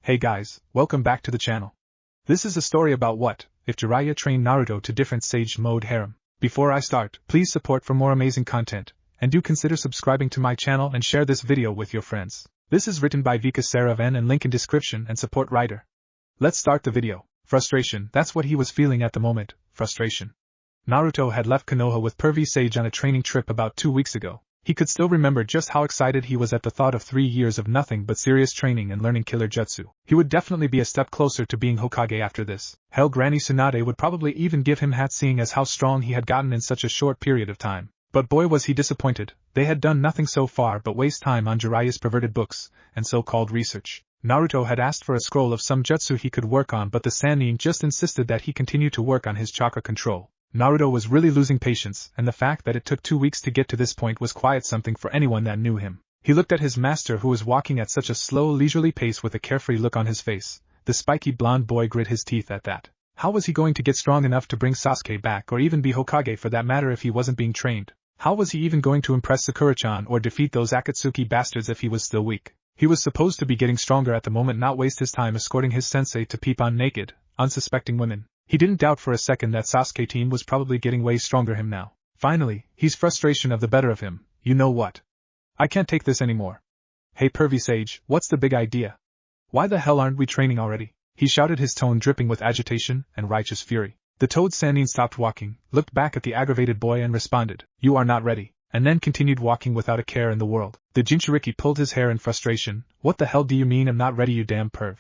Hey guys, welcome back to the channel. This is a story about what if Jiraiya trained Naruto to different sage mode harem. Before I start, please support for more amazing content, and do consider subscribing to my channel and share this video with your friends. This is written by vecus saravan and link in description and support writer. Let's start the video. Frustration, that's what he was feeling at the moment, frustration. Naruto had left Konoha with Pervy Sage on a training trip about 2 weeks ago. He could still remember just how excited he was at the thought of 3 years of nothing but serious training and learning killer jutsu. He would definitely be a step closer to being Hokage after this. Hell, Granny Tsunade would probably even give him hat seeing as how strong he had gotten in such a short period of time. But boy was he disappointed. They had done nothing so far but waste time on Jiraiya's perverted books and so-called research. Naruto had asked for a scroll of some jutsu he could work on, but the Sannin just insisted that he continue to work on his chakra control. Naruto was really losing patience, and the fact that it took 2 weeks to get to this point was quite something for anyone that knew him. He looked at his master, who was walking at such a slow, leisurely pace with a carefree look on his face. The spiky blonde boy grit his teeth at that. How was he going to get strong enough to bring Sasuke back, or even be Hokage for that matter, if he wasn't being trained? How was he even going to impress Sakura-chan or defeat those Akatsuki bastards if he was still weak? He was supposed to be getting stronger at the moment, not waste his time escorting his sensei to peep on naked, unsuspecting women. He didn't doubt for a second that Sasuke team was probably getting way stronger him now. Finally, he's frustration of the better of him. You know what? I can't take this anymore. Hey Pervy Sage, what's the big idea? Why the hell aren't we training already? He shouted, his tone dripping with agitation and righteous fury. The Toad Sannin stopped walking, looked back at the aggravated boy and responded, "You are not ready," and then continued walking without a care in the world. The Jinchuriki pulled his hair in frustration. What the hell do you mean I'm not ready, you damn perv?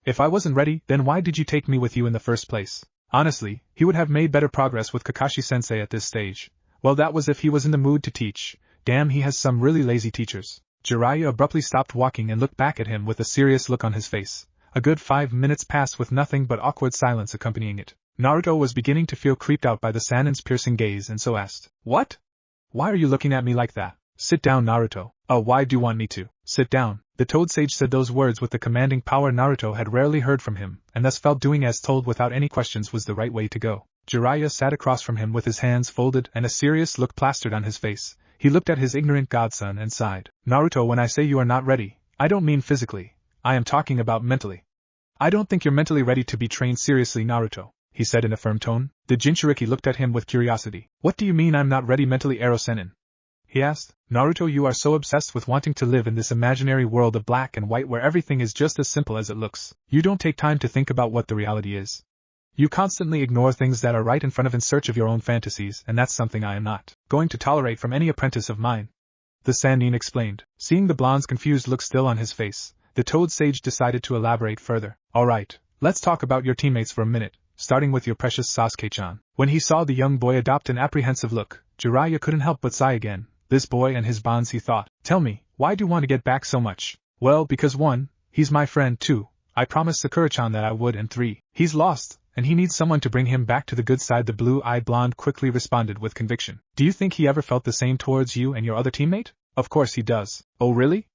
If I wasn't ready, then why did you take me with you in the first place? Honestly, he would have made better progress with Kakashi-sensei at this stage. Well, that was if he was in the mood to teach. Damn, he has some really lazy teachers. Jiraiya abruptly stopped walking and looked back at him with a serious look on his face. A good 5 minutes passed with nothing but awkward silence accompanying it. Naruto was beginning to feel creeped out by the Sannin's piercing gaze and so asked, "What? Why are you looking at me like that? Sit down, Naruto." "Oh, why do you want me to sit down?" The Toad Sage said those words with the commanding power Naruto had rarely heard from him, and thus felt doing as told without any questions was the right way to go. Jiraiya sat across from him with his hands folded and a serious look plastered on his face. He looked at his ignorant godson and sighed. "Naruto, when I say you are not ready, I don't mean physically. I am talking about mentally. I don't think you're mentally ready to be trained seriously, Naruto," he said in a firm tone. The Jinchuriki looked at him with curiosity. "What do you mean I'm not ready mentally, Ero Sennin?" he asked. "Naruto, you are so obsessed with wanting to live in this imaginary world of black and white where everything is just as simple as it looks. You don't take time to think about what the reality is. You constantly ignore things that are right in front of in search of your own fantasies, and that's something I am not going to tolerate from any apprentice of mine," the Sannin explained. Seeing the blonde's confused look still on his face, the Toad Sage decided to elaborate further. "Alright, let's talk about your teammates for a minute, starting with your precious Sasuke-chan." When he saw the young boy adopt an apprehensive look, Jiraiya couldn't help but sigh again. This boy and his bonds, he thought. "Tell me, why do you want to get back so much?" "Well, because 1, he's my friend, 2, I promised Sakura-chan that I would, and 3, he's lost, and he needs someone to bring him back to the good side," the blue-eyed blonde quickly responded with conviction. "Do you think he ever felt the same towards you and your other teammate?" "Of course he does." "Oh really?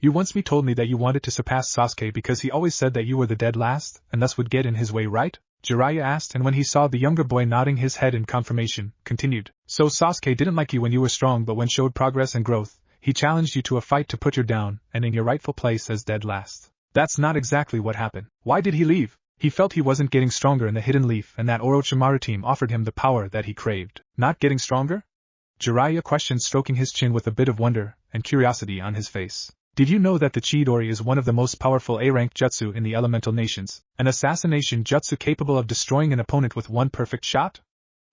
You once told me that you wanted to surpass Sasuke because he always said that you were the dead last, and thus would get in his way, right?" Jiraiya asked, and when he saw the younger boy nodding his head in confirmation, continued, "So Sasuke didn't like you when you were strong, but when showed progress and growth, he challenged you to a fight to put you down and in your rightful place as dead last." "That's not exactly what happened." "Why did he leave?" "He felt he wasn't getting stronger in the Hidden Leaf and that Orochimaru team offered him the power that he craved." "Not getting stronger?" Jiraiya questioned, stroking his chin with a bit of wonder and curiosity on his face. "Did you know that the Chidori is one of the most powerful A-rank jutsu in the elemental nations, an assassination jutsu capable of destroying an opponent with 1 perfect shot?"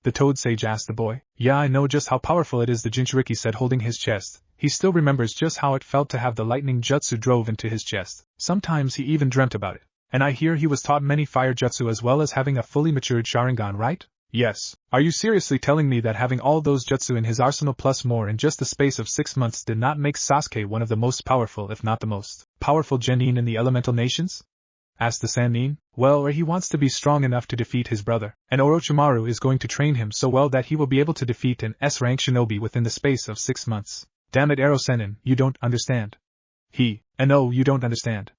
the Toad Sage asked the boy. "Yeah, I know just how powerful it is," the Jinchuriki said, holding his chest. He still remembers just how it felt to have the lightning jutsu drove into his chest. Sometimes he even dreamt about it. "And I hear he was taught many fire jutsu as well as having a fully matured Sharingan, right?" "Yes." "Are you seriously telling me that having all those jutsu in his arsenal plus more in just the space of 6 months did not make Sasuke one of the most powerful, if not the most powerful genin in the elemental nations?" asked the Sannin. "Well, or he wants to be strong enough to defeat his brother, and Orochimaru is going to train him so well that he will be able to defeat an S-rank shinobi within the space of 6 months. Damn it, Ero Sennin, you don't understand." No, you don't understand.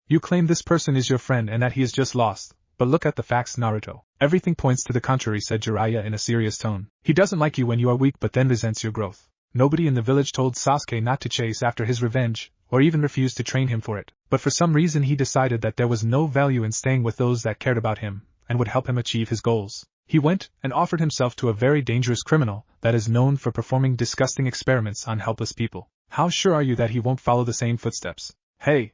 You claim this person is your friend and that he is just lost. But look at the facts, Naruto. Everything points to the contrary, said Jiraiya in a serious tone. He doesn't like you when you are weak but then resents your growth. Nobody in the village told Sasuke not to chase after his revenge, or even refused to train him for it, but for some reason he decided that there was no value in staying with those that cared about him, and would help him achieve his goals. He went and offered himself to a very dangerous criminal that is known for performing disgusting experiments on helpless people. How sure are you that he won't follow the same footsteps? Hey!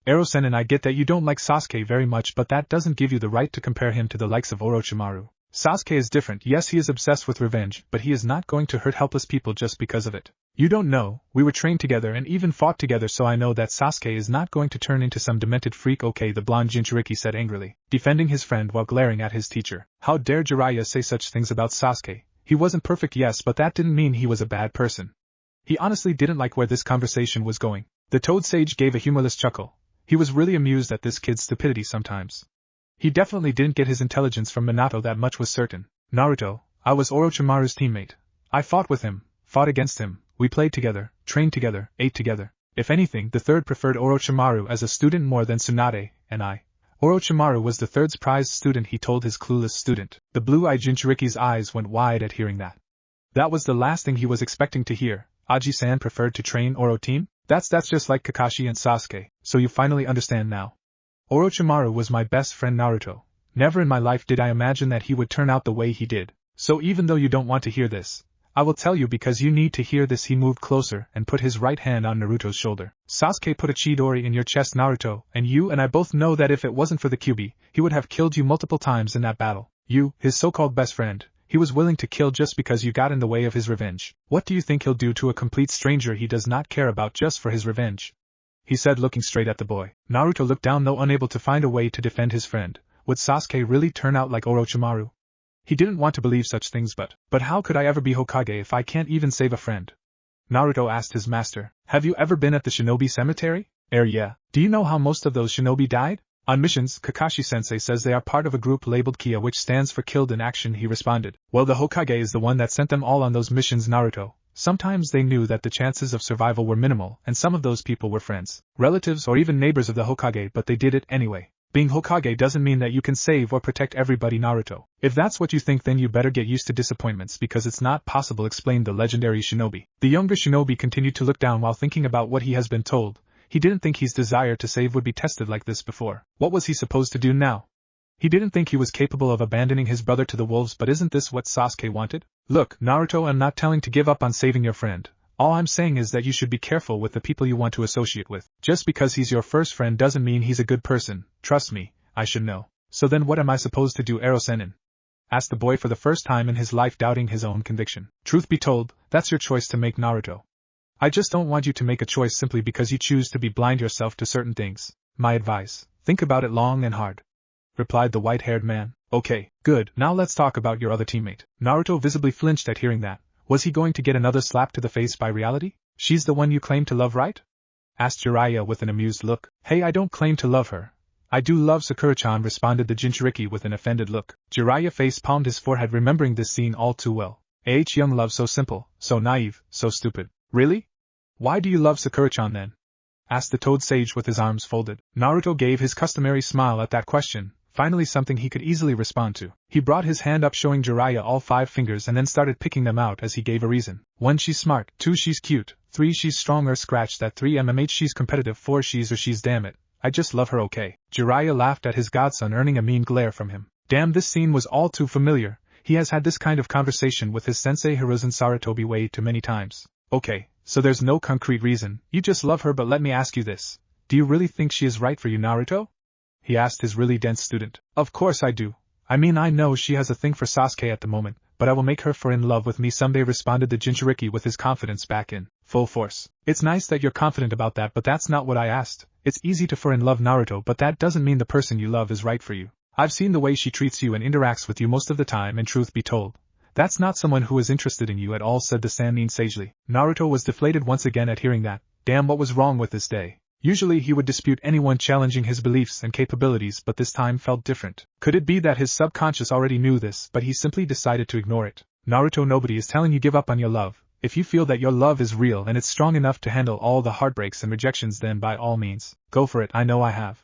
Ero-sen, I get that you don't like Sasuke very much, but that doesn't give you the right to compare him to the likes of Orochimaru. Sasuke is different. Yes, he is obsessed with revenge, but he is not going to hurt helpless people just because of it. You don't know, we were trained together and even fought together, so I know that Sasuke is not going to turn into some demented freak. Okay, the blonde Jinchuriki said angrily, defending his friend while glaring at his teacher. How dare Jiraiya say such things about Sasuke? He wasn't perfect, yes, but that didn't mean he was a bad person. He honestly didn't like where this conversation was going. The Toad Sage gave a humorless chuckle. He was really amused at this kid's stupidity sometimes. He definitely didn't get his intelligence from Minato, that much was certain. Naruto, I was Orochimaru's teammate. I fought with him, fought against him, we played together, trained together, ate together. If anything, the third preferred Orochimaru as a student more than Tsunade and I. Orochimaru was the third's prized student, he told his clueless student. The blue-eyed Jinchuriki's eyes went wide at hearing that. That was the last thing he was expecting to hear. Aji-san preferred to train Oro team? That's just like Kakashi and Sasuke, so you finally understand now. Orochimaru was my best friend Naruto. Never in my life did I imagine that he would turn out the way he did. So even though you don't want to hear this, I will tell you because you need to hear this. He moved closer and put his right hand on Naruto's shoulder. Sasuke put a Chidori in your chest, Naruto, and you and I both know that if it wasn't for the Kyuubi, he would have killed you multiple times in that battle. You, his so-called best friend, he was willing to kill just because you got in the way of his revenge. What do you think he'll do to a complete stranger he does not care about just for his revenge? He said, looking straight at the boy. Naruto looked down, though unable to find a way to defend his friend. Would Sasuke really turn out like Orochimaru? He didn't want to believe such things, but how could I ever be Hokage if I can't even save a friend? Naruto asked his master. Have you ever been at the shinobi cemetery? Yeah. Do you know how most of those shinobi died? On missions, Kakashi-sensei says they are part of a group labeled Kia, which stands for Killed in Action, he responded. Well, the Hokage is the one that sent them all on those missions, Naruto. Sometimes they knew that the chances of survival were minimal, and some of those people were friends, relatives, or even neighbors of the Hokage, but they did it anyway. Being Hokage doesn't mean that you can save or protect everybody, Naruto. If that's what you think, then you better get used to disappointments, because it's not possible, explained the legendary shinobi. The younger shinobi continued to look down while thinking about what he has been told. He didn't think his desire to save would be tested like this before. What was he supposed to do now? He didn't think he was capable of abandoning his brother to the wolves, but isn't this what Sasuke wanted? Look, Naruto, I'm not telling to give up on saving your friend. All I'm saying is that you should be careful with the people you want to associate with. Just because he's your first friend doesn't mean he's a good person. Trust me, I should know. So then what am I supposed to do, Ero-senin? Asked the boy for the first time in his life, doubting his own conviction. Truth be told, that's your choice to make, Naruto. I just don't want you to make a choice simply because you choose to be blind yourself to certain things. My advice, think about it long and hard, replied the white-haired man. Okay, good, now let's talk about your other teammate. Naruto visibly flinched at hearing that. Was he going to get another slap to the face by reality? She's the one you claim to love, right? Asked Jiraiya with an amused look. Hey, I don't claim to love her. I do love Sakura-chan, responded the Jinchuriki with an offended look. Jiraiya face-palmed his forehead, remembering this scene all too well. Young love, so simple, so naive, so stupid. Really? Why do you love Sakura-chan then? Asked the Toad Sage with his arms folded. Naruto gave his customary smile at that question, finally something he could easily respond to. He brought his hand up, showing Jiraiya all 5 fingers, and then started picking them out as he gave a reason. 1, she's smart. 2, she's cute. 3, she's strong, or scratch that. 3, she's competitive. 4, she's damn it. I just love her, okay. Jiraiya laughed at his godson, earning a mean glare from him. Damn, this scene was all too familiar. He has had this kind of conversation with his sensei Hiruzen Sarutobi way too many times. Okay, so there's no concrete reason. You just love her, but let me ask you this. Do you really think she is right for you, Naruto? He asked his really dense student. Of course I do. I mean, I know she has a thing for Sasuke at the moment, but I will make her fall in love with me someday, responded the Jinchuriki with his confidence back in full force. It's nice that you're confident about that, but that's not what I asked. It's easy to fall in love, Naruto, but that doesn't mean the person you love is right for you. I've seen the way she treats you and interacts with you most of the time, and truth be told, that's not someone who is interested in you at all, said the Sannin sagely. Naruto was deflated once again at hearing that. Damn, what was wrong with this day? Usually he would dispute anyone challenging his beliefs and capabilities, but this time felt different. Could it be that his subconscious already knew this, but he simply decided to ignore it? Naruto, nobody is telling you give up on your love. If you feel that your love is real and it's strong enough to handle all the heartbreaks and rejections, then by all means, go for it. I know I have.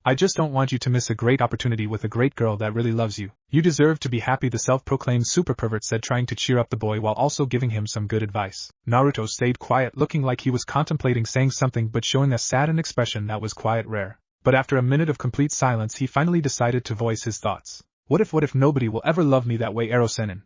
I just don't want you to miss a great opportunity with a great girl that really loves you. You deserve to be happy, the self-proclaimed super pervert said, trying to cheer up the boy while also giving him some good advice. Naruto stayed quiet, looking like he was contemplating saying something but showing a saddened expression that was quite rare. But after a minute of complete silence, he finally decided to voice his thoughts. What if nobody will ever love me that way, Ero-senin?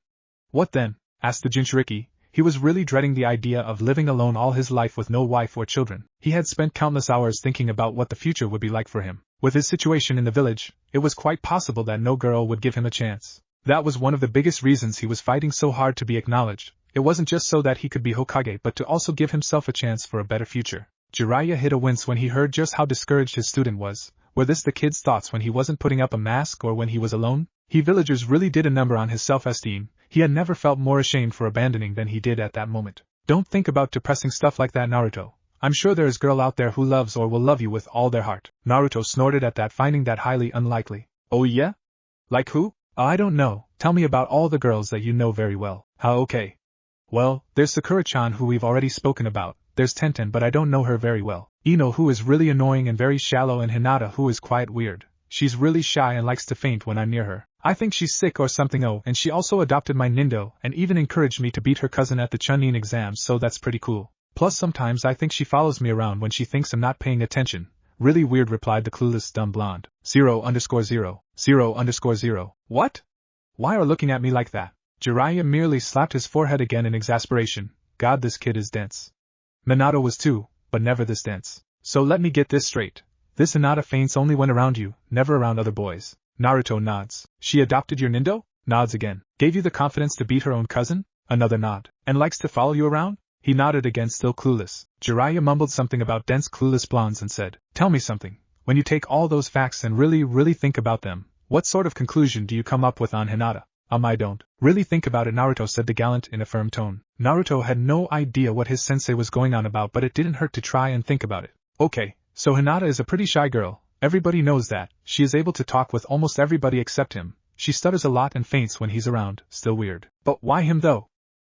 What then? Asked the Jinchuriki. He was really dreading the idea of living alone all his life with no wife or children. He had spent countless hours thinking about what the future would be like for him. With his situation in the village, it was quite possible that no girl would give him a chance. That was one of the biggest reasons he was fighting so hard to be acknowledged. It wasn't just so that he could be Hokage, but to also give himself a chance for a better future. Jiraiya hid a wince when he heard just how discouraged his student was. Were this the kid's thoughts when he wasn't putting up a mask or when he was alone? He villagers really did a number on his self-esteem. He had never felt more ashamed for abandoning than he did at that moment. Don't think about depressing stuff like that, Naruto. I'm sure there is a girl out there who loves or will love you with all their heart. Naruto snorted at that, finding that highly unlikely. Oh yeah? Like who? I don't know. Tell me about all the girls that you know very well. Okay. Well, there's Sakura-chan, who we've already spoken about. There's Tenten, but I don't know her very well. Ino, who is really annoying and very shallow, and Hinata, who is quite weird. She's really shy and likes to faint when I'm near her. I think she's sick or something. Oh, and she also adopted my Nindo and even encouraged me to beat her cousin at the Chunin exams, so that's pretty cool. Plus sometimes I think she follows me around when she thinks I'm not paying attention. Really weird, replied the clueless dumb blonde. 0_0. What? Why are looking at me like that? Jiraiya merely slapped his forehead again in exasperation. God, this kid is dense. Minato was too, but never this dense. So let me get this straight. This Hinata faints only when around you, never around other boys. Naruto nods. She adopted your Nindo? Nods again. Gave you the confidence to beat her own cousin? Another nod. And likes to follow you around? He nodded again, still clueless. Jiraiya mumbled something about dense clueless blondes and said, tell me something. When you take all those facts and really think about them, what sort of conclusion do you come up with on Hinata? I don't really think about it, Naruto said the gallant in a firm tone. Naruto had no idea what his sensei was going on about, but it didn't hurt to try and think about it. Okay, so Hinata is a pretty shy girl. Everybody knows that. She is able to talk with almost everybody except him. She stutters a lot and faints when he's around. Still weird. But why him though?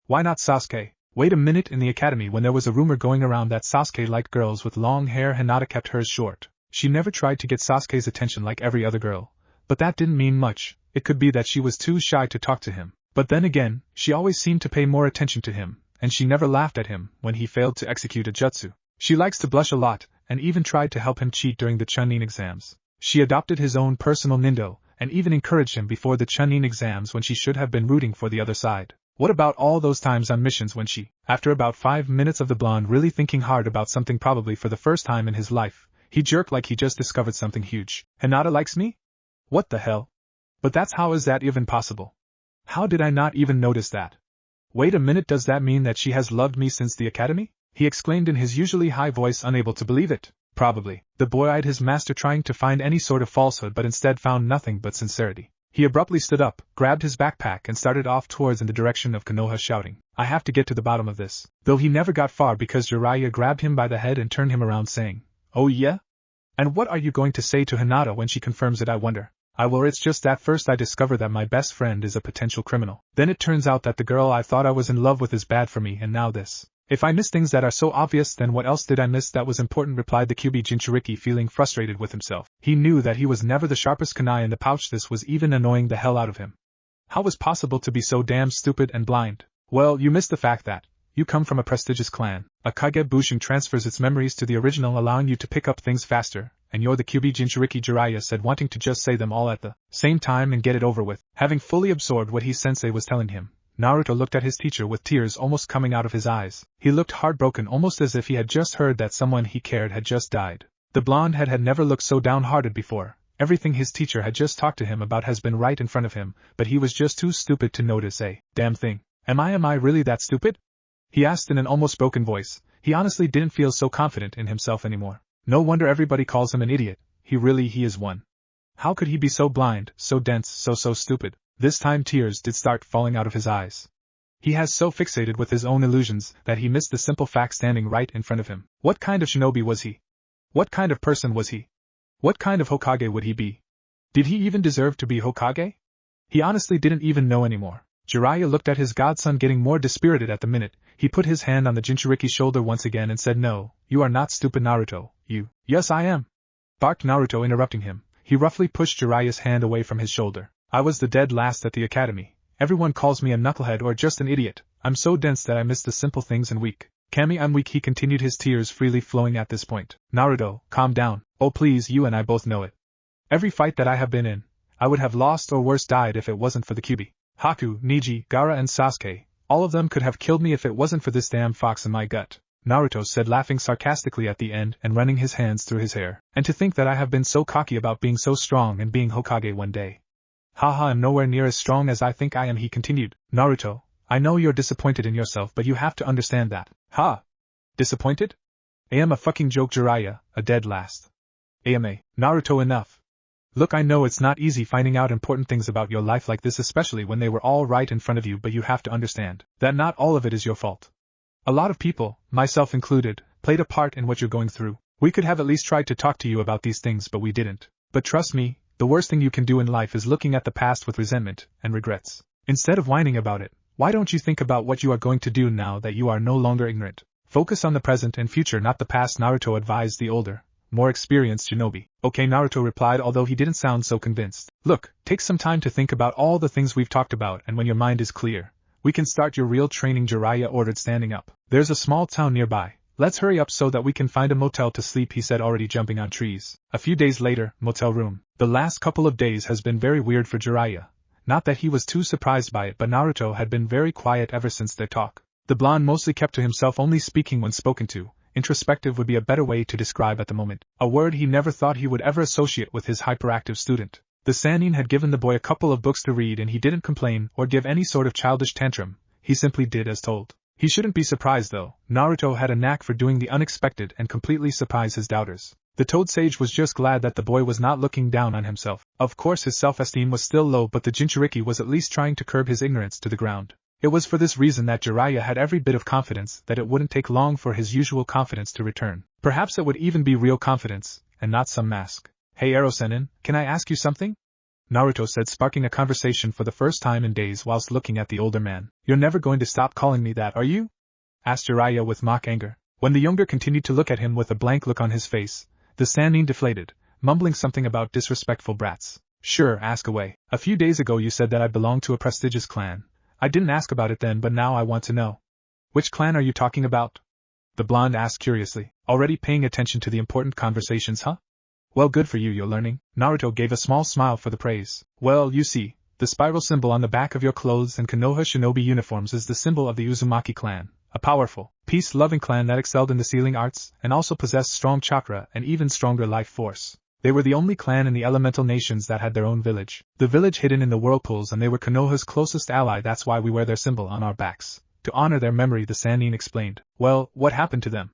Why not Sasuke? Wait a minute, in the academy when there was a rumor going around that Sasuke liked girls with long hair, Hinata kept hers short. She never tried to get Sasuke's attention like every other girl. But that didn't mean much. It could be that she was too shy to talk to him. But then again, she always seemed to pay more attention to him, and she never laughed at him when he failed to execute a jutsu. She likes to blush a lot, and even tried to help him cheat during the Chunin exams. She adopted his own personal Nindo, and even encouraged him before the Chunin exams when she should have been rooting for the other side. What about all those times on missions when she, after about 5 minutes of the blonde really thinking hard about something probably for the first time in his life, he jerked like he just discovered something huge. Hinata likes me? What the hell? But how is that even possible? How did I not even notice that? Wait a minute, does that mean that she has loved me since the academy? He exclaimed in his usually high voice, unable to believe it. Probably. The boy eyed his master, trying to find any sort of falsehood, but instead found nothing but sincerity. He abruptly stood up, grabbed his backpack and started off towards in the direction of Konoha, shouting, I have to get to the bottom of this. Though he never got far because Jiraiya grabbed him by the head and turned him around, saying, Oh yeah? And what are you going to say to Hinata when she confirms it, I wonder? It's just that first I discover that my best friend is a potential criminal. Then it turns out that the girl I thought I was in love with is bad for me, and now this. If I miss things that are so obvious, then what else did I miss that was important, replied the Kyuubi Jinchuriki, feeling frustrated with himself. He knew that he was never the sharpest kunai in the pouch. This was even annoying the hell out of him. How was possible to be so damn stupid and blind? Well, you missed the fact that you come from a prestigious clan. A Kage Bunshin transfers its memories to the original, allowing you to pick up things faster, and you're the Kyuubi Jinchuriki, Jiraiya said, wanting to just say them all at the same time and get it over with. Having fully absorbed what his sensei was telling him, Naruto looked at his teacher with tears almost coming out of his eyes. He looked heartbroken, almost as if he had just heard that someone he cared had just died. The blonde head had never looked so downhearted before. Everything his teacher had just talked to him about has been right in front of him, but he was just too stupid to notice a damn thing. Am I really that stupid? He asked in an almost broken voice. He honestly didn't feel so confident in himself anymore. No wonder everybody calls him an idiot. He is one. How could he be so blind, so dense, so stupid? This time tears did start falling out of his eyes. He has so fixated with his own illusions that he missed the simple fact standing right in front of him. What kind of shinobi was he? What kind of person was he? What kind of Hokage would he be? Did he even deserve to be Hokage? He honestly didn't even know anymore. Jiraiya looked at his godson, getting more dispirited at the minute. He put his hand on the Jinchuriki's shoulder once again and said, No, you are not stupid, Naruto. Yes, I am. barked Naruto, interrupting him. He roughly pushed Jiraiya's hand away from his shoulder. I was the dead last at the academy. Everyone calls me a knucklehead or just an idiot. I'm so dense that I miss the simple things and weak. Kami, I'm weak, he continued, his tears freely flowing at this point. Naruto, calm down. Oh please, you and I both know it. Every fight that I have been in, I would have lost or worse died if it wasn't for the Kyuubi. Haku, Neji, Gaara and Sasuke, all of them could have killed me if it wasn't for this damn fox in my gut. Naruto said, laughing sarcastically at the end and running his hands through his hair. And to think that I have been so cocky about being so strong and being Hokage one day. Haha, I'm nowhere near as strong as I think I am, he continued. Naruto, I know you're disappointed in yourself, but you have to understand that. Ha! Disappointed? I am a fucking joke, Jiraiya, a dead last. AMA, Naruto, enough. Look, I know it's not easy finding out important things about your life like this, especially when they were all right in front of you, but you have to understand that not all of it is your fault. A lot of people, myself included, played a part in what you're going through. We could have at least tried to talk to you about these things, but we didn't. But trust me, the worst thing you can do in life is looking at the past with resentment and regrets. Instead of whining about it, why don't you think about what you are going to do now that you are no longer ignorant? Focus on the present and future, not the past, Naruto advised the older, more experienced shinobi. Okay, Naruto replied, although he didn't sound so convinced. Look, take some time to think about all the things we've talked about, and when your mind is clear, we can start your real training, Jiraiya ordered, standing up. There's a small town nearby. Let's hurry up so that we can find a motel to sleep, he said, already jumping on trees. A few days later, motel room. The last couple of days has been very weird for Jiraiya. Not that he was too surprised by it, but Naruto had been very quiet ever since their talk. The blonde mostly kept to himself, only speaking when spoken to. Introspective would be a better way to describe at the moment. A word he never thought he would ever associate with his hyperactive student. The Sannin had given the boy a couple of books to read and he didn't complain or give any sort of childish tantrum. He simply did as told. He shouldn't be surprised though. Naruto had a knack for doing the unexpected and completely surprise his doubters. The Toad Sage was just glad that the boy was not looking down on himself. Of course his self-esteem was still low, but the Jinchuriki was at least trying to curb his ignorance to the ground. It was for this reason that Jiraiya had every bit of confidence that it wouldn't take long for his usual confidence to return. Perhaps it would even be real confidence, and not some mask. Hey Ero-sennin, can I ask you something? Naruto said, sparking a conversation for the first time in days whilst looking at the older man. You're never going to stop calling me that, are you? Asked Jiraiya with mock anger. When the younger continued to look at him with a blank look on his face, the Sannin deflated, mumbling something about disrespectful brats. Sure, ask away. A few days ago you said that I belonged to a prestigious clan. I didn't ask about it then, but now I want to know. Which clan are you talking about? The blonde asked curiously. Already paying attention to the important conversations, huh? Well, good for you, you're learning. Naruto gave a small smile for the praise. Well, you see, the spiral symbol on the back of your clothes and Konoha shinobi uniforms is the symbol of the Uzumaki clan, a powerful, peace-loving clan that excelled in the sealing arts and also possessed strong chakra and even stronger life force. They were the only clan in the elemental nations that had their own village. The village hidden in the whirlpools, and they were Konoha's closest ally. That's why we wear their symbol on our backs. To honor their memory, the Sannin explained. Well, what happened to them?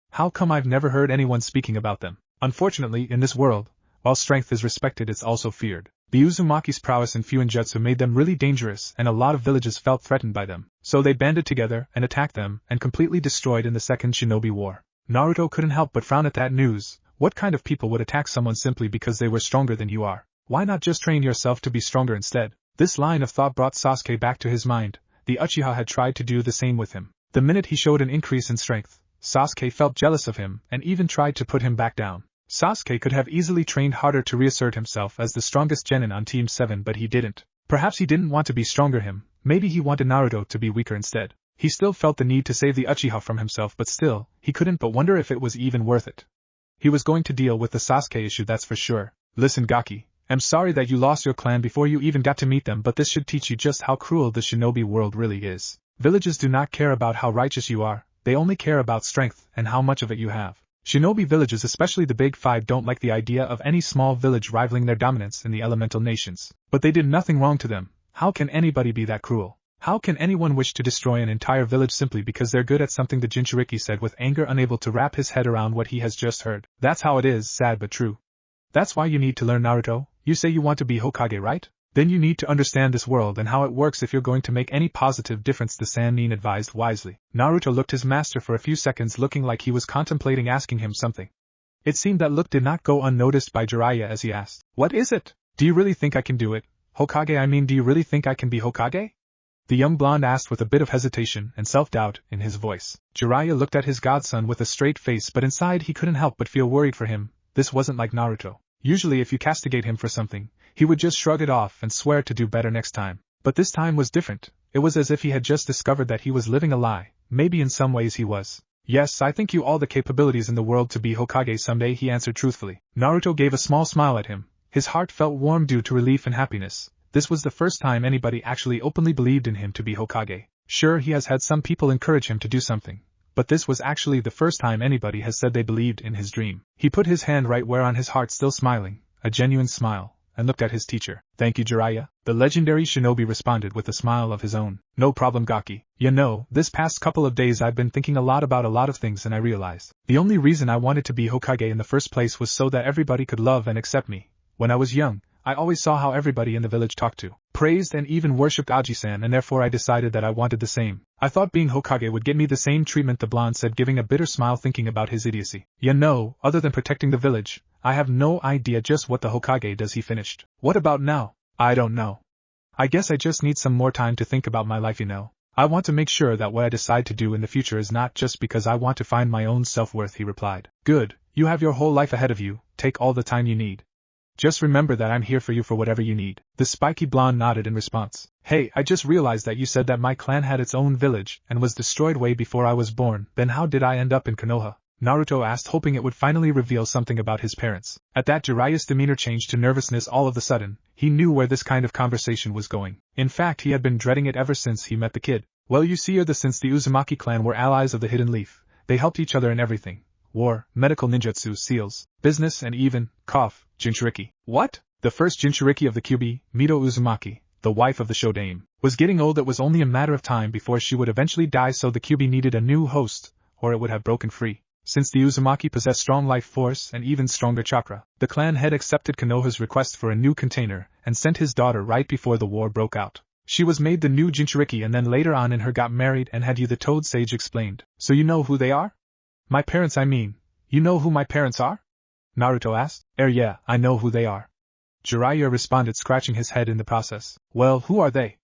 How come I've never heard anyone speaking about them? Unfortunately, in this world, while strength is respected, it's also feared. The Uzumaki's prowess in Fuinjutsu made them really dangerous, and a lot of villages felt threatened by them. So they banded together and attacked them, and completely destroyed in the Second Shinobi War. Naruto couldn't help but frown at that news. What kind of people would attack someone simply because they were stronger than you are? Why not just train yourself to be stronger instead? This line of thought brought Sasuke back to his mind. The Uchiha had tried to do the same with him. The minute he showed an increase in strength, Sasuke felt jealous of him and even tried to put him back down. Sasuke could have easily trained harder to reassert himself as the strongest genin on Team 7, but he didn't. Perhaps he didn't want to be stronger him, maybe he wanted Naruto to be weaker instead. He still felt the need to save the Uchiha from himself, but still, he couldn't but wonder if it was even worth it. He was going to deal with the Sasuke issue, that's for sure. Listen, Gaki, I'm sorry that you lost your clan before you even got to meet them, but this should teach you just how cruel the shinobi world really is. Villages do not care about how righteous you are, they only care about strength and how much of it you have. Shinobi villages, especially the Big Five, don't like the idea of any small village rivaling their dominance in the elemental nations. But they did nothing wrong to them. How can anybody be that cruel? How can anyone wish to destroy an entire village simply because they're good at something? The Jinchuriki said with anger, unable to wrap his head around what he has just heard. That's how it is, sad but true. That's why you need to learn, Naruto. You say you want to be Hokage, right? Then you need to understand this world and how it works if you're going to make any positive difference, the Sannin advised wisely. Naruto looked his master for a few seconds, looking like he was contemplating asking him something. It seemed that look did not go unnoticed by Jiraiya as he asked, "What is it? Do you really think I can do it? Hokage, I mean, do you really think I can be Hokage?" The young blonde asked with a bit of hesitation and self-doubt in his voice. Jiraiya looked at his godson with a straight face, but inside he couldn't help but feel worried for him. This wasn't like Naruto. Usually if you castigate him for something, he would just shrug it off and swear to do better next time. But this time was different. It was as if he had just discovered that he was living a lie. Maybe in some ways he was. Yes, I think you all the capabilities in the world to be Hokage someday, he answered truthfully. Naruto gave a small smile at him. His heart felt warm due to relief and happiness. This was the first time anybody actually openly believed in him to be Hokage. Sure, he has had some people encourage him to do something, but this was actually the first time anybody has said they believed in his dream. He put his hand right where on his heart, still smiling, a genuine smile, and looked at his teacher. Thank you, Jiraiya, the legendary shinobi responded with a smile of his own. No problem, Gaki. You know, this past couple of days I've been thinking a lot about a lot of things, and I realized the only reason I wanted to be Hokage in the first place was so that everybody could love and accept me. When I was young, I always saw how everybody in the village talked to, praised and even worshipped Aji-san, and therefore I decided that I wanted the same. I thought being Hokage would get me the same treatment, the blonde said, giving a bitter smile thinking about his idiocy. You know, other than protecting the village, I have no idea just what the Hokage does, he finished. What about now? I don't know. I guess I just need some more time to think about my life, you know. I want to make sure that what I decide to do in the future is not just because I want to find my own self-worth, he replied. Good, you have your whole life ahead of you, take all the time you need. Just remember that I'm here for you for whatever you need. The spiky blonde nodded in response. Hey, I just realized that you said that my clan had its own village and was destroyed way before I was born. Then how did I end up in Konoha? Naruto asked, hoping it would finally reveal something about his parents. At that, Jiraiya's demeanor changed to nervousness all of a sudden. He knew where this kind of conversation was going. In fact, he had been dreading it ever since he met the kid. Well, you see, since the Uzumaki clan were allies of the Hidden Leaf, they helped each other in everything. War, medical ninjutsu, seals, business, and even, Jinchuriki. What? The first Jinchuriki of the Kyuubi, Mito Uzumaki, the wife of the Shodaime, was getting old. It was only a matter of time before she would eventually die, so the Kyuubi needed a new host, or it would have broken free. Since the Uzumaki possessed strong life force and even stronger chakra, the clan head accepted Konoha's request for a new container and sent his daughter right before the war broke out. She was made the new Jinchuriki and then later on in her got married and had you, the Toad Sage explained. So you know who they are? My parents, I mean. You know who my parents are? Naruto asked. Yeah, I know who they are. Jiraiya responded, scratching his head in the process. Well, who are they?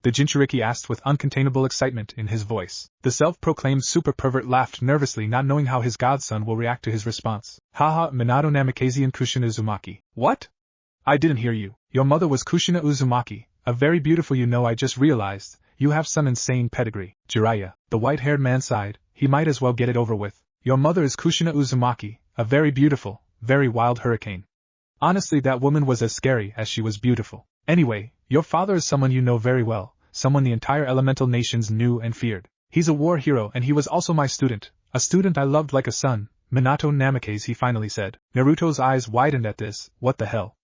The Jinchuriki asked with uncontainable excitement in his voice. The self-proclaimed super pervert laughed nervously, not knowing how his godson will react to his response. Haha, Minato Namikaze and Kushina Uzumaki. What? I didn't hear you. Your mother was Kushina Uzumaki, a very beautiful, you know, I just realized, you have some insane pedigree. Jiraiya, the white-haired man, sighed. He might as well get it over with. Your mother is Kushina Uzumaki, a very beautiful, very wild hurricane. Honestly, that woman was as scary as she was beautiful. Anyway, your father is someone you know very well, someone the entire elemental nations knew and feared. He's a war hero, and he was also my student, a student I loved like a son. Minato Namikaze, he finally said. Naruto's eyes widened at this. What the hell?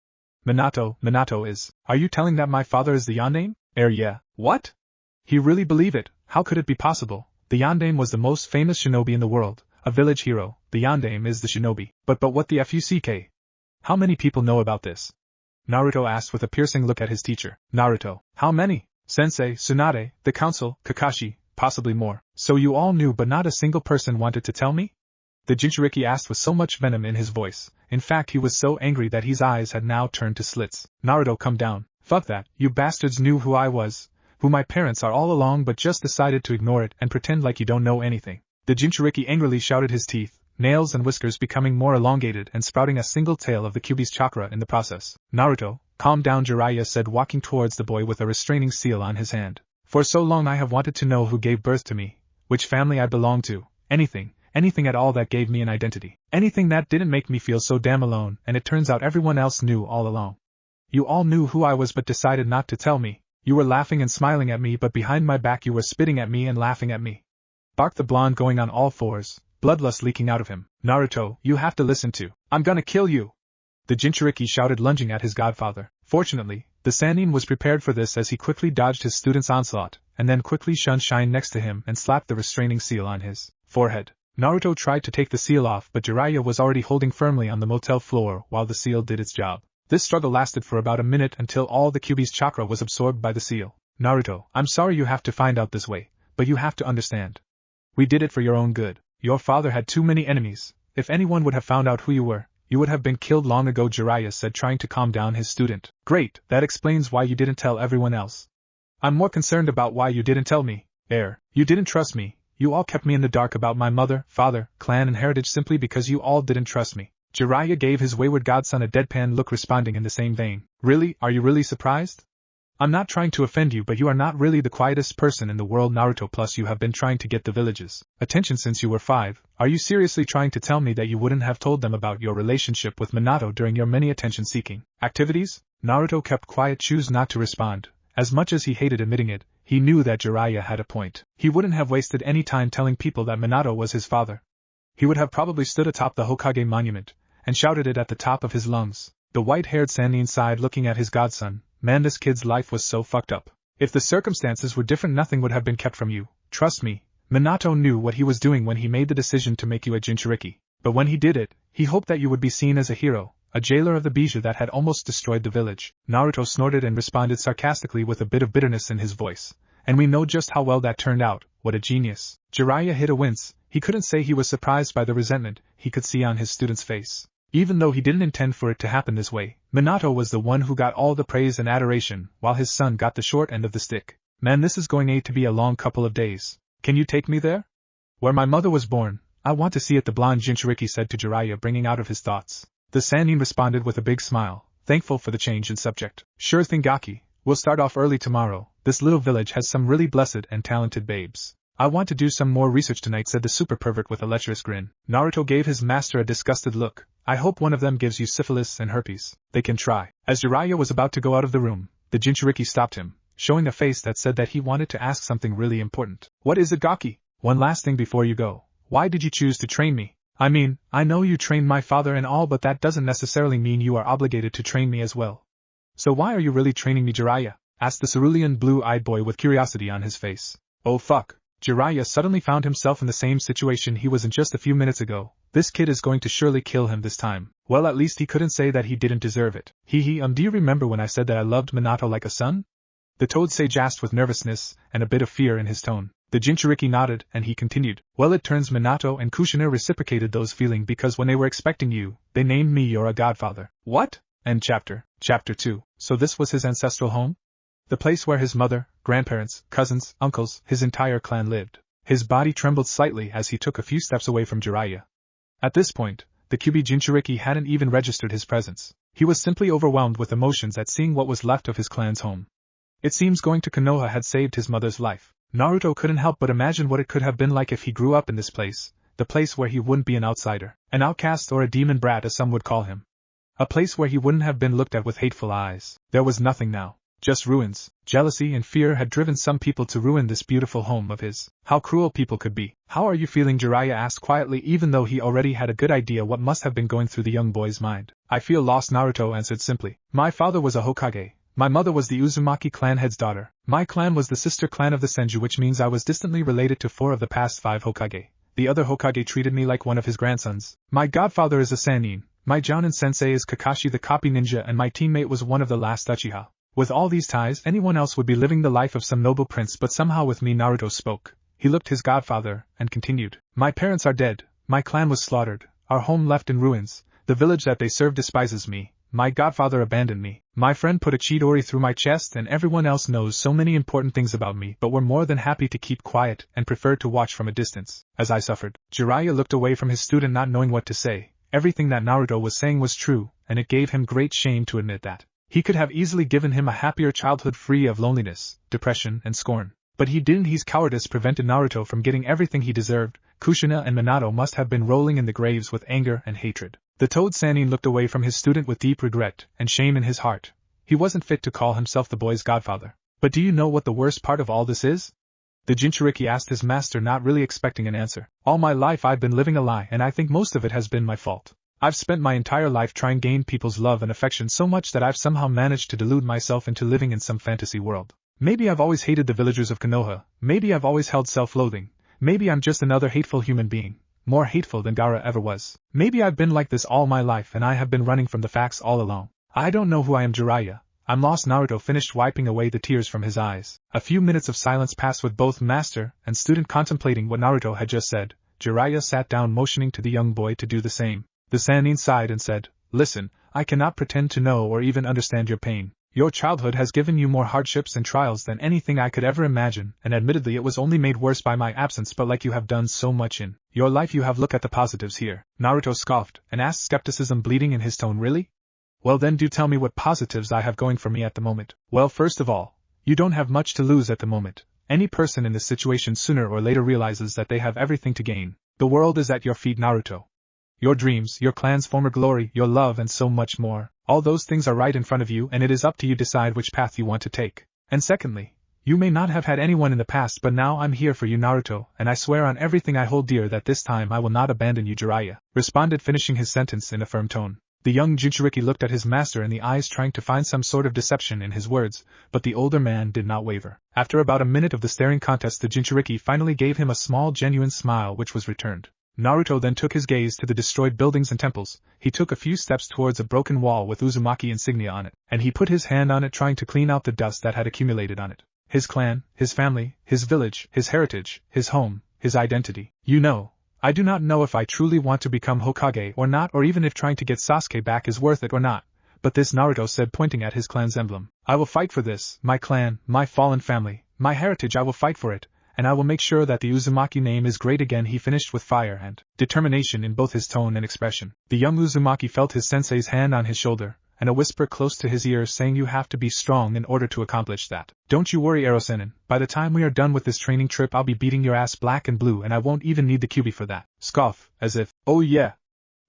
Minato is. Are you telling that my father is the Yondaime? Yeah. What? He really believed it. How could it be possible? The Yondaime was the most famous shinobi in the world. A village hero, the Yondaime is the shinobi. But what the fuck? How many people know about this? Naruto asked with a piercing look at his teacher. Naruto, how many? Sensei, Tsunade, the council, Kakashi, possibly more. So you all knew but not a single person wanted to tell me? The Jinchuriki asked with so much venom in his voice. In fact, he was so angry that his eyes had now turned to slits. Naruto, come down. Fuck that, you bastards knew who I was, who my parents are all along, but just decided to ignore it and pretend like you don't know anything. The Jinchuriki angrily shouted, his teeth, nails and whiskers becoming more elongated and sprouting a single tail of the Kyuubi's chakra in the process. Naruto, calm down, Jiraiya said, walking towards the boy with a restraining seal on his hand. For so long I have wanted to know who gave birth to me, which family I belong to, anything at all that gave me an identity. Anything that didn't make me feel so damn alone, and it turns out everyone else knew all along. You all knew who I was but decided not to tell me. You were laughing and smiling at me, but behind my back you were spitting at me and laughing at me. Barked the blonde, going on all fours, bloodlust leaking out of him. Naruto, you have to listen to. I'm gonna kill you! The Jinchuriki shouted, lunging at his godfather. Fortunately, the Sannin was prepared for this as he quickly dodged his student's onslaught, and then quickly shunned Shine next to him and slapped the restraining seal on his forehead. Naruto tried to take the seal off, but Jiraiya was already holding firmly on the motel floor while the seal did its job. This struggle lasted for about a minute until all the Kyuubi's chakra was absorbed by the seal. Naruto, I'm sorry you have to find out this way, but you have to understand. We did it for your own good. Your father had too many enemies. If anyone would have found out who you were, you would have been killed long ago, Jiraiya said, trying to calm down his student. Great, that explains why you didn't tell everyone else. I'm more concerned about why you didn't tell me. You didn't trust me. You all kept me in the dark about my mother, father, clan and heritage simply because you all didn't trust me. Jiraiya gave his wayward godson a deadpan look, responding in the same vein. Really, are you really surprised? I'm not trying to offend you, but you are not really the quietest person in the world, Naruto, plus you have been trying to get the village's attention since you were 5. Are you seriously trying to tell me that you wouldn't have told them about your relationship with Minato during your many attention-seeking activities? Naruto kept quiet, chose not to respond. As much as he hated admitting it, he knew that Jiraiya had a point. He wouldn't have wasted any time telling people that Minato was his father. He would have probably stood atop the Hokage monument and shouted it at the top of his lungs. The white-haired Sannin sighed, looking at his godson. Man, this kid's life was so fucked up. If the circumstances were different, nothing would have been kept from you. Trust me, Minato knew what he was doing when he made the decision to make you a Jinchuriki. But when he did it, he hoped that you would be seen as a hero, a jailer of the Bijou that had almost destroyed the village. Naruto snorted and responded sarcastically with a bit of bitterness in his voice. And we know just how well that turned out. What a genius. Jiraiya hid a wince. He couldn't say he was surprised by the resentment he could see on his student's face. Even though he didn't intend for it to happen this way, Minato was the one who got all the praise and adoration, while his son got the short end of the stick. Man, this is going to be a long couple of days. Can you take me there? Where my mother was born. I want to see it, the blonde Jinchuriki said to Jiraiya, bringing out of his thoughts. The Sannin responded with a big smile, thankful for the change in subject. Sure thing, Gaki. We'll start off early tomorrow. This little village has some really blessed and talented babes. I want to do some more research tonight, said the super pervert with a lecherous grin. Naruto gave his master a disgusted look. I hope one of them gives you syphilis and herpes. They can try. As Jiraiya was about to go out of the room, the Jinchuriki stopped him, showing a face that said that he wanted to ask something really important. What is it, Gaki? One last thing before you go. Why did you choose to train me? I mean, I know you trained my father and all, but that doesn't necessarily mean you are obligated to train me as well. So why are you really training me, Jiraiya? Asked the cerulean blue-eyed boy with curiosity on his face. Oh fuck. Jiraiya suddenly found himself in the same situation he was in just a few minutes ago. This kid is going to surely kill him this time. Well, at least he couldn't say that he didn't deserve it. Do you remember when I said that I loved Minato like a son? The toad sage asked with nervousness and a bit of fear in his tone. The Jinchuriki nodded, and he continued. Well, it turns Minato and Kushina reciprocated those feelings because when they were expecting you, they named me your godfather. What? End chapter. Chapter 2. So this was his ancestral home? The place where his mother, grandparents, cousins, uncles, his entire clan lived. His body trembled slightly as he took a few steps away from Jiraiya. At this point, the Kyuubi Jinchuriki hadn't even registered his presence. He was simply overwhelmed with emotions at seeing what was left of his clan's home. It seems going to Konoha had saved his mother's life. Naruto couldn't help but imagine what it could have been like if he grew up in this place, the place where he wouldn't be an outsider, an outcast or a demon brat as some would call him. A place where he wouldn't have been looked at with hateful eyes. There was nothing now. Just ruins. Jealousy and fear had driven some people to ruin this beautiful home of his. How cruel people could be. How are you feeling? Jiraiya asked quietly, even though he already had a good idea what must have been going through the young boy's mind. I feel lost, Naruto answered simply. My father was a Hokage. My mother was the Uzumaki clan head's daughter. My clan was the sister clan of the Senju, which means I was distantly related to 4 of the past 5 Hokage. The other Hokage treated me like one of his grandsons. My godfather is a Sannin. My Jounin sensei is Kakashi the copy ninja, and my teammate was one of the last Uchiha. With all these ties, anyone else would be living the life of some noble prince, but somehow with me. Naruto spoke. He looked his godfather, and continued. My parents are dead, my clan was slaughtered, our home left in ruins, the village that they serve despises me, my godfather abandoned me, my friend put a Chidori through my chest, and everyone else knows so many important things about me but were more than happy to keep quiet and preferred to watch from a distance, as I suffered. Jiraiya looked away from his student, not knowing what to say. Everything that Naruto was saying was true, and it gave him great shame to admit that. He could have easily given him a happier childhood free of loneliness, depression, and scorn. But he didn't. His cowardice prevented Naruto from getting everything he deserved. Kushina and Minato must have been rolling in the graves with anger and hatred. The Toad Sannin looked away from his student with deep regret and shame in his heart. He wasn't fit to call himself the boy's godfather. But do you know what the worst part of all this is? The Jinchuriki asked his master, not really expecting an answer. All my life I've been living a lie, and I think most of it has been my fault. I've spent my entire life trying to gain people's love and affection so much that I've somehow managed to delude myself into living in some fantasy world. Maybe I've always hated the villagers of Konoha, maybe I've always held self-loathing, maybe I'm just another hateful human being, more hateful than Gaara ever was. Maybe I've been like this all my life and I have been running from the facts all along. I don't know who I am, Jiraiya. I'm lost. Naruto finished wiping away the tears from his eyes. A few minutes of silence passed with both master and student contemplating what Naruto had just said. Jiraiya sat down, motioning to the young boy to do the same. The Sannin sighed and said, Listen, I cannot pretend to know or even understand your pain. Your childhood has given you more hardships and trials than anything I could ever imagine, and admittedly it was only made worse by my absence, but like you have done so much in Your life you have look at the positives here. Naruto scoffed, and asked, skepticism bleeding in his tone. Really? Well then do tell me what positives I have going for me at the moment. Well, first of all, you don't have much to lose at the moment. Any person in this situation sooner or later realizes that they have everything to gain. The world is at your feet, Naruto. Your dreams, your clan's former glory, your love, and so much more. All those things are right in front of you, and it is up to you to decide which path you want to take. And secondly, you may not have had anyone in the past, but now I'm here for you, Naruto, and I swear on everything I hold dear that this time I will not abandon you, Jiraiya responded, finishing his sentence in a firm tone. The young Jinchuriki looked at his master in the eyes, trying to find some sort of deception in his words, but the older man did not waver. After about a minute of the staring contest, the Jinchuriki finally gave him a small genuine smile, which was returned. Naruto then took his gaze to the destroyed buildings and temples. He took a few steps towards a broken wall with Uzumaki insignia on it, and he put his hand on it, trying to clean out the dust that had accumulated on it. His clan, his family, his village, his heritage, his home, his identity. You know, I do not know if I truly want to become Hokage or not, or even if trying to get Sasuke back is worth it or not, but this, Naruto said, pointing at his clan's emblem. I will fight for this, my clan, my fallen family, my heritage. I will fight for it, and I will make sure that the Uzumaki name is great again, he finished with fire and determination in both his tone and expression. The young Uzumaki felt his sensei's hand on his shoulder, and a whisper close to his ear saying, you have to be strong in order to accomplish that. Don't you worry, Erosenin, by the time we are done with this training trip I'll be beating your ass black and blue, and I won't even need the Kyuubi for that. Scoff, as if, oh yeah.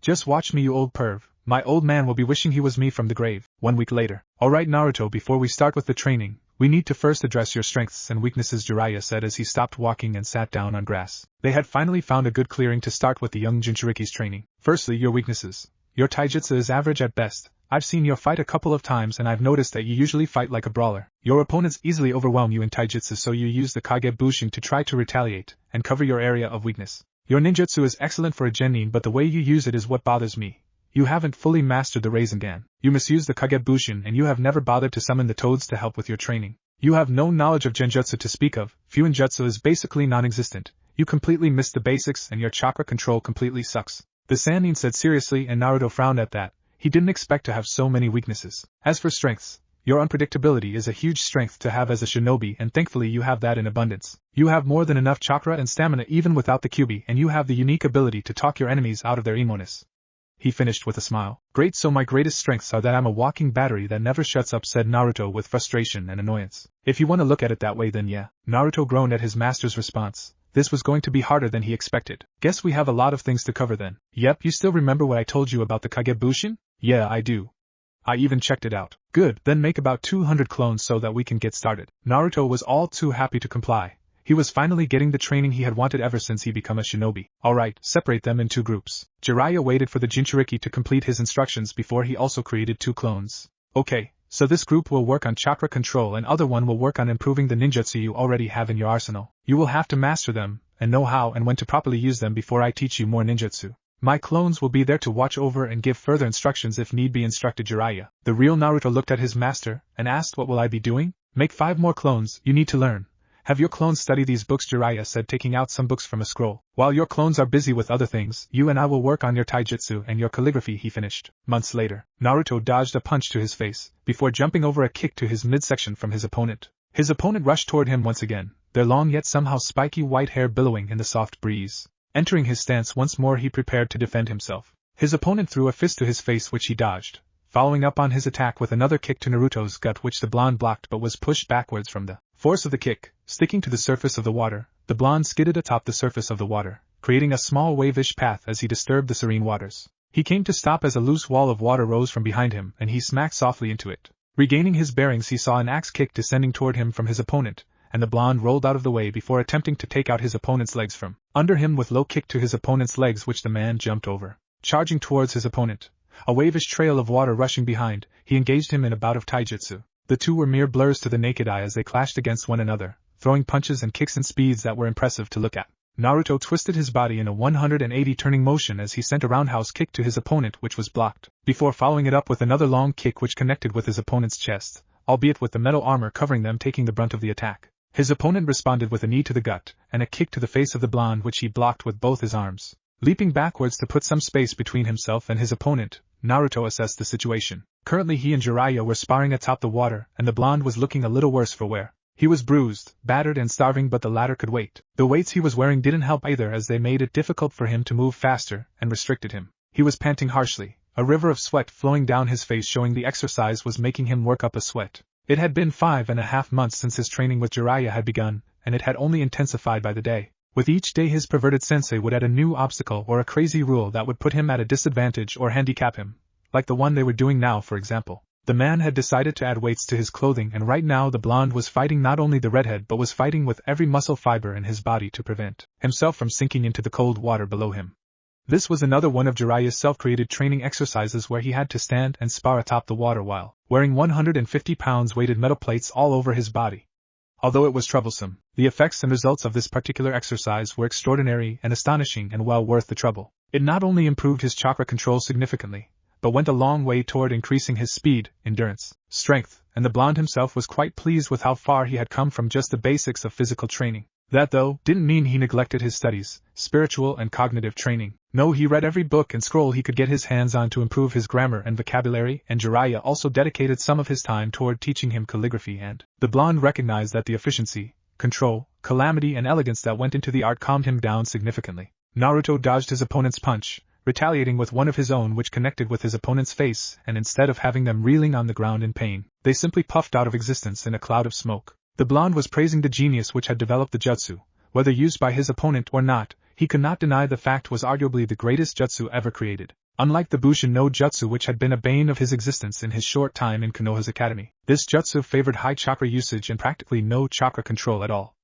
Just watch me, you old perv. My old man will be wishing he was me from the grave. 1 week later. Alright, Naruto, before we start with the training, we need to first address your strengths and weaknesses, Jiraiya said as he stopped walking and sat down on grass. They had finally found a good clearing to start with the young Jinchuriki's training. Firstly, your weaknesses. Your taijutsu is average at best. I've seen you fight a couple of times and I've noticed that you usually fight like a brawler. Your opponents easily overwhelm you in taijutsu, so you use the Kage Bushin to try to retaliate and cover your area of weakness. Your ninjutsu is excellent for a genin, but the way you use it is what bothers me. You haven't fully mastered the Rasengan. You misuse the Kage Bushin and you have never bothered to summon the toads to help with your training. You have no knowledge of genjutsu to speak of. Fuinjutsu is basically non-existent. You completely missed the basics and your chakra control completely sucks. The Sannin said seriously, and Naruto frowned at that. He didn't expect to have so many weaknesses. As for strengths, your unpredictability is a huge strength to have as a shinobi, and thankfully you have that in abundance. You have more than enough chakra and stamina even without the Kyuubi, and you have the unique ability to talk your enemies out of their emo-ness. He finished with a smile. Great, so my greatest strengths are that I'm a walking battery that never shuts up, said Naruto with frustration and annoyance. If you want to look at it that way, then yeah. Naruto groaned at his master's response. This was going to be harder than he expected. Guess we have a lot of things to cover then. Yep, you still remember what I told you about the Kage Bushin? Yeah, I do. I even checked it out. Good, then make about 200 clones so that we can get started. Naruto was all too happy to comply. He was finally getting the training he had wanted ever since he became a shinobi. Alright, separate them in 2 groups. Jiraiya waited for the Jinchuriki to complete his instructions before he also created 2 clones. Okay, so this group will work on chakra control and other one will work on improving the ninjutsu you already have in your arsenal. You will have to master them, and know how and when to properly use them before I teach you more ninjutsu. My clones will be there to watch over and give further instructions if need be, instructed Jiraiya. The real Naruto looked at his master and asked, what will I be doing? Make 5 more clones, you need to learn. Have your clones study these books, Jiraiya said, taking out some books from a scroll. While your clones are busy with other things, you and I will work on your taijutsu and your calligraphy, he finished. Months later, Naruto dodged a punch to his face, before jumping over a kick to his midsection from his opponent. His opponent rushed toward him once again, their long yet somehow spiky white hair billowing in the soft breeze. Entering his stance once more, he prepared to defend himself. His opponent threw a fist to his face which he dodged, following up on his attack with another kick to Naruto's gut which the blonde blocked but was pushed backwards from the force of the kick. Sticking to the surface of the water, the blonde skidded atop the surface of the water, creating a small wave-ish path as he disturbed the serene waters. He came to stop as a loose wall of water rose from behind him and he smacked softly into it. Regaining his bearings, he saw an axe kick descending toward him from his opponent, and the blonde rolled out of the way before attempting to take out his opponent's legs from under him with low kick to his opponent's legs which the man jumped over. Charging towards his opponent, a wave-ish trail of water rushing behind, he engaged him in a bout of taijutsu. The two were mere blurs to the naked eye as they clashed against one another, throwing punches and kicks in speeds that were impressive to look at. Naruto twisted his body in a 180 turning motion as he sent a roundhouse kick to his opponent which was blocked, before following it up with another long kick which connected with his opponent's chest, albeit with the metal armor covering them taking the brunt of the attack. His opponent responded with a knee to the gut and a kick to the face of the blonde which he blocked with both his arms. Leaping backwards to put some space between himself and his opponent, Naruto assessed the situation. Currently he and Jiraiya were sparring atop the water and the blonde was looking a little worse for wear. He was bruised, battered and starving, but the latter could wait. The weights he was wearing didn't help either, as they made it difficult for him to move faster and restricted him. He was panting harshly, a river of sweat flowing down his face, showing the exercise was making him work up a sweat. It had been 5.5 months since his training with Jiraiya had begun, and it had only intensified by the day. With each day his perverted sensei would add a new obstacle or a crazy rule that would put him at a disadvantage or handicap him, like the one they were doing now, for example. The man had decided to add weights to his clothing, and right now the blonde was fighting not only the redhead but was fighting with every muscle fiber in his body to prevent himself from sinking into the cold water below him. This was another one of Jiraiya's self-created training exercises where he had to stand and spar atop the water while wearing 150 pounds weighted metal plates all over his body. Although it was troublesome, the effects and results of this particular exercise were extraordinary and astonishing and well worth the trouble. It not only improved his chakra control significantly, but went a long way toward increasing his speed, endurance, strength, and the blonde himself was quite pleased with how far he had come from just the basics of physical training. That, though, didn't mean he neglected his studies, spiritual and cognitive training. No, he read every book and scroll he could get his hands on to improve his grammar and vocabulary, and Jiraiya also dedicated some of his time toward teaching him calligraphy, and the blonde recognized that the efficiency, control, calamity and elegance that went into the art calmed him down significantly. Naruto dodged his opponent's punch, retaliating with one of his own which connected with his opponent's face, and instead of having them reeling on the ground in pain, they simply puffed out of existence in a cloud of smoke. The blonde was praising the genius which had developed the jutsu. Whether used by his opponent or not, he could not deny the fact was arguably the greatest jutsu ever created. Unlike the Bushin no Jutsu, which had been a bane of his existence in his short time in Konoha's academy, this jutsu favored high chakra usage and practically no chakra control at all.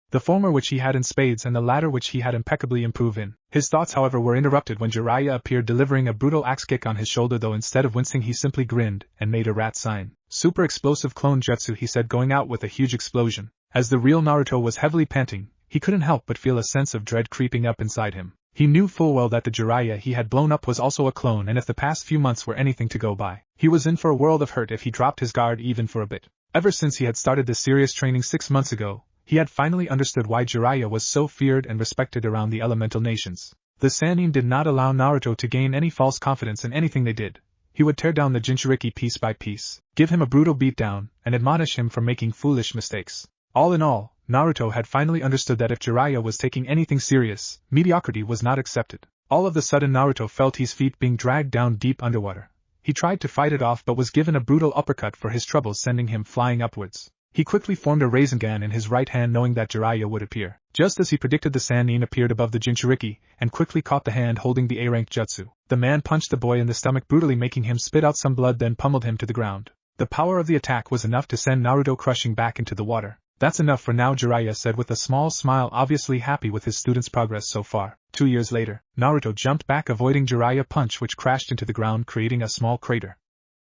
The former which he had in spades and the latter which he had impeccably improved in. His thoughts, however, were interrupted when Jiraiya appeared delivering a brutal axe kick on his shoulder, though instead of wincing he simply grinned and made a rat sign. Super explosive clone jutsu, he said, going out with a huge explosion. As the real Naruto was heavily panting, he couldn't help but feel a sense of dread creeping up inside him. He knew full well that the Jiraiya he had blown up was also a clone, and if the past few months were anything to go by, he was in for a world of hurt if he dropped his guard even for a bit. Ever since he had started this serious training 6 months ago, he had finally understood why Jiraiya was so feared and respected around the elemental nations. The Sannin did not allow Naruto to gain any false confidence in anything they did. He would tear down the Jinchuriki piece by piece, give him a brutal beatdown, and admonish him for making foolish mistakes. All in all, Naruto had finally understood that if Jiraiya was taking anything serious, mediocrity was not accepted. All of a sudden Naruto felt his feet being dragged down deep underwater. He tried to fight it off but was given a brutal uppercut for his troubles, sending him flying upwards. He quickly formed a Rasengan in his right hand, knowing that Jiraiya would appear. Just as he predicted, the Sannin appeared above the Jinchuriki, and quickly caught the hand holding the A-rank jutsu. The man punched the boy in the stomach brutally, making him spit out some blood, then pummeled him to the ground. The power of the attack was enough to send Naruto crushing back into the water. "That's enough for now," Jiraiya said with a small smile, obviously happy with his student's progress so far. 2 years later, Naruto jumped back, avoiding Jiraiya's punch, which crashed into the ground, creating a small crater.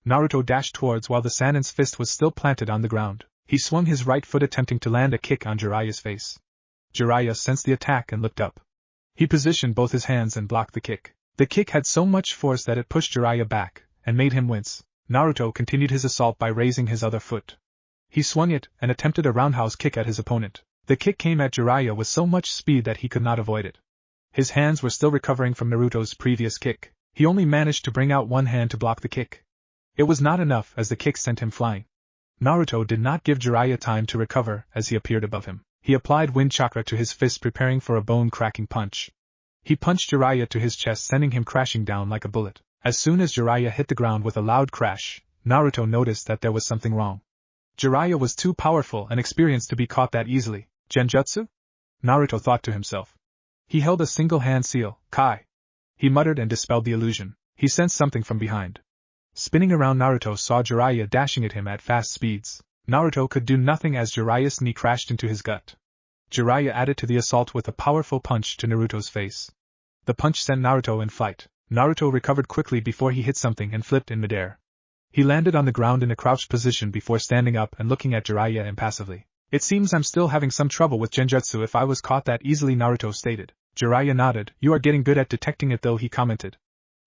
Naruto dashed towards while the Sannin's fist was still planted on the ground. He swung his right foot, attempting to land a kick on Jiraiya's face. Jiraiya sensed the attack and looked up. He positioned both his hands and blocked the kick. The kick had so much force that it pushed Jiraiya back, and made him wince. Naruto continued his assault by raising his other foot. He swung it, and attempted a roundhouse kick at his opponent. The kick came at Jiraiya with so much speed that he could not avoid it. His hands were still recovering from Naruto's previous kick. He only managed to bring out one hand to block the kick. It was not enough, as the kick sent him flying. Naruto did not give Jiraiya time to recover as he appeared above him. He applied wind chakra to his fist, preparing for a bone-cracking punch. He punched Jiraiya to his chest, sending him crashing down like a bullet. As soon as Jiraiya hit the ground with a loud crash, Naruto noticed that there was something wrong. Jiraiya was too powerful and experienced to be caught that easily. Genjutsu? Naruto thought to himself. He held a single-hand seal, Kai. He muttered and dispelled the illusion. He sensed something from behind. Spinning around, Naruto saw Jiraiya dashing at him at fast speeds. Naruto could do nothing as Jiraiya's knee crashed into his gut. Jiraiya added to the assault with a powerful punch to Naruto's face. The punch sent Naruto in flight. Naruto recovered quickly before he hit something and flipped in midair. He landed on the ground in a crouched position before standing up and looking at Jiraiya impassively. "It seems I'm still having some trouble with Genjutsu if I was caught that easily," Naruto stated. Jiraiya nodded. "You are getting good at detecting it though," he commented.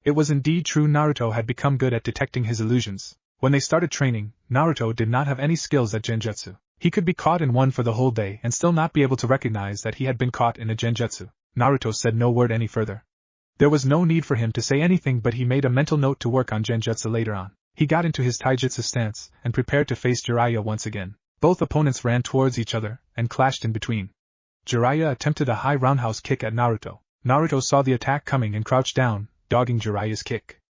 It was indeed true, Naruto had become good at detecting his illusions. When they started training, Naruto did not have any skills at Genjutsu. He could be caught in one for the whole day and still not be able to recognize that he had been caught in a Genjutsu. Naruto said no word any further. There was no need for him to say anything, but he made a mental note to work on Genjutsu later on. He got into his taijutsu stance and prepared to face Jiraiya once again. Both opponents ran towards each other and clashed in between. Jiraiya attempted a high roundhouse kick at Naruto. Naruto saw the attack coming and crouched down, dogging Jiraiya's kick.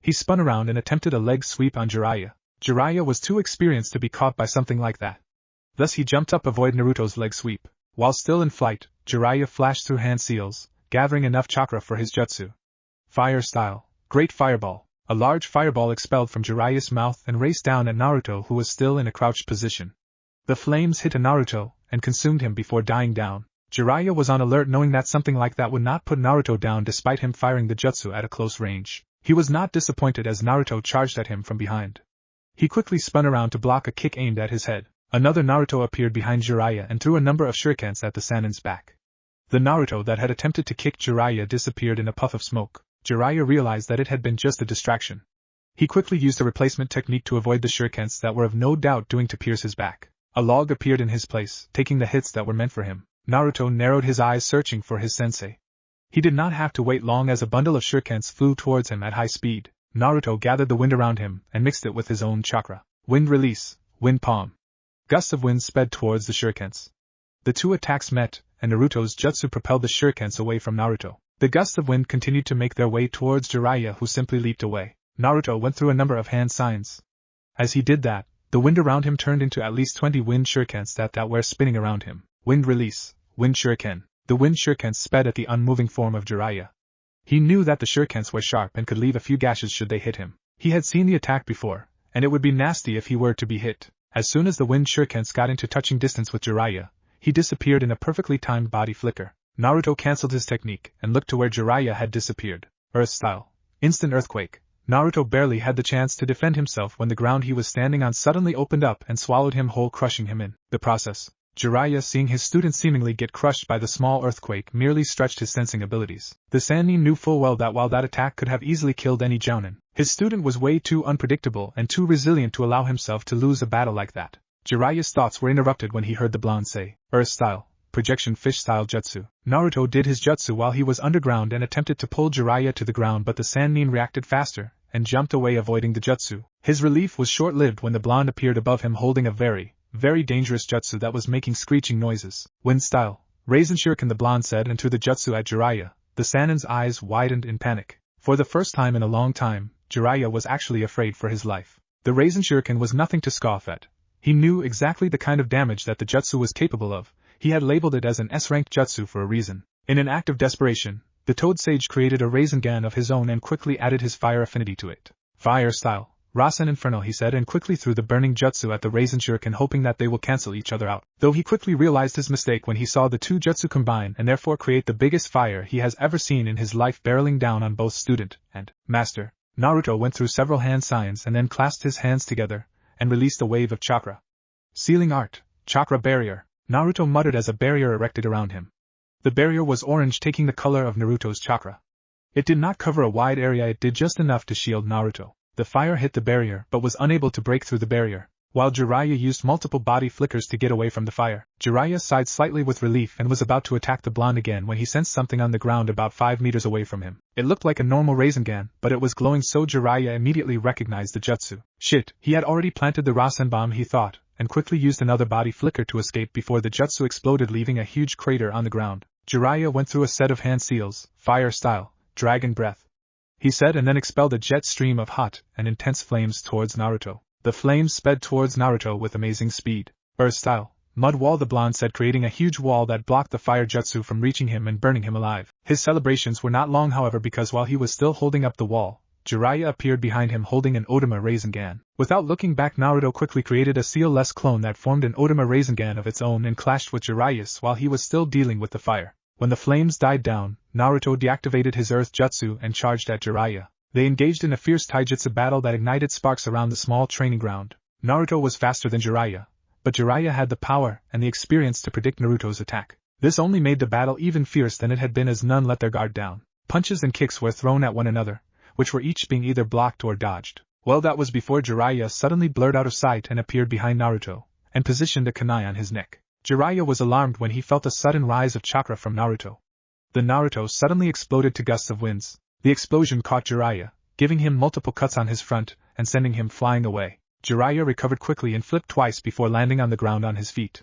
He spun around and attempted a leg sweep on Jiraiya. Jiraiya was too experienced to be caught by something like that. Thus he jumped up to avoid Naruto's leg sweep. While still in flight, Jiraiya flashed through hand seals, gathering enough chakra for his jutsu. Fire style, Great Fireball. A large fireball expelled from Jiraiya's mouth and raced down at Naruto, who was still in a crouched position. The flames hit Naruto and consumed him before dying down. Jiraiya was on alert, knowing that something like that would not put Naruto down despite him firing the jutsu at a close range. He was not disappointed as Naruto charged at him from behind. He quickly spun around to block a kick aimed at his head. Another Naruto appeared behind Jiraiya and threw a number of shurikens at the Sanin's back. The Naruto that had attempted to kick Jiraiya disappeared in a puff of smoke. Jiraiya realized that it had been just a distraction. He quickly used a replacement technique to avoid the shurikens that were of no doubt doing to pierce his back. A log appeared in his place, taking the hits that were meant for him. Naruto narrowed his eyes, searching for his sensei. He did not have to wait long as a bundle of shurikens flew towards him at high speed. Naruto gathered the wind around him and mixed it with his own chakra. Wind release, wind palm. Gusts of wind sped towards the shurikens. The two attacks met, and Naruto's jutsu propelled the shurikens away from Naruto. The gusts of wind continued to make their way towards Jiraiya, who simply leaped away. Naruto went through a number of hand signs. As he did that, the wind around him turned into at least 20 wind shurikens that were spinning around him. Wind release, wind shuriken. The wind shurikens sped at the unmoving form of Jiraiya. He knew that the shurikens were sharp and could leave a few gashes should they hit him. He had seen the attack before, and it would be nasty if he were to be hit. As soon as the wind shurikens got into touching distance with Jiraiya, he disappeared in a perfectly timed body flicker. Naruto cancelled his technique and looked to where Jiraiya had disappeared. Earth style, instant earthquake. Naruto barely had the chance to defend himself when the ground he was standing on suddenly opened up and swallowed him whole, crushing him in the process. Jiraiya, seeing his student seemingly get crushed by the small earthquake, merely stretched his sensing abilities. The Sannin knew full well that while that attack could have easily killed any jounin, his student was way too unpredictable and too resilient to allow himself to lose a battle like that. Jiraiya's thoughts were interrupted when he heard the blonde say, Earth style, projection fish style jutsu. Naruto did his jutsu while he was underground and attempted to pull Jiraiya to the ground, but the Sannin reacted faster and jumped away, avoiding the jutsu. His relief was short-lived when the blonde appeared above him holding a very dangerous jutsu that was making screeching noises. Wind style, Raisin Shuriken, the blonde said, and threw the jutsu at Jiraiya. The Sannin's eyes widened in panic. For the first time in a long time, Jiraiya was actually afraid for his life. The Raisin Shuriken was nothing to scoff at. He knew exactly the kind of damage that the jutsu was capable of. He had labeled it as an S-ranked jutsu for a reason. In an act of desperation, the Toad Sage created a Rasengan of his own and quickly added his fire affinity to it. Fire style, Rasen Infernal, he said, and quickly threw the burning jutsu at the Raisin Shuriken, hoping that they will cancel each other out. Though he quickly realized his mistake when he saw the two jutsu combine and therefore create the biggest fire he has ever seen in his life, barreling down on both student and master. Naruto went through several hand signs and then clasped his hands together and released a wave of chakra. Sealing art, chakra barrier, Naruto muttered as a barrier erected around him. The barrier was orange, taking the color of Naruto's chakra. It did not cover a wide area, it did just enough to shield Naruto. The fire hit the barrier but was unable to break through the barrier. While Jiraiya used multiple body flickers to get away from the fire, Jiraiya sighed slightly with relief and was about to attack the blonde again when he sensed something on the ground about 5 meters away from him. It looked like a normal Rasengan, but it was glowing, so Jiraiya immediately recognized the jutsu. Shit, he had already planted the Rasen bomb, he thought, and quickly used another body flicker to escape before the jutsu exploded, leaving a huge crater on the ground. Jiraiya went through a set of hand seals, fire style, dragon breath, he said, and then expelled a jet stream of hot and intense flames towards Naruto. The flames sped towards Naruto with amazing speed. Earth style, mud wall, the blonde said, creating a huge wall that blocked the fire jutsu from reaching him and burning him alive. His celebrations were not long, however, because while he was still holding up the wall, Jiraiya appeared behind him holding an Odama Rasengan. Without looking back, Naruto quickly created a seal-less clone that formed an Odama Rasengan of its own and clashed with Jiraiya's while he was still dealing with the fire. When the flames died down, Naruto deactivated his Earth Jutsu and charged at Jiraiya. They engaged in a fierce taijutsu battle that ignited sparks around the small training ground. Naruto was faster than Jiraiya, but Jiraiya had the power and the experience to predict Naruto's attack. This only made the battle even fierce than it had been, as none let their guard down. Punches and kicks were thrown at one another, which were each being either blocked or dodged. Well, that was before Jiraiya suddenly blurred out of sight and appeared behind Naruto, and positioned a kunai on his neck. Jiraiya was alarmed when he felt a sudden rise of chakra from Naruto. The Naruto suddenly exploded to gusts of winds. The explosion caught Jiraiya, giving him multiple cuts on his front and sending him flying away. Jiraiya recovered quickly and flipped twice before landing on the ground on his feet.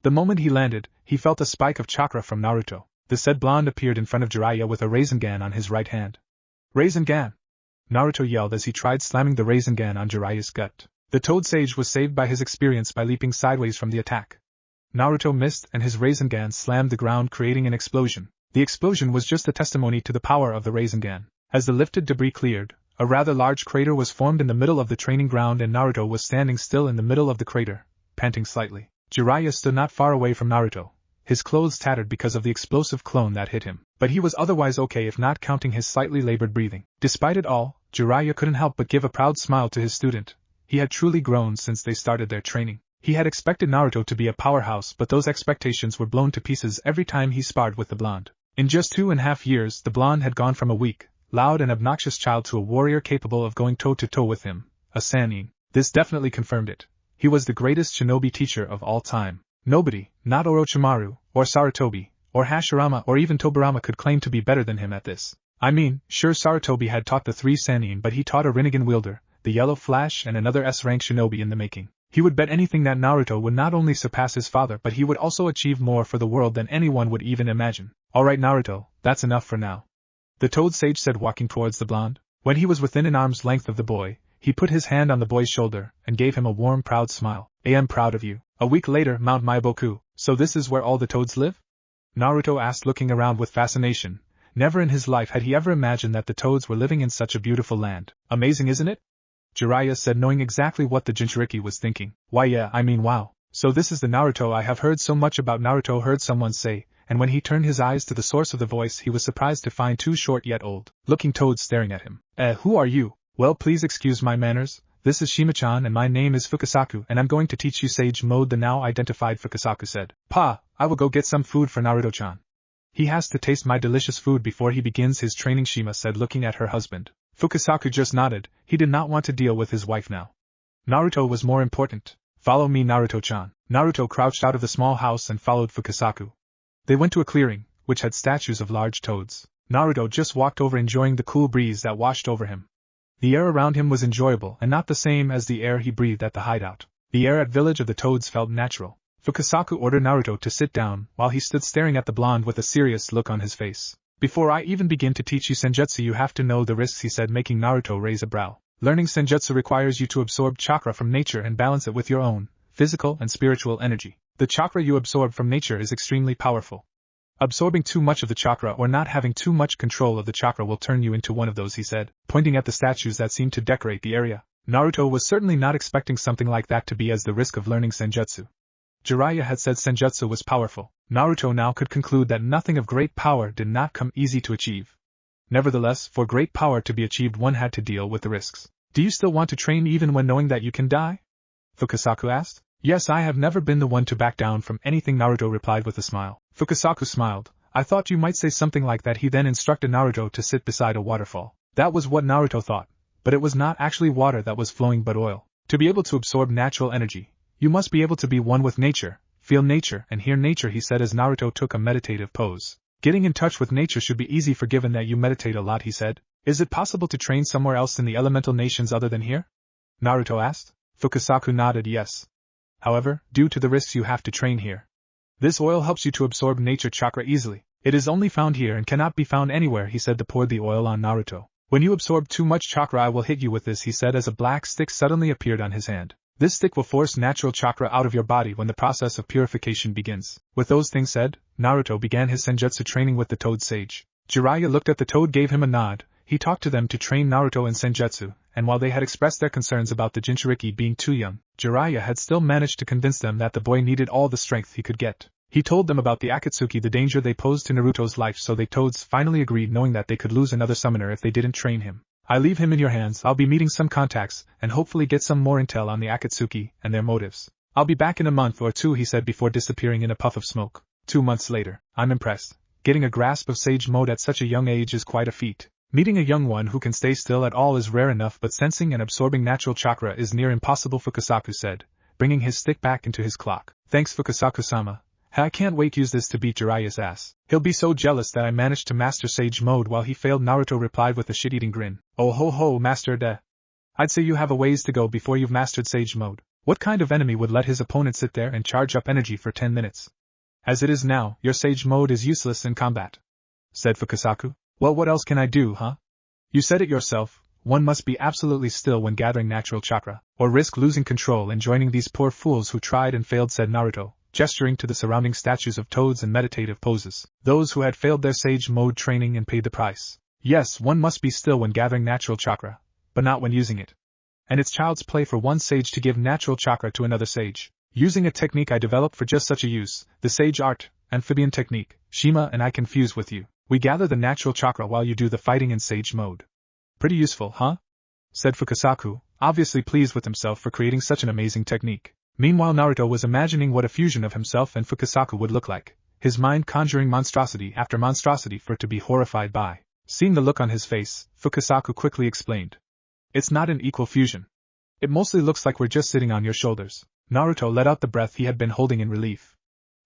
The moment he landed, he felt a spike of chakra from Naruto. The said blonde appeared in front of Jiraiya with a Rasengan on his right hand. Rasengan! Naruto yelled as he tried slamming the Rasengan on Jiraiya's gut. The Toad Sage was saved by his experience by leaping sideways from the attack. Naruto missed and his Rasengan slammed the ground, creating an explosion. The explosion was just a testimony to the power of the Rasengan. As the lifted debris cleared, a rather large crater was formed in the middle of the training ground and Naruto was standing still in the middle of the crater, panting slightly. Jiraiya stood not far away from Naruto, his clothes tattered because of the explosive clone that hit him, but he was otherwise okay if not counting his slightly labored breathing. Despite it all, Jiraiya couldn't help but give a proud smile to his student. He had truly grown since they started their training. He had expected Naruto to be a powerhouse, but those expectations were blown to pieces every time he sparred with the blonde. In just 2.5 years, the blonde had gone from a weak, loud and obnoxious child to a warrior capable of going toe-to-toe with him, a Sannin. This definitely confirmed it. He was the greatest shinobi teacher of all time. Nobody, not Orochimaru, or Sarutobi, or Hashirama or even Tobirama could claim to be better than him at this. I mean, sure Sarutobi had taught the 3 Sannin, but he taught a Rinnegan wielder, the Yellow Flash and another S-rank shinobi in the making. He would bet anything that Naruto would not only surpass his father but he would also achieve more for the world than anyone would even imagine. Alright Naruto, that's enough for now. The Toad Sage said, walking towards the blonde. When he was within an arm's length of the boy, he put his hand on the boy's shoulder and gave him a warm, proud smile. I am proud of you. A week later, Mount Maiboku. So this is where all the toads live? Naruto asked, looking around with fascination. Never in his life had he ever imagined that the toads were living in such a beautiful land. Amazing, isn't it? Jiraiya said, knowing exactly what the Jinchuriki was thinking. Why yeah, I mean wow. So this is the Naruto I have heard so much about. Naruto heard someone say, and when he turned his eyes to the source of the voice he was surprised to find 2 short yet old-looking toads staring at him. Who are you? Well, please excuse my manners. This is Shima-chan and my name is Fukasaku and I'm going to teach you Sage Mode, the now identified Fukasaku said. Pa, I will go get some food for Naruto-chan. He has to taste my delicious food before he begins his training, Shima said, looking at her husband. Fukasaku just nodded. He did not want to deal with his wife now. Naruto was more important. Follow me, Naruto-chan. Naruto crouched out of the small house and followed Fukasaku. They went to a clearing, which had statues of large toads. Naruto just walked over, enjoying the cool breeze that washed over him. The air around him was enjoyable and not the same as the air he breathed at the hideout. The air at Village of the Toads felt natural. Fukasaku ordered Naruto to sit down while he stood staring at the blonde with a serious look on his face. Before I even begin to teach you Senjutsu you have to know the risks, he said, making Naruto raise a brow. Learning Senjutsu requires you to absorb chakra from nature and balance it with your own physical and spiritual energy. The chakra you absorb from nature is extremely powerful. Absorbing too much of the chakra or not having too much control of the chakra will turn you into one of those, he said, pointing at the statues that seemed to decorate the area. Naruto was certainly not expecting something like that to be as the risk of learning Senjutsu. Jiraiya had said Senjutsu was powerful. Naruto now could conclude that nothing of great power did not come easy to achieve. Nevertheless, for great power to be achieved one had to deal with the risks. Do you still want to train even when knowing that you can die? Fukasaku asked. Yes, I have never been the one to back down from anything, Naruto replied with a smile. Fukasaku smiled. I thought you might say something like that. He then instructed Naruto to sit beside a waterfall. That was what Naruto thought, but it was not actually water that was flowing but oil. To be able to absorb natural energy, you must be able to be one with nature, feel nature and hear nature, he said as Naruto took a meditative pose. Getting in touch with nature should be easy for given that you meditate a lot, he said. Is it possible to train somewhere else in the elemental nations other than here? Naruto asked. Fukasaku nodded yes. However, due to the risks you have to train here. This oil helps you to absorb nature chakra easily. It is only found here and cannot be found anywhere, he said to pour the oil on Naruto. When you absorb too much chakra I will hit you with this, he said as a black stick suddenly appeared on his hand. This stick will force natural chakra out of your body when the process of purification begins. With those things said, Naruto began his Senjutsu training with the Toad Sage. Jiraiya looked at the toad, gave him a nod. He talked to them to train Naruto in Senjutsu, and while they had expressed their concerns about the Jinchuriki being too young, Jiraiya had still managed to convince them that the boy needed all the strength he could get. He told them about the Akatsuki, the danger they posed to Naruto's life, so they toads finally agreed, knowing that they could lose another summoner if they didn't train him. I leave him in your hands. I'll be meeting some contacts, and hopefully get some more intel on the Akatsuki and their motives. I'll be back in a month or 2, he said before disappearing in a puff of smoke. 2 months later. I'm impressed. Getting a grasp of Sage Mode at such a young age is quite a feat. Meeting a young one who can stay still at all is rare enough, but sensing and absorbing natural chakra is near impossible, Fukasaku said, bringing his stick back into his clock. Thanks, Fukasaku-sama. I can't wait to use this to beat Jiraiya's ass. He'll be so jealous that I managed to master Sage Mode while he failed, Naruto replied with a shit-eating grin. Oh ho ho, Master De. I'd say you have a ways to go before you've mastered Sage Mode. What kind of enemy would let his opponent sit there and charge up energy for 10 minutes? As it is now, your Sage Mode is useless in combat, said Fukasaku. Well, what else can I do, huh? You said it yourself, one must be absolutely still when gathering natural chakra, or risk losing control and joining these poor fools who tried and failed, said Naruto, gesturing to the surrounding statues of toads in meditative poses, those who had failed their Sage Mode training and paid the price. Yes, one must be still when gathering natural chakra, but not when using it. And it's child's play for one sage to give natural chakra to another sage. Using a technique I developed for just such a use, the Sage Art, Amphibian Technique, Shima and I can fuse with you. We gather the natural chakra while you do the fighting in Sage Mode. Pretty useful, huh? Said Fukasaku, obviously pleased with himself for creating such an amazing technique. Meanwhile, Naruto was imagining what a fusion of himself and Fukasaku would look like, his mind conjuring monstrosity after monstrosity for it to be horrified by. Seeing the look on his face, Fukasaku quickly explained. It's not an equal fusion. It mostly looks like we're just sitting on your shoulders. Naruto let out the breath he had been holding in relief.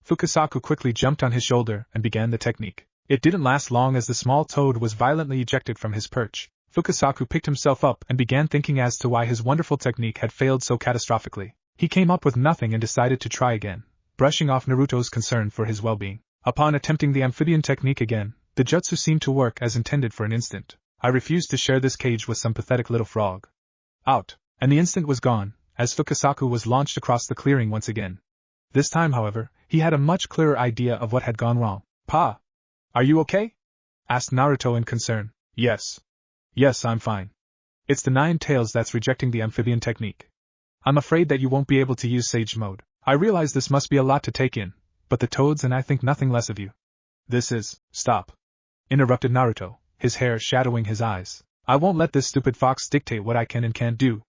Fukasaku quickly jumped on his shoulder and began the technique. It didn't last long as the small toad was violently ejected from his perch. Fukasaku picked himself up and began thinking as to why his wonderful technique had failed so catastrophically. He came up with nothing and decided to try again, brushing off Naruto's concern for his well-being. Upon attempting the amphibian technique again, the jutsu seemed to work as intended for an instant. I refused to share this cage with some pathetic little frog. Out. And the instant was gone, as Fukasaku was launched across the clearing once again. This time, however, he had a much clearer idea of what had gone wrong. Pa! Are you okay? Asked Naruto in concern. Yes. Yes, I'm fine. It's the 9 tails that's rejecting the amphibian technique. I'm afraid that you won't be able to use Sage Mode. I realize this must be a lot to take in, but the toads and I think nothing less of you. This is... Stop. Interrupted Naruto, his hair shadowing his eyes. I won't let this stupid fox dictate what I can and can't do.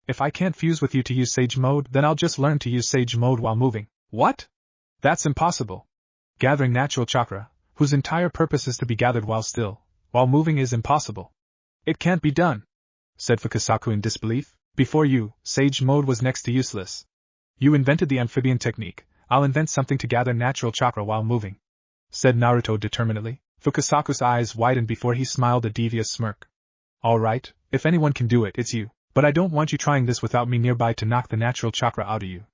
If I can't fuse with you to use Sage Mode, then I'll just learn to use Sage Mode while moving. What? That's impossible. Gathering natural chakra, whose entire purpose is to be gathered while still, while moving, is impossible. It can't be done, said Fukasaku in disbelief. Before you, Sage Mode was next to useless. You invented the amphibian technique, I'll invent something to gather natural chakra while moving, said Naruto determinedly. Fukasaku's eyes widened before he smiled a devious smirk. All right, if anyone can do it, it's you. But I don't want you trying this without me nearby to knock the natural chakra out of you,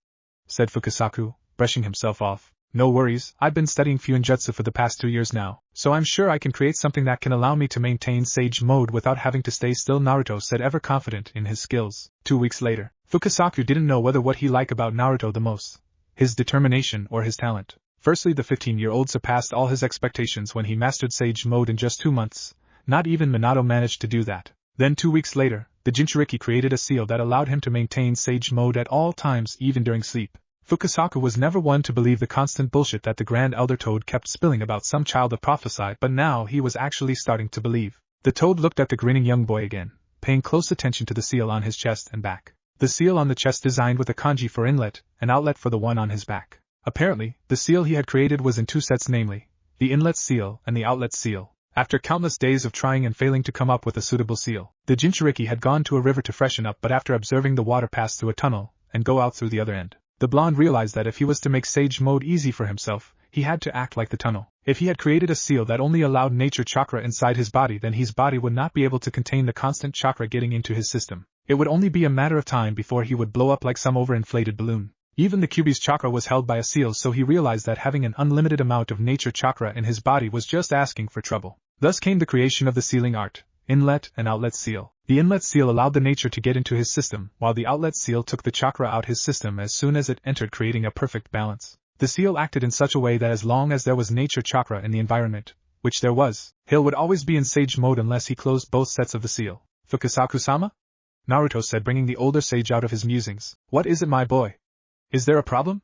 said Fukasaku, brushing himself off. No worries, I've been studying Fuinjutsu for the past 2 years now, so I'm sure I can create something that can allow me to maintain Sage Mode without having to stay still, Naruto said, ever confident in his skills. 2 weeks later, Fukasaku didn't know whether what he liked about Naruto the most, his determination or his talent. Firstly, the 15-year-old surpassed all his expectations when he mastered Sage Mode in just 2 months. Not even Minato managed to do that. Then 2 weeks later, the Jinchuriki created a seal that allowed him to maintain Sage Mode at all times, even during sleep. Fukasaku was never one to believe the constant bullshit that the Grand Elder Toad kept spilling about some child of prophesy, but now he was actually starting to believe. The Toad looked at the grinning young boy again, paying close attention to the seal on his chest and back. The seal on the chest designed with a kanji for inlet and outlet for the one on his back. Apparently, the seal he had created was in 2 sets, namely, the inlet seal and the outlet seal. After countless days of trying and failing to come up with a suitable seal, the Jinchuriki had gone to a river to freshen up, but after observing the water pass through a tunnel and go out through the other end, the blonde realized that if he was to make Sage Mode easy for himself, he had to act like the tunnel. If he had created a seal that only allowed nature chakra inside his body, then his body would not be able to contain the constant chakra getting into his system. It would only be a matter of time before he would blow up like some overinflated balloon. Even the Kyuubi's chakra was held by a seal, so he realized that having an unlimited amount of nature chakra in his body was just asking for trouble. Thus came the creation of the sealing art, inlet and outlet seal. The inlet seal allowed the nature to get into his system, while the outlet seal took the chakra out his system as soon as it entered, creating a perfect balance. The seal acted in such a way that as long as there was nature chakra in the environment, which there was, Hill would always be in Sage Mode unless he closed both sets of the seal. Fukasaku-sama? Naruto said, bringing the older sage out of his musings. What is it, my boy? Is there a problem?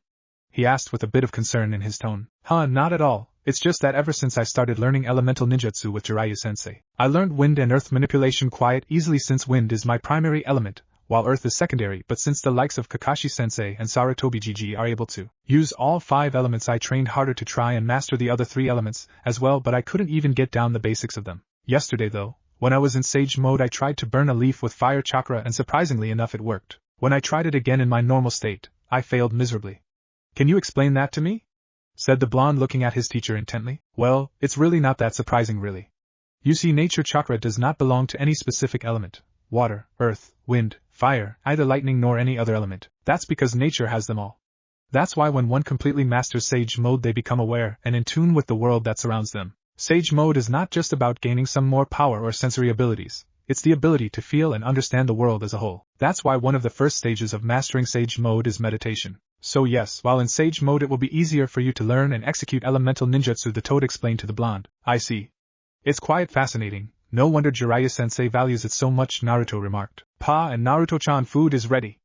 He asked with a bit of concern in his tone. Not at all. It's just that ever since I started learning elemental ninjutsu with Jiraiya-sensei, I learned wind and earth manipulation quite easily, since wind is my primary element, while earth is secondary. But since the likes of Kakashi-sensei and Sarutobi Gigi are able to use all 5 elements, I trained harder to try and master the other 3 elements as well, but I couldn't even get down the basics of them. Yesterday though, when I was in Sage Mode, I tried to burn a leaf with fire chakra and surprisingly enough it worked. When I tried it again in my normal state, I failed miserably. Can you explain that to me? Said the blonde, looking at his teacher intently. Well, it's really not that surprising really. You see, nature chakra does not belong to any specific element, water, earth, wind, fire, either lightning nor any other element. That's because nature has them all. That's why when one completely masters Sage Mode they become aware and in tune with the world that surrounds them. Sage Mode is not just about gaining some more power or sensory abilities, it's the ability to feel and understand the world as a whole. That's why one of the first stages of mastering Sage Mode is meditation. So yes, while in Sage Mode it will be easier for you to learn and execute elemental ninjutsu, the toad explained to the blonde. I see. It's quite fascinating. No wonder Jiraiya-sensei values it so much, Naruto remarked. Pa and Naruto-chan, food is ready.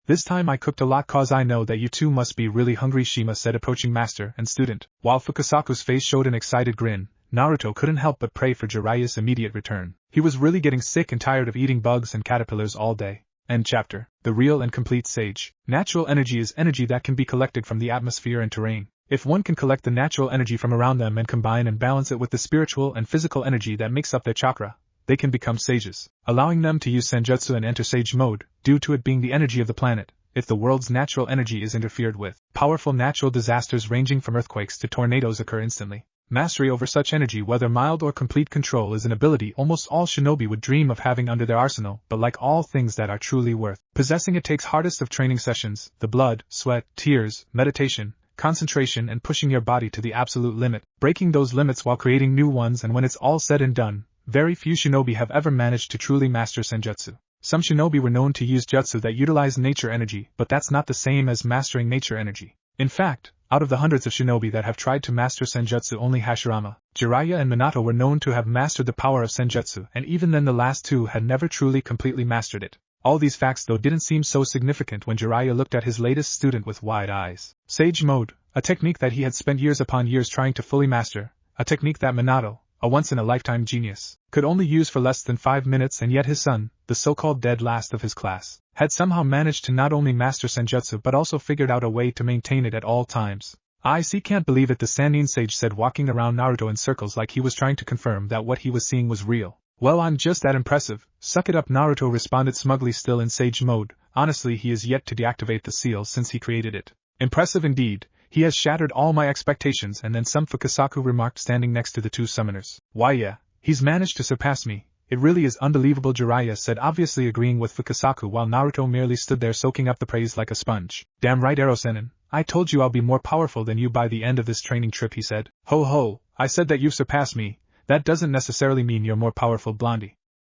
This time I cooked a lot cause I know that you two must be really hungry, Shima said, approaching master and student. While Fukasaku's face showed an excited grin, Naruto couldn't help but pray for Jiraiya's immediate return. He was really getting sick and tired of eating bugs and caterpillars all day. End chapter. The real and complete sage. Natural energy is energy that can be collected from the atmosphere and terrain. If one can collect the natural energy from around them and combine and balance it with the spiritual and physical energy that makes up their chakra, they can become sages, allowing them to use senjutsu and enter Sage Mode, due to it being the energy of the planet. If the world's natural energy is interfered with, powerful natural disasters ranging from earthquakes to tornadoes occur instantly. Mastery over such energy, whether mild or complete control, is an ability almost all shinobi would dream of having under their arsenal, but like all things that are truly worth possessing, it takes hardest of training sessions, the blood, sweat, tears, meditation, concentration, and pushing your body to the absolute limit, breaking those limits while creating new ones, and when it's all said and done, very few shinobi have ever managed to truly master senjutsu. Some shinobi were known to use jutsu that utilize nature energy, but that's not the same as mastering nature energy. In fact, out of the hundreds of shinobi that have tried to master senjutsu, only Hashirama, Jiraiya and Minato were known to have mastered the power of senjutsu, and even then the last two had never truly completely mastered it. All these facts though didn't seem so significant when Jiraiya looked at his latest student with wide eyes. Sage Mode, a technique that he had spent years upon years trying to fully master, a technique that Minato, a once-in-a-lifetime genius, could only use for less than 5 minutes, and yet his son, the so-called dead last of his class, had somehow managed to not only master senjutsu but also figured out a way to maintain it at all times. I see, can't believe it, the Sannin sage said, walking around Naruto in circles like he was trying to confirm that what he was seeing was real. Well, I'm just that impressive. Suck it up, Naruto responded smugly, still in Sage Mode. Honestly, he is yet to deactivate the seal since he created it. Impressive indeed. He has shattered all my expectations, and then some, Fukasaku remarked, standing next to the two summoners. Why yeah, he's managed to surpass me. It really is unbelievable, Jiraiya said, obviously agreeing with Fukasaku, while Naruto merely stood there soaking up the praise like a sponge. Damn right, Ero-sennin. I told you I'll be more powerful than you by the end of this training trip, he said. Ho ho, I said that you've surpassed me. That doesn't necessarily mean you're more powerful, Blondie.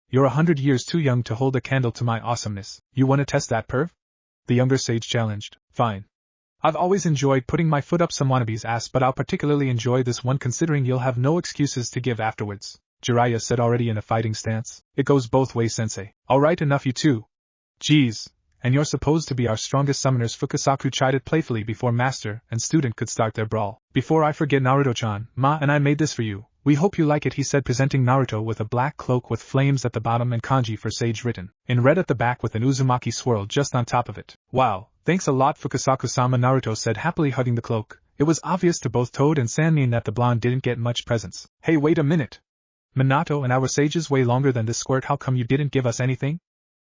You're 100 years too young to hold a candle to my awesomeness. You want to test that, perv? The younger sage challenged. Fine. I've always enjoyed putting my foot up some wannabe's ass, but I'll particularly enjoy this one considering you'll have no excuses to give afterwards, Jiraiya said, already in a fighting stance. It goes both ways, sensei. Alright, enough you two. Geez, and you're supposed to be our strongest summoners, Fukasaku chided playfully before master and student could start their brawl. Before I forget, Naruto-chan, Ma and I made this for you. We hope you like it, he said, presenting Naruto with a black cloak with flames at the bottom and kanji for sage written in red at the back with an Uzumaki swirl just on top of it. Wow, thanks a lot, Fukasaku-sama, Naruto said, happily hugging the cloak. It was obvious to both Toad and Sannin that the blonde didn't get much presents. Hey, wait a minute. Minato and our sages way longer than this squirt, how come you didn't give us anything?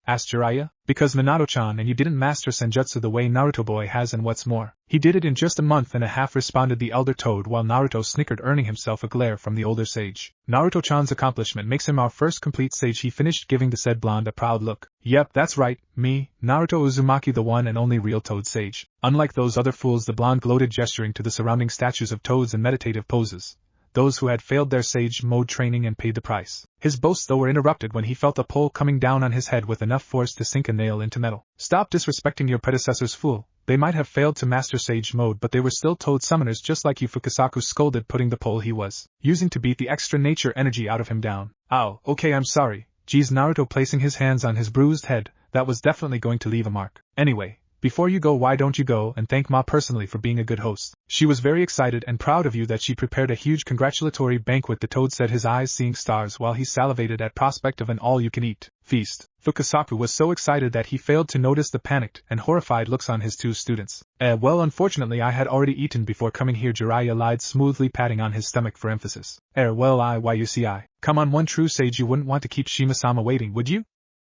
Asked Jiraiya. Because Minato-chan and you didn't master senjutsu the way Naruto-boy has, and what's more, he did it in just a month and a half, responded the elder Toad, while Naruto snickered, earning himself a glare from the older sage. Naruto-chan's accomplishment makes him our first complete sage, he finished, giving the said blonde a proud look. Yep, that's right, me, Naruto Uzumaki, the one and only real Toad sage. Unlike those other fools, the blonde gloated, gesturing to the surrounding statues of toads in meditative poses, those who had failed their Sage Mode training and paid the price. His boasts though were interrupted when he felt a pole coming down on his head with enough force to sink a nail into metal. Stop disrespecting your predecessors, fool. They might have failed to master Sage Mode, but they were still Toad summoners just like you, Fukasaku scolded, putting the pole he was using to beat the extra nature energy out of him down. Ow, okay, I'm sorry. Geez, Naruto placing his hands on his bruised head, that was definitely going to leave a mark. Anyway, before you go, why don't you go and thank Ma personally for being a good host? She was very excited and proud of you that she prepared a huge congratulatory banquet, the Toad said, his eyes seeing stars while he salivated at prospect of an all-you-can-eat feast. Fukasaku was so excited that he failed to notice the panicked and horrified looks on his two students. Well, unfortunately I had already eaten before coming here, Jiraiya lied smoothly, patting on his stomach for emphasis. Well, why you see, come on, one true sage, you wouldn't want to keep Shima-sama waiting, would you?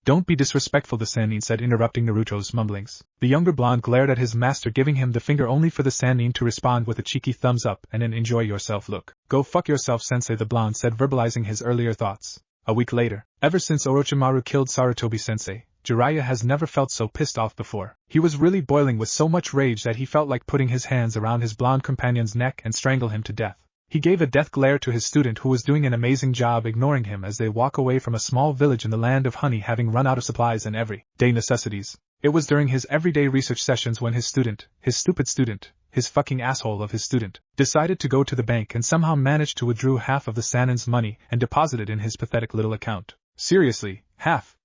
Don't be disrespectful, the Sannin said, interrupting Naruto's mumblings. The younger blonde glared at his master, giving him the finger only for the Sannin to respond with a cheeky thumbs up and an enjoy yourself look. Go fuck yourself, sensei, the blonde said, verbalizing his earlier thoughts. A week later. Ever since Orochimaru killed Sarutobi-sensei, Jiraiya has never felt so pissed off before. He was really boiling with so much rage that he felt like putting his hands around his blonde companion's neck and strangle him to death. He gave a death glare to his student who was doing an amazing job ignoring him as they walk away from a small village in the land of honey, having run out of supplies and everyday necessities. It was during his everyday research sessions when his student, his stupid student, his fucking asshole of his student, decided to go to the bank and somehow managed to withdraw half of the Sanin's money and deposit it in his pathetic little account. Seriously, half?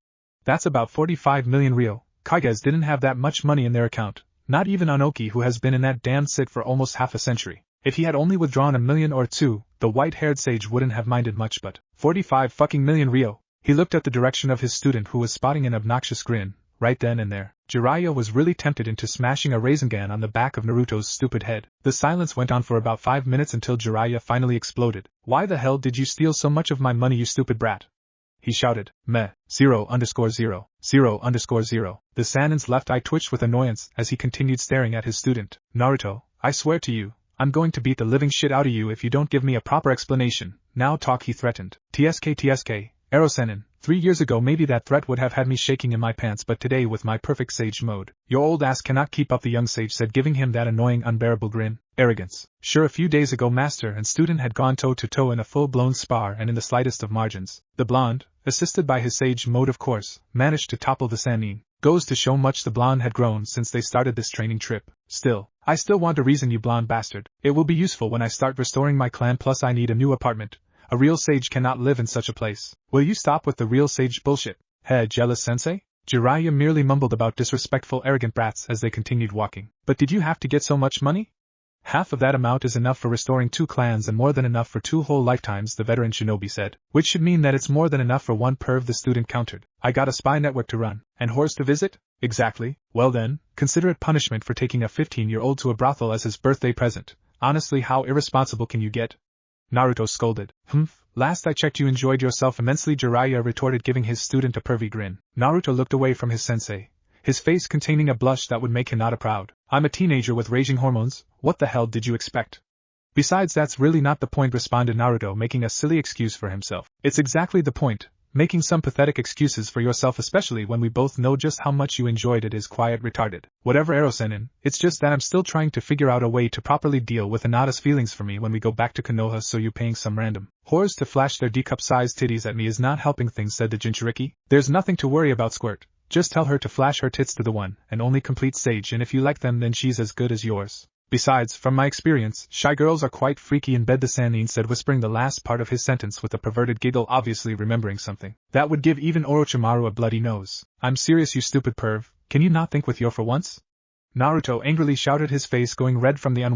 That's about 45 million Rio. Kaiges didn't have that much money in their account, not even Anoki, who has been in that damn sit for almost half a century. If he had only withdrawn $1 million or $2, the white-haired sage wouldn't have minded much, but 45 fucking million Rio. He looked at the direction of his student who was spotting an obnoxious grin, right then and there. Jiraiya was really tempted into smashing a Rasengan on the back of Naruto's stupid head. The silence went on for about 5 minutes until Jiraiya finally exploded. Why the hell did you steal so much of my money, you stupid brat? He shouted. Meh. 0_0. 0_0. The Sanin's left eye twitched with annoyance as he continued staring at his student. Naruto, I swear to you, I'm going to beat the living shit out of you if you don't give me a proper explanation. Now talk, he threatened. TSK, Erosenin. 3 years ago maybe that threat would have had me shaking in my pants, but today with my perfect sage mode, your old ass cannot keep up, the young sage said, giving him that annoying unbearable grin. Arrogance. Sure, a few days ago master and student had gone toe-to-toe in a full-blown spar, and in the slightest of margins, the blonde, assisted by his sage mode of course, managed to topple the Sanin. Goes to show much the blonde had grown since they started this training trip. Still, I still want a reason, you blonde bastard. It will be useful when I start restoring my clan, plus I need a new apartment. A real sage cannot live in such a place. Will you stop with the real sage bullshit? Heh, jealous sensei? Jiraiya merely mumbled about disrespectful arrogant brats as they continued walking. But did you have to get so much money? Half of that amount is enough for restoring 2 clans and more than enough for 2 whole lifetimes, the veteran shinobi said. Which should mean that it's more than enough for 1 perv, the student countered. I got a spy network to run. And whores to visit? Exactly. Well then, consider it punishment for taking a 15-year-old to a brothel as his birthday present. Honestly, how irresponsible can you get? Naruto scolded. Last I checked you enjoyed yourself immensely, Jiraiya retorted, giving his student a pervy grin. Naruto looked away from his sensei, his face containing a blush that would make Hinata proud. I'm a teenager with raging hormones, what the hell did you expect? Besides, that's really not the point, responded Naruto, making a silly excuse for himself. It's exactly the point. Making some pathetic excuses for yourself, especially when we both know just how much you enjoyed it, is quite retarded. Whatever, Erosenin, it's just that I'm still trying to figure out a way to properly deal with Hinata's feelings for me when we go back to Konoha, so you paying some random whores to flash their D-cup-sized titties at me is not helping things, said the Jinchuriki. There's nothing to worry about, Squirt. Just tell her to flash her tits to the one and only complete sage, and if you like them then she's as good as yours. Besides, from my experience, shy girls are quite freaky in bed, the Sanin said, whispering the last part of his sentence with a perverted giggle, obviously remembering something that would give even Orochimaru a bloody nose. I'm serious, you stupid perv, can you not think with your for once? Naruto angrily shouted, his face going red from the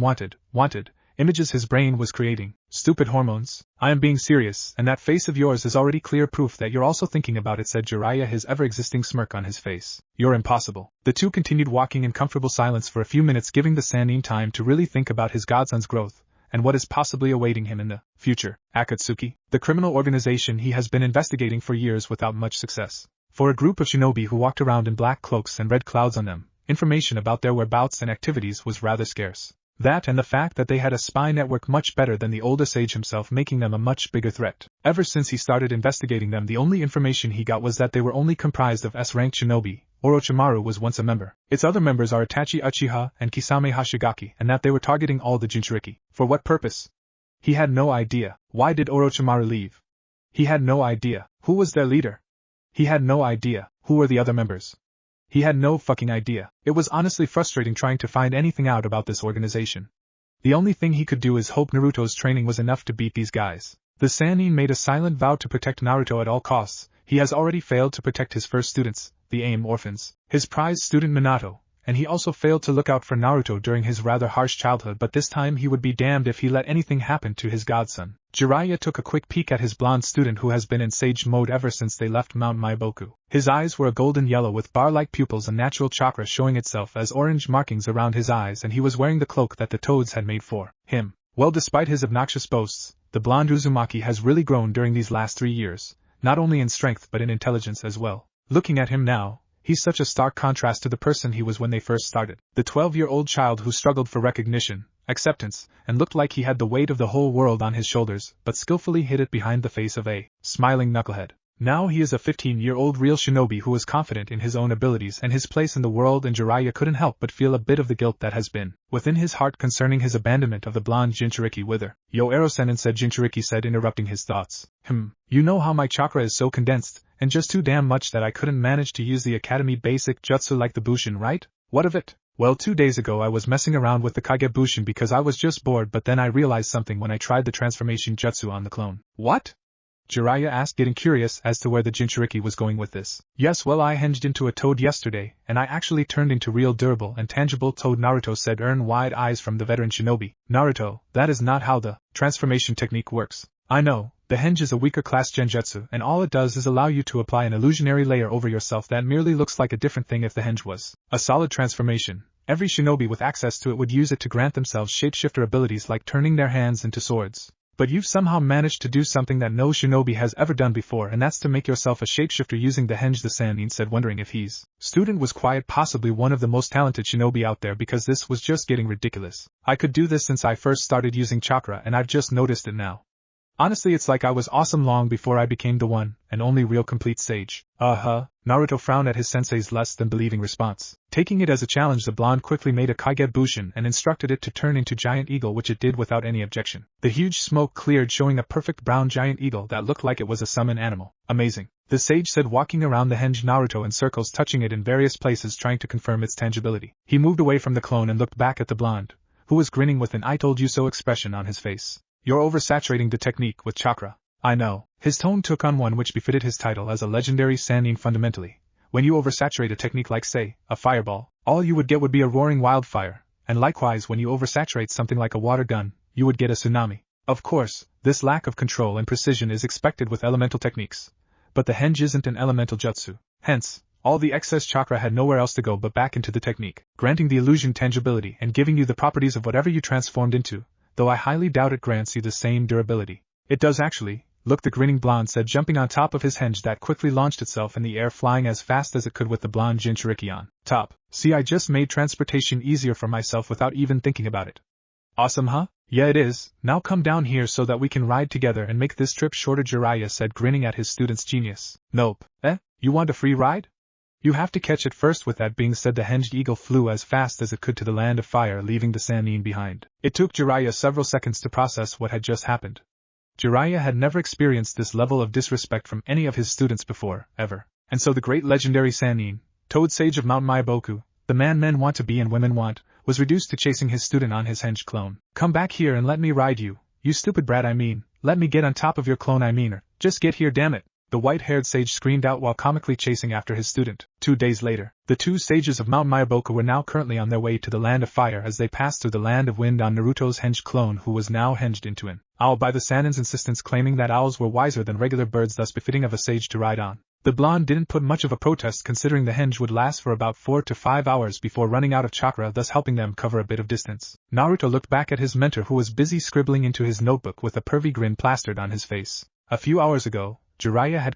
wanted images his brain was creating. Stupid hormones. I am being serious, and that face of yours is already clear proof that you're also thinking about it, said Jiraiya, his ever-existing smirk on his face. You're impossible. The two continued walking in comfortable silence for a few minutes, giving the Sanin time to really think about his godson's growth, and what is possibly awaiting him in the future. Akatsuki, the criminal organization he has been investigating for years without much success. For a group of shinobi who walked around in black cloaks and red clouds on them, information about their whereabouts and activities was rather scarce. That and the fact that they had a spy network much better than the older sage himself, making them a much bigger threat. Ever since he started investigating them, the only information he got was that they were only comprised of S-ranked shinobi. Orochimaru was once a member. Its other members are Itachi Uchiha and Kisame Hashigaki, and that they were targeting all the Jinchuriki. For what purpose? He had no idea. Why did Orochimaru leave? He had no idea. Who was their leader? He had no idea. Who were the other members? He had no fucking idea. It was honestly frustrating trying to find anything out about this organization. The only thing he could do is hope Naruto's training was enough to beat these guys. The Sanin made a silent vow to protect Naruto at all costs. He has already failed to protect his first students, the AIM orphans, his prized student Minato, and he also failed to look out for Naruto during his rather harsh childhood, but this time he would be damned if he let anything happen to his godson. Jiraiya took a quick peek at his blonde student who has been in sage mode ever since they left Mount Maiboku. His eyes were a golden yellow with bar-like pupils and natural chakra showing itself as orange markings around his eyes, and he was wearing the cloak that the toads had made for him. Well, despite his obnoxious boasts, the blonde Uzumaki has really grown during these last 3 years, not only in strength but in intelligence as well. Looking at him now, he's such a stark contrast to the person he was when they first started. The 12-year-old child who struggled for recognition, acceptance, and looked like he had the weight of the whole world on his shoulders, but skillfully hid it behind the face of a smiling knucklehead. Now he is a 15-year-old real shinobi who is confident in his own abilities and his place in the world, and Jiraiya couldn't help but feel a bit of the guilt that has been within his heart concerning his abandonment of the blonde Jinchuriki with her. Yo Ero-senin said, Jinchuriki said, interrupting his thoughts. You know how my chakra is so condensed, and just too damn much that I couldn't manage to use the academy basic jutsu like the Bushin, right? What of it? Well, 2 days ago I was messing around with the Kage Bushin because I was just bored, but then I realized something when I tried the transformation jutsu on the clone. What? Jiraiya asked, getting curious as to where the Jinchuriki was going with this. Yes, well, I hinged into a toad yesterday, and I actually turned into real durable and tangible toad, Naruto said, wide eyes from the veteran shinobi. Naruto, that is not how the transformation technique works. I know, the henge is a weaker class genjutsu, and all it does is allow you to apply an illusionary layer over yourself that merely looks like a different thing. If the henge was a solid transformation, every shinobi with access to it would use it to grant themselves shapeshifter abilities like turning their hands into swords. But you've somehow managed to do something that no shinobi has ever done before, and that's to make yourself a shapeshifter using the henge, the Sannin said, wondering if his student was quiet, possibly one of the most talented shinobi out there, because this was just getting ridiculous. I could do this since I first started using chakra, and I've just noticed it now. Honestly, it's like I was awesome long before I became the one and only real complete sage. Naruto frowned at his sensei's less than believing response. Taking it as a challenge, the blonde quickly made a Kage Bushin and instructed it to turn into giant eagle, which it did without any objection. The huge smoke cleared, showing a perfect brown giant eagle that looked like it was a summon animal. Amazing, the sage said, walking around the henge Naruto in circles, touching it in various places, trying to confirm its tangibility. He moved away from the clone and looked back at the blonde, who was grinning with an "I told you so" expression on his face. You're oversaturating the technique with chakra. I know. His tone took on one which befitted his title as a legendary Sannin. Fundamentally, when you oversaturate a technique like, say, a fireball, all you would get would be a roaring wildfire, and likewise when you oversaturate something like a water gun, you would get a tsunami. Of course, this lack of control and precision is expected with elemental techniques, but the henge isn't an elemental jutsu. Hence, all the excess chakra had nowhere else to go but back into the technique, granting the illusion tangibility and giving you the properties of whatever you transformed into, though I highly doubt it grants you the same durability. It does actually. Look, the grinning blonde said, jumping on top of his henge that quickly launched itself in the air, flying as fast as it could with the blonde Jinchuriki on top. See, I just made transportation easier for myself without even thinking about it. Awesome, huh? Yeah, it is. Now come down here so that we can ride together and make this trip shorter, Jiraiya said, grinning at his student's genius. Nope. You want a free ride? You have to catch it first. With that being said, the henged eagle flew as fast as it could to the land of fire, leaving the Sannin behind. It took Jiraiya several seconds to process what had just happened. Jiraiya had never experienced this level of disrespect from any of his students before, ever. And so the great legendary Sannin, Toad Sage of Mount Maiboku, the man men want to be and women want, was reduced to chasing his student on his henge clone. Come back here and let me ride you, you stupid brat, let me get on top of your clone, or just get here, damn it. The white-haired sage screamed out while comically chasing after his student. 2 days later, the two sages of Mount Maiboku were now currently on their way to the land of fire as they passed through the land of wind on Naruto's henge clone, who was now henged into an owl by the Sannin's insistence, claiming that owls were wiser than regular birds, thus befitting of a sage to ride on. The blonde didn't put much of a protest, considering the henge would last for about 4 to 5 hours before running out of chakra, thus helping them cover a bit of distance. Naruto looked back at his mentor, who was busy scribbling into his notebook with a pervy grin plastered on his face. A few hours ago, Jiraiya had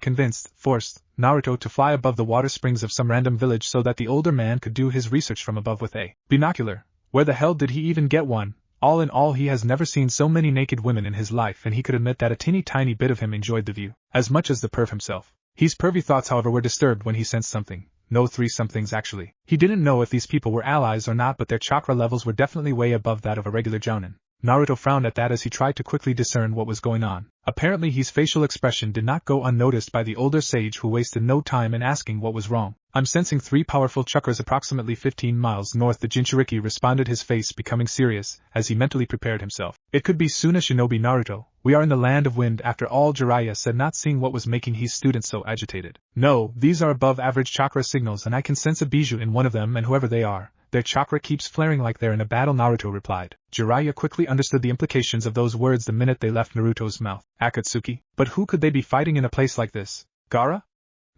forced Naruto to fly above the water springs of some random village so that the older man could do his research from above with a binocular. Where the hell did he even get one? All in all, he has never seen so many naked women in his life, and he could admit that a teeny tiny bit of him enjoyed the view as much as the perv himself. His pervy thoughts, however, were disturbed when he sensed something. No, 3 somethings actually. He didn't know if these people were allies or not, but their chakra levels were definitely way above that of a regular jounin. Naruto frowned at that as he tried to quickly discern what was going on. Apparently his facial expression did not go unnoticed by the older sage, who wasted no time in asking what was wrong. I'm sensing 3 powerful chakras approximately 15 miles north, the Jinchuriki responded, his face becoming serious as he mentally prepared himself. It could be Suna Shinobi Naruto. We are in the land of wind after all, Jiraiya said, not seeing what was making his students so agitated. No, these are above average chakra signals, and I can sense a bijou in one of them, and whoever they are, their chakra keeps flaring like they're in a battle, Naruto replied. Jiraiya quickly understood the implications of those words the minute they left Naruto's mouth. Akatsuki? But who could they be fighting in a place like this? Gaara?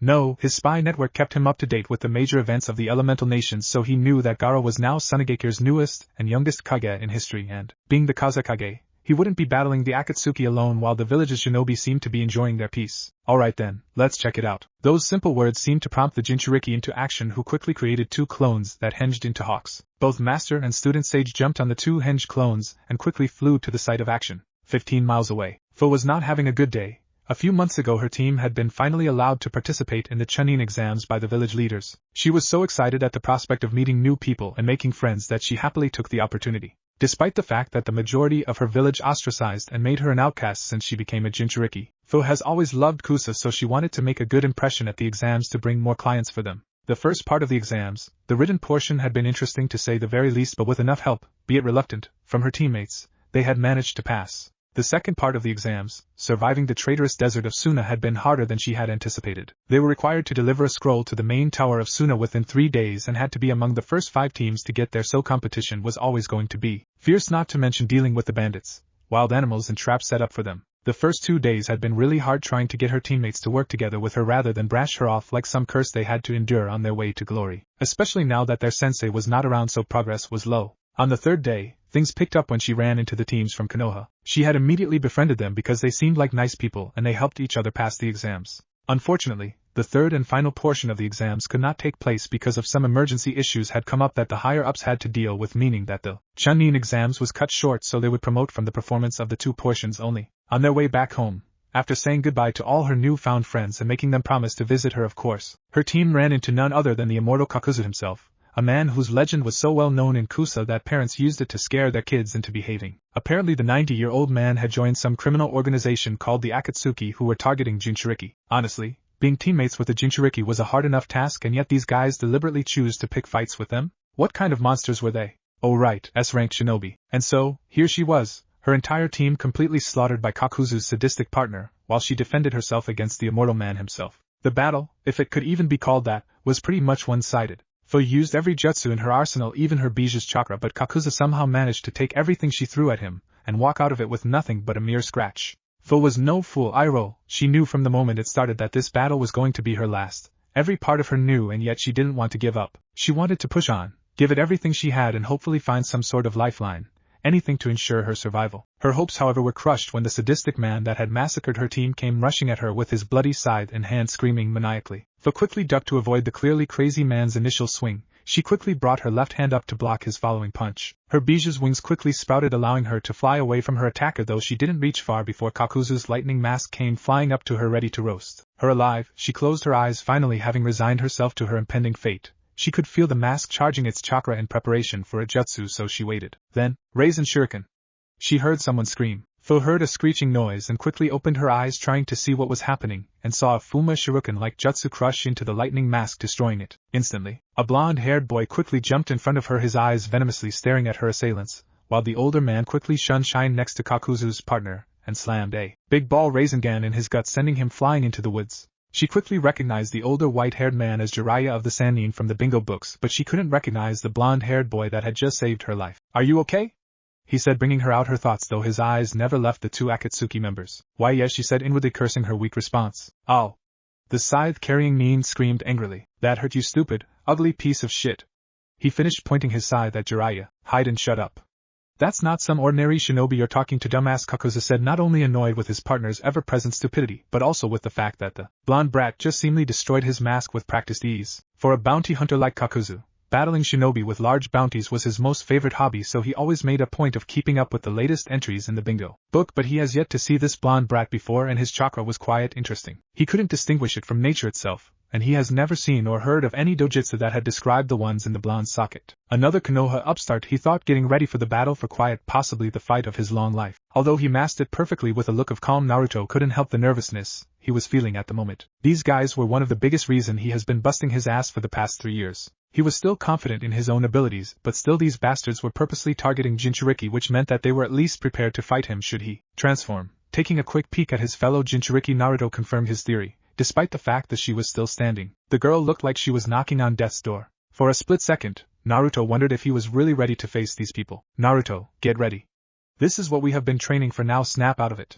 No, his spy network kept him up to date with the major events of the elemental nations, so he knew that Gaara was now Tsunagekire's newest and youngest Kage in history, and, being the Kazekage, he wouldn't be battling the Akatsuki alone while the village's shinobi seemed to be enjoying their peace. Alright then, let's check it out. Those simple words seemed to prompt the Jinchuriki into action, who quickly created 2 clones that henged into hawks. Both master and student sage jumped on the 2 henge clones and quickly flew to the site of action. 15 miles away, Fo was not having a good day. A few months ago her team had been finally allowed to participate in the Chunin exams by the village leaders. She was so excited at the prospect of meeting new people and making friends that she happily took the opportunity. Despite the fact that the majority of her village ostracized and made her an outcast since she became a Jinchuriki, Fu has always loved Kusa, so she wanted to make a good impression at the exams to bring more clients for them. The first part of the exams, the written portion, had been interesting to say the very least, but with enough help, be it reluctant, from her teammates, they had managed to pass. The second part of the exams, surviving the traitorous desert of Suna, had been harder than she had anticipated. They were required to deliver a scroll to the main tower of Suna within 3 days and had to be among the first 5 teams to get there, so competition was always going to be fierce, not to mention dealing with the bandits, wild animals and traps set up for them. The first 2 days had been really hard, trying to get her teammates to work together with her rather than brush her off like some curse they had to endure on their way to glory, especially now that their sensei was not around, so progress was low. On the third day, things picked up when she ran into the teams from Konoha. She had immediately befriended them because they seemed like nice people and they helped each other pass the exams. Unfortunately, the third and final portion of the exams could not take place because of some emergency issues had come up that the higher-ups had to deal with, meaning that the Chunin exams was cut short so they would promote from the performance of the 2 portions only. On their way back home, after saying goodbye to all her newfound friends and making them promise to visit her, of course, her team ran into none other than the immortal Kakuzu himself, a man whose legend was so well known in Kusa that parents used it to scare their kids into behaving. Apparently the 90-year-old man had joined some criminal organization called the Akatsuki who were targeting Jinchuriki. Honestly, being teammates with the Jinchuriki was a hard enough task, and yet these guys deliberately choose to pick fights with them? What kind of monsters were they? Oh right, S-rank shinobi. And so, here she was, her entire team completely slaughtered by Kakuzu's sadistic partner, while she defended herself against the immortal man himself. The battle, if it could even be called that, was pretty much one-sided. Fu used every jutsu in her arsenal, even her Biju's chakra, but Kakuzu somehow managed to take everything she threw at him, and walk out of it with nothing but a mere scratch. Fu was no fool, Iroh. She knew from the moment it started that this battle was going to be her last. Every part of her knew, and yet she didn't want to give up. She wanted to push on, give it everything she had, and hopefully find some sort of lifeline. Anything to ensure her survival. Her hopes, however, were crushed when the sadistic man that had massacred her team came rushing at her with his bloody scythe in hand, screaming maniacally. Fu quickly ducked to avoid the clearly crazy man's initial swing. She quickly brought her left hand up to block his following punch. Her Biju's wings quickly sprouted, allowing her to fly away from her attacker, though she didn't reach far before Kakuzu's lightning mask came flying up to her, ready to roast her alive. She closed her eyes, finally having resigned herself to her impending fate. She could feel the mask charging its chakra in preparation for a jutsu, so she waited. Then, Raisin Shuriken! She heard someone scream. Fu heard a screeching noise and quickly opened her eyes, trying to see what was happening, and saw a Fuma Shuriken-like jutsu crush into the lightning mask, destroying it. Instantly, a blonde-haired boy quickly jumped in front of her, his eyes venomously staring at her assailants, while the older man quickly shined next to Kakuzu's partner, and slammed a big ball Rasengan in his gut, sending him flying into the woods. She quickly recognized the older white-haired man as Jiraiya of the Sannin from the bingo books, but she couldn't recognize the blonde-haired boy that had just saved her life. "Are you okay?" he said, bringing her out her thoughts, though his eyes never left the 2 Akatsuki members. "Why yes," she said, inwardly cursing her weak response. "Oh!" the scythe-carrying Nin screamed angrily. "That hurt you, stupid, ugly piece of shit." He finished, pointing his scythe at Jiraiya. "Hide and shut up." "That's not some ordinary shinobi you're talking to, dumbass," Kakuzu said, not only annoyed with his partner's ever-present stupidity, but also with the fact that the blonde brat just seemingly destroyed his mask with practiced ease. For a bounty hunter like Kakuzu, battling shinobi with large bounties was his most favorite hobby, so he always made a point of keeping up with the latest entries in the bingo book, but he has yet to see this blonde brat before, and his chakra was quite interesting. He couldn't distinguish it from nature itself, and he has never seen or heard of any dojutsu that had described the ones in the blonde socket. Another Konoha upstart, he thought, getting ready for the battle for quiet, possibly the fight of his long life. Although he masked it perfectly with a look of calm, Naruto couldn't help the nervousness he was feeling at the moment. These guys were one of the biggest reason he has been busting his ass for the past 3 years. He was still confident in his own abilities, but still these bastards were purposely targeting Jinchuriki, which meant that they were at least prepared to fight him should he transform. Taking a quick peek at his fellow Jinchuriki, Naruto confirmed his theory. Despite the fact that she was still standing, the girl looked like she was knocking on death's door. For a split second, Naruto wondered if he was really ready to face these people. "Naruto, get ready. This is what we have been training for, now snap out of it,"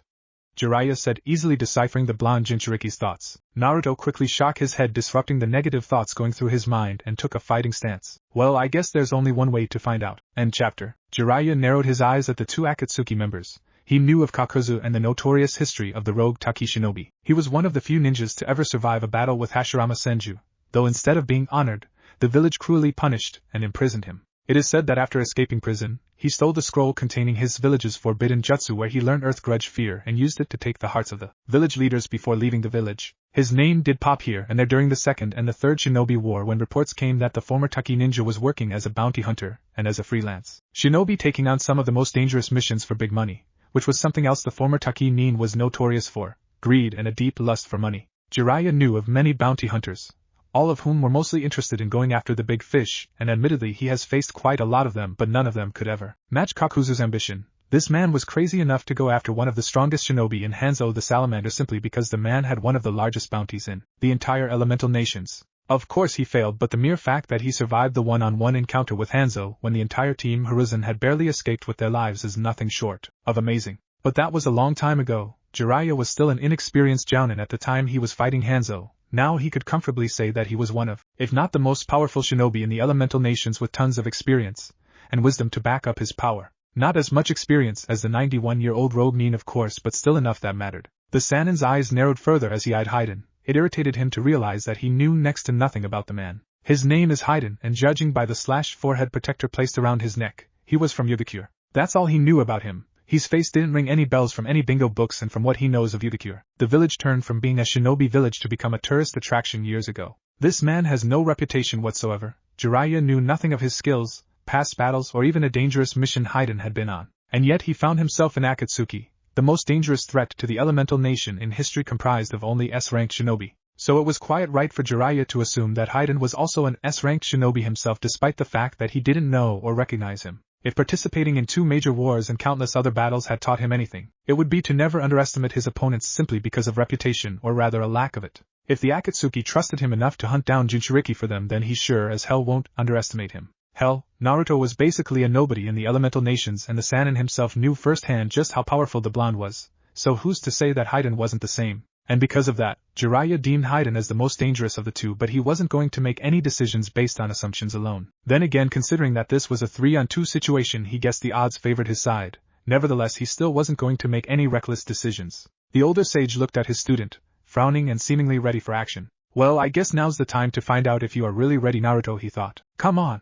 Jiraiya said, easily deciphering the blonde Jinchuriki's thoughts. Naruto quickly shook his head, disrupting the negative thoughts going through his mind, and took a fighting stance. "Well, I guess there's only one way to find out." End chapter. Jiraiya narrowed his eyes at the 2 Akatsuki members. He knew of Kakuzu and the notorious history of the rogue Taki Shinobi. He was one of the few ninjas to ever survive a battle with Hashirama Senju, though instead of being honored, the village cruelly punished and imprisoned him. It is said that after escaping prison, he stole the scroll containing his village's forbidden jutsu where he learned Earth Grudge Fear and used it to take the hearts of the village leaders before leaving the village. His name did pop here and there during the Second and the Third Shinobi War when reports came that the former Taki ninja was working as a bounty hunter and as a freelance shinobi taking on some of the most dangerous missions for big money, which was something else the former Taki nin was notorious for, greed and a deep lust for money. Jiraiya knew of many bounty hunters, all of whom were mostly interested in going after the big fish, and admittedly he has faced quite a lot of them but none of them could ever match Kakuzu's ambition. This man was crazy enough to go after one of the strongest shinobi in Hanzo the Salamander simply because the man had one of the largest bounties in the entire elemental nations. Of course he failed, but the mere fact that he survived the one-on-one encounter with Hanzo when the entire team Hiruzen had barely escaped with their lives is nothing short of amazing. But that was a long time ago. Jiraiya was still an inexperienced jounin at the time he was fighting Hanzo. Now he could comfortably say that he was one of, if not the most powerful shinobi in the elemental nations with tons of experience and wisdom to back up his power. Not as much experience as the 91-year-old rogue nin of course, but still enough that mattered. The Sanin's eyes narrowed further as he eyed Haiden. It irritated him to realize that he knew next to nothing about the man. His name is Haiden, and judging by the slashed forehead protector placed around his neck, he was from Yugakure. That's all he knew about him. His face didn't ring any bells from any bingo books, and from what he knows of Yugakure, the village turned from being a shinobi village to become a tourist attraction years ago. This man has no reputation whatsoever. Jiraiya knew nothing of his skills, past battles, or even a dangerous mission Haiden had been on. And yet he found himself in Akatsuki, the most dangerous threat to the elemental nation in history, comprised of only S-ranked shinobi. So it was quite right for Jiraiya to assume that Haiden was also an S-ranked shinobi himself, despite the fact that he didn't know or recognize him. If participating in 2 major wars and countless other battles had taught him anything, it would be to never underestimate his opponents simply because of reputation, or rather a lack of it. If the Akatsuki trusted him enough to hunt down Jinchuriki for them, then he sure as hell won't underestimate him. Hell, Naruto was basically a nobody in the elemental nations, and the Sanin himself knew firsthand just how powerful the blonde was, so who's to say that Haiden wasn't the same? And because of that, Jiraiya deemed Haiden as the most dangerous of the two, but he wasn't going to make any decisions based on assumptions alone. Then again, considering that this was a 3-on-2 situation, he guessed the odds favored his side. Nevertheless, he still wasn't going to make any reckless decisions. The older sage looked at his student, frowning and seemingly ready for action. Well, I guess now's the time to find out if you are really ready, Naruto, he thought. Come on!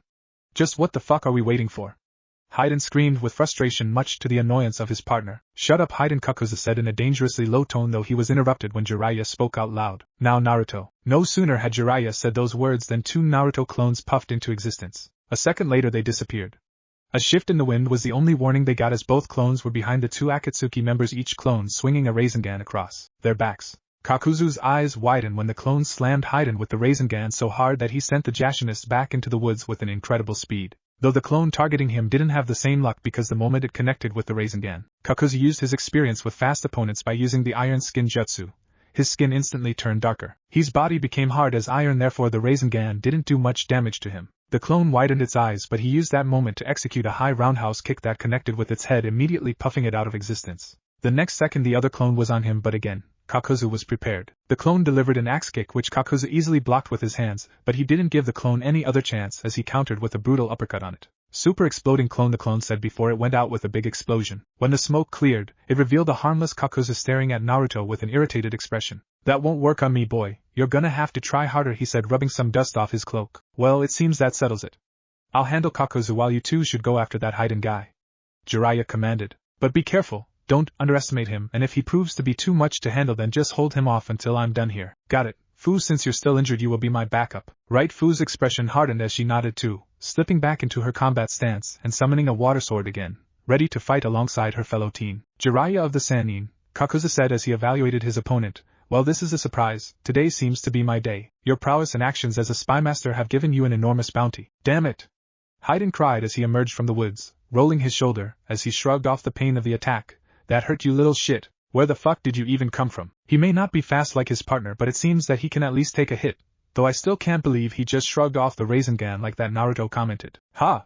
Just what the fuck are we waiting for? Haiden screamed with frustration, much to the annoyance of his partner. Shut up, Haiden, Kakuzu said in a dangerously low tone, though he was interrupted when Jiraiya spoke out loud. Now Naruto. No sooner had Jiraiya said those words than 2 Naruto clones puffed into existence. A second later they disappeared. A shift in the wind was the only warning they got, as both clones were behind the 2 Akatsuki members, each clone swinging a Rasengan across their backs. Kakuzu's eyes widened when the clones slammed Haiden with the Rasengan so hard that he sent the Jashinist back into the woods with an incredible speed. Though the clone targeting him didn't have the same luck, because the moment it connected with the Rasengan, Kakuzu used his experience with fast opponents by using the Iron Skin Jutsu. His skin instantly turned darker. His body became hard as iron, therefore the Rasengan didn't do much damage to him. The clone widened its eyes, but he used that moment to execute a high roundhouse kick that connected with its head, immediately puffing it out of existence. The next second the other clone was on him, but again, Kakuzu was prepared. The clone delivered an axe kick which Kakuzu easily blocked with his hands, but he didn't give the clone any other chance as he countered with a brutal uppercut on it. Super exploding clone, the clone said before it went out with a big explosion. When the smoke cleared, it revealed a harmless Kakuzu staring at Naruto with an irritated expression. That won't work on me, boy. You're gonna have to try harder, he said, rubbing some dust off his cloak. Well, it seems that settles it. I'll handle Kakuzu while you two should go after that Haiden guy, Jiraiya commanded. But be careful. Don't underestimate him, and if he proves to be too much to handle, then just hold him off until I'm done here. Got it. Fu, since you're still injured, you will be my backup. Right? Fu's expression hardened as she nodded too, slipping back into her combat stance and summoning a water sword again, ready to fight alongside her fellow teen. Jiraiya of the Sannin, Kakuzu said as he evaluated his opponent. Well, this is a surprise. Today seems to be my day. Your prowess and actions as a spy master have given you an enormous bounty. Damn it! Haiden cried as he emerged from the woods, rolling his shoulder as he shrugged off the pain of the attack. That hurt, you little shit. Where the fuck did you even come from? He may not be fast like his partner, but it seems that he can at least take a hit, though I still can't believe he just shrugged off the Rasengan like that, Naruto commented. Ha!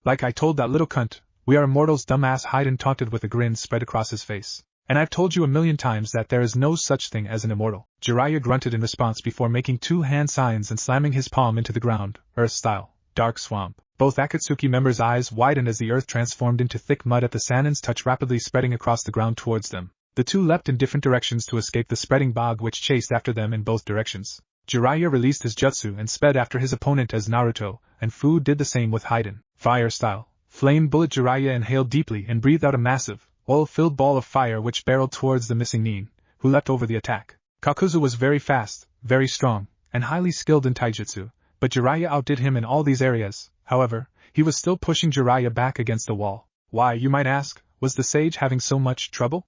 Like I told that little cunt, we are immortals, dumbass, Haiden taunted with a grin spread across his face. And I've told you a million times that there is no such thing as an immortal. Jiraiya grunted in response before making 2 hand signs and slamming his palm into the ground, earth style, dark swamp. Both Akatsuki members' eyes widened as the earth transformed into thick mud at the Sanin's touch, rapidly spreading across the ground towards them. The two leapt in different directions to escape the spreading bog which chased after them in both directions. Jiraiya released his jutsu and sped after his opponent as Naruto, and Fu did the same with Haiden. Fire style. Flame bullet. Jiraiya inhaled deeply and breathed out a massive, oil-filled ball of fire which barreled towards the missing nin, who leapt over the attack. Kakuzu was very fast, very strong, and highly skilled in taijutsu, but Jiraiya outdid him in all these areas. However, he was still pushing Jiraiya back against the wall. Why, you might ask, was the sage having so much trouble?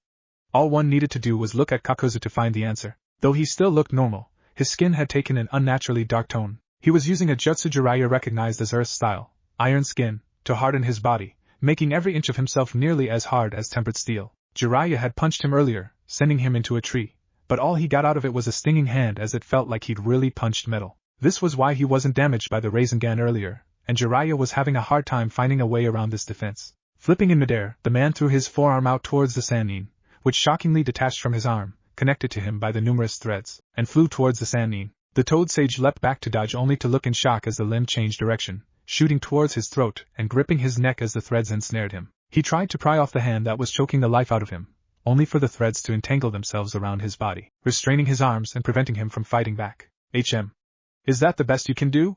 All one needed to do was look at Kakuzu to find the answer. Though he still looked normal, his skin had taken an unnaturally dark tone. He was using a jutsu Jiraiya recognized as Earth style, iron skin, to harden his body, making every inch of himself nearly as hard as tempered steel. Jiraiya had punched him earlier, sending him into a tree, but all he got out of it was a stinging hand as it felt like he'd really punched metal. This was why he wasn't damaged by the Rasengan earlier, and Jiraiya was having a hard time finding a way around this defense. Flipping in midair, the man threw his forearm out towards the Sannin, which shockingly detached from his arm, connected to him by the numerous threads, and flew towards the Sannin. The toad sage leapt back to dodge only to look in shock as the limb changed direction, shooting towards his throat and gripping his neck as the threads ensnared him. He tried to pry off the hand that was choking the life out of him, only for the threads to entangle themselves around his body, restraining his arms and preventing him from fighting back. Is that the best you can do?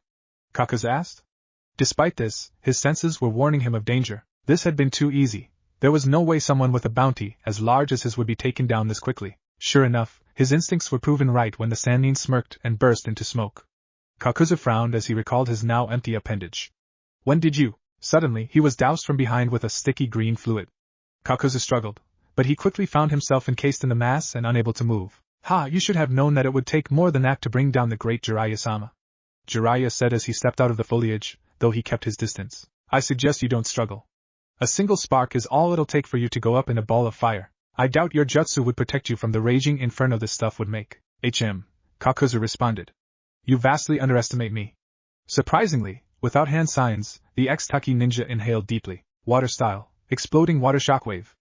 Kakuzu asked. Despite this, his senses were warning him of danger. This had been too easy. There was no way someone with a bounty as large as his would be taken down this quickly. Sure enough, his instincts were proven right when the Sannin smirked and burst into smoke. Kakuzu frowned as he recalled his now empty appendage. When did you? Suddenly, he was doused from behind with a sticky green fluid. Kakuzu struggled, but he quickly found himself encased in the mass and unable to move. You should have known that it would take more than that to bring down the great Jiraiya-sama. Jiraiya said as he stepped out of the foliage, though he kept his distance. I suggest you don't struggle. A single spark is all it'll take for you to go up in a ball of fire. I doubt your jutsu would protect you from the raging inferno this stuff would make. Kakuzu responded. You vastly underestimate me. Surprisingly, without hand signs, the ex-Taki ninja inhaled deeply. Water style. Exploding water shockwave.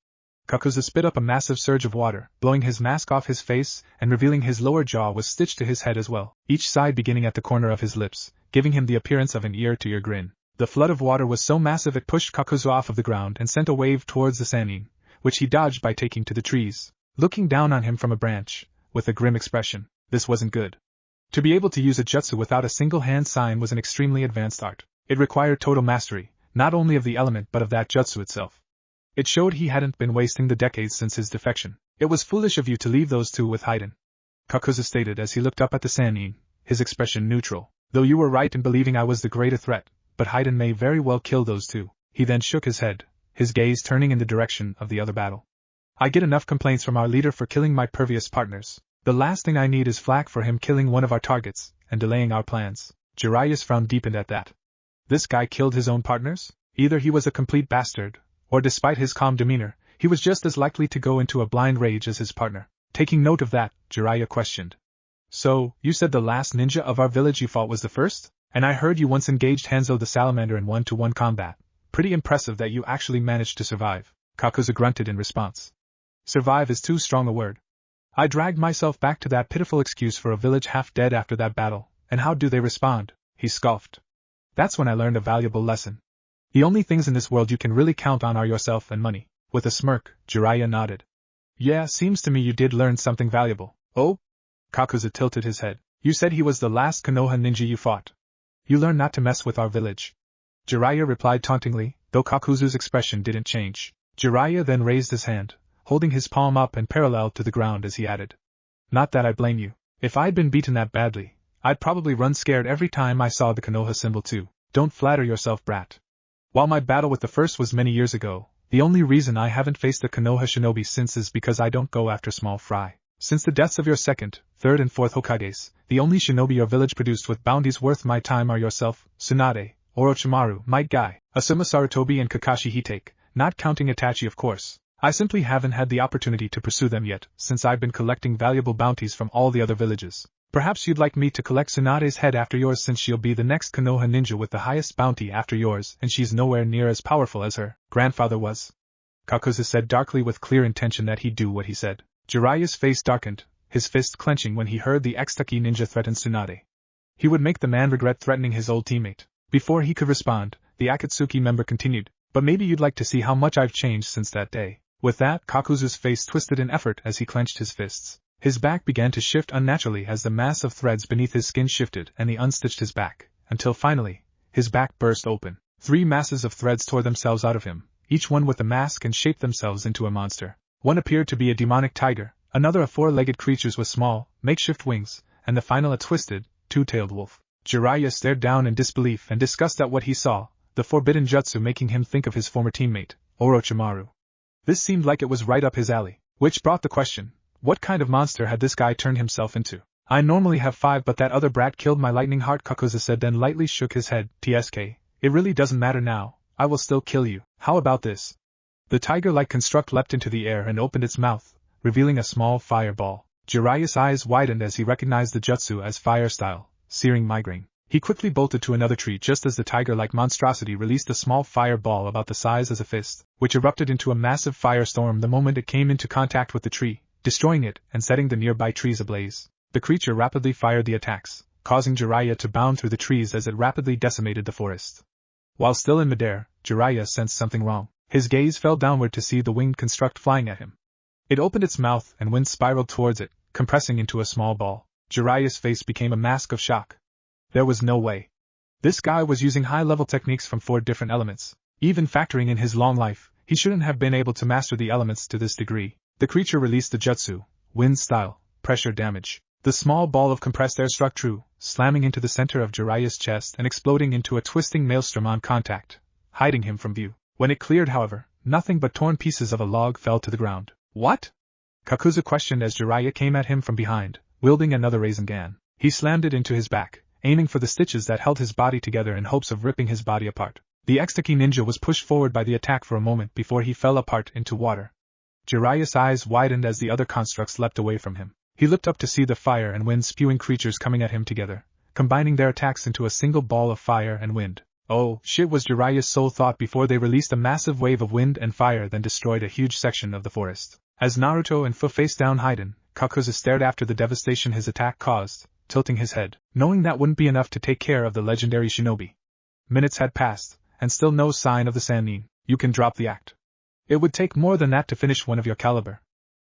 Kakuzu spit up a massive surge of water, blowing his mask off his face and revealing his lower jaw was stitched to his head as well, each side beginning at the corner of his lips, giving him the appearance of an ear-to-ear grin. The flood of water was so massive it pushed Kakuzu off of the ground and sent a wave towards the Sannin, which he dodged by taking to the trees, looking down on him from a branch, with a grim expression. This wasn't good. To be able to use a jutsu without a single hand sign was an extremely advanced art. It required total mastery, not only of the element but of that jutsu itself. It showed he hadn't been wasting the decades since his defection. It was foolish of you to leave those two with Haiden, Kakuzu stated as he looked up at the Sannin, his expression neutral. Though you were right in believing I was the greater threat, but Haiden may very well kill those two. He then shook his head, his gaze turning in the direction of the other battle. I get enough complaints from our leader for killing my previous partners. The last thing I need is flack for him killing one of our targets, and delaying our plans. Jiraiya's frown deepened at that. This guy killed his own partners? Either he was a complete bastard, or despite his calm demeanor, he was just as likely to go into a blind rage as his partner. Taking note of that, Jiraiya questioned. So, you said the last ninja of our village you fought was the first? And I heard you once engaged Hanzo the Salamander in one-to-one combat. Pretty impressive that you actually managed to survive, Kakuzu grunted in response. Survive is too strong a word. I dragged myself back to that pitiful excuse for a village half dead after that battle, and how do they respond? He scoffed. That's when I learned a valuable lesson. The only things in this world you can really count on are yourself and money. With a smirk, Jiraiya nodded. Yeah, seems to me you did learn something valuable. Oh? Kakuzu tilted his head. You said he was the last Konoha ninja you fought. You learned not to mess with our village. Jiraiya replied tauntingly, though Kakuzu's expression didn't change. Jiraiya then raised his hand, holding his palm up and parallel to the ground as he added. Not that I blame you. If I'd been beaten that badly, I'd probably run scared every time I saw the Konoha symbol too. Don't flatter yourself, brat. While my battle with the first was many years ago, the only reason I haven't faced the Konoha shinobi since is because I don't go after small fry. Since the deaths of your second, third and fourth Hokages, the only shinobi your village produced with bounties worth my time are yourself, Tsunade, Orochimaru, Might Guy, Asuma Sarutobi and Kakashi Hitake, not counting Itachi of course. I simply haven't had the opportunity to pursue them yet, since I've been collecting valuable bounties from all the other villages. Perhaps you'd like me to collect Tsunade's head after yours since she'll be the next Konoha ninja with the highest bounty after yours and she's nowhere near as powerful as her grandfather was. Kakuzu said darkly with clear intention that he'd do what he said. Jiraiya's face darkened, his fist clenching when he heard the ex-Taki ninja threaten Tsunade. He would make the man regret threatening his old teammate. Before he could respond, the Akatsuki member continued, but maybe you'd like to see how much I've changed since that day. With that, Kakuzu's face twisted in effort as he clenched his fists. His back began to shift unnaturally as the mass of threads beneath his skin shifted and he unstitched his back, until finally, his back burst open. 3 masses of threads tore themselves out of him, each one with a mask, and shaped themselves into a monster. One appeared to be a demonic tiger, another a 4-legged creature with small, makeshift wings, and the final a twisted, 2-tailed wolf. Jiraiya stared down in disbelief and disgust at what he saw, the forbidden jutsu making him think of his former teammate, Orochimaru. This seemed like it was right up his alley, which brought the question, what kind of monster had this guy turned himself into? I normally have 5, but that other brat killed my lightning heart, Kakuzu said, then lightly shook his head. TSK, it really doesn't matter now, I will still kill you. How about this? The tiger-like construct leapt into the air and opened its mouth, revealing a small fireball. Jiraiya's eyes widened as he recognized the jutsu as fire style, searing migraine. He quickly bolted to another tree just as the tiger-like monstrosity released a small fireball about the size as a fist, which erupted into a massive firestorm the moment it came into contact with the tree, destroying it and setting the nearby trees ablaze. The creature rapidly fired the attacks, causing Jiraiya to bound through the trees as it rapidly decimated the forest. While still in midair, Jiraiya sensed something wrong. His gaze fell downward to see the winged construct flying at him. It opened its mouth and wind spiraled towards it, compressing into a small ball. Jiraiya's face became a mask of shock. There was no way. This guy was using high-level techniques from 4 different elements. Even factoring in his long life, he shouldn't have been able to master the elements to this degree. The creature released the jutsu, wind style, pressure damage. The small ball of compressed air struck true, slamming into the center of Jiraiya's chest and exploding into a twisting maelstrom on contact, hiding him from view. When it cleared, however, nothing but torn pieces of a log fell to the ground. What? Kakuzu questioned as Jiraiya came at him from behind, wielding another Rasengan. He slammed it into his back, aiming for the stitches that held his body together in hopes of ripping his body apart. The Extaki ninja was pushed forward by the attack for a moment before he fell apart into water. Jiraiya's eyes widened as the other constructs leapt away from him. He looked up to see the fire and wind-spewing creatures coming at him together, combining their attacks into a single ball of fire and wind. Oh, shit, was Jiraiya's sole thought before they released a massive wave of wind and fire then destroyed a huge section of the forest. As Naruto and Fu faced down Hiden, Kakuzu stared after the devastation his attack caused, tilting his head, knowing that wouldn't be enough to take care of the legendary shinobi. Minutes had passed, and still no sign of the Sannin. You can drop the act. It would take more than that to finish one of your caliber,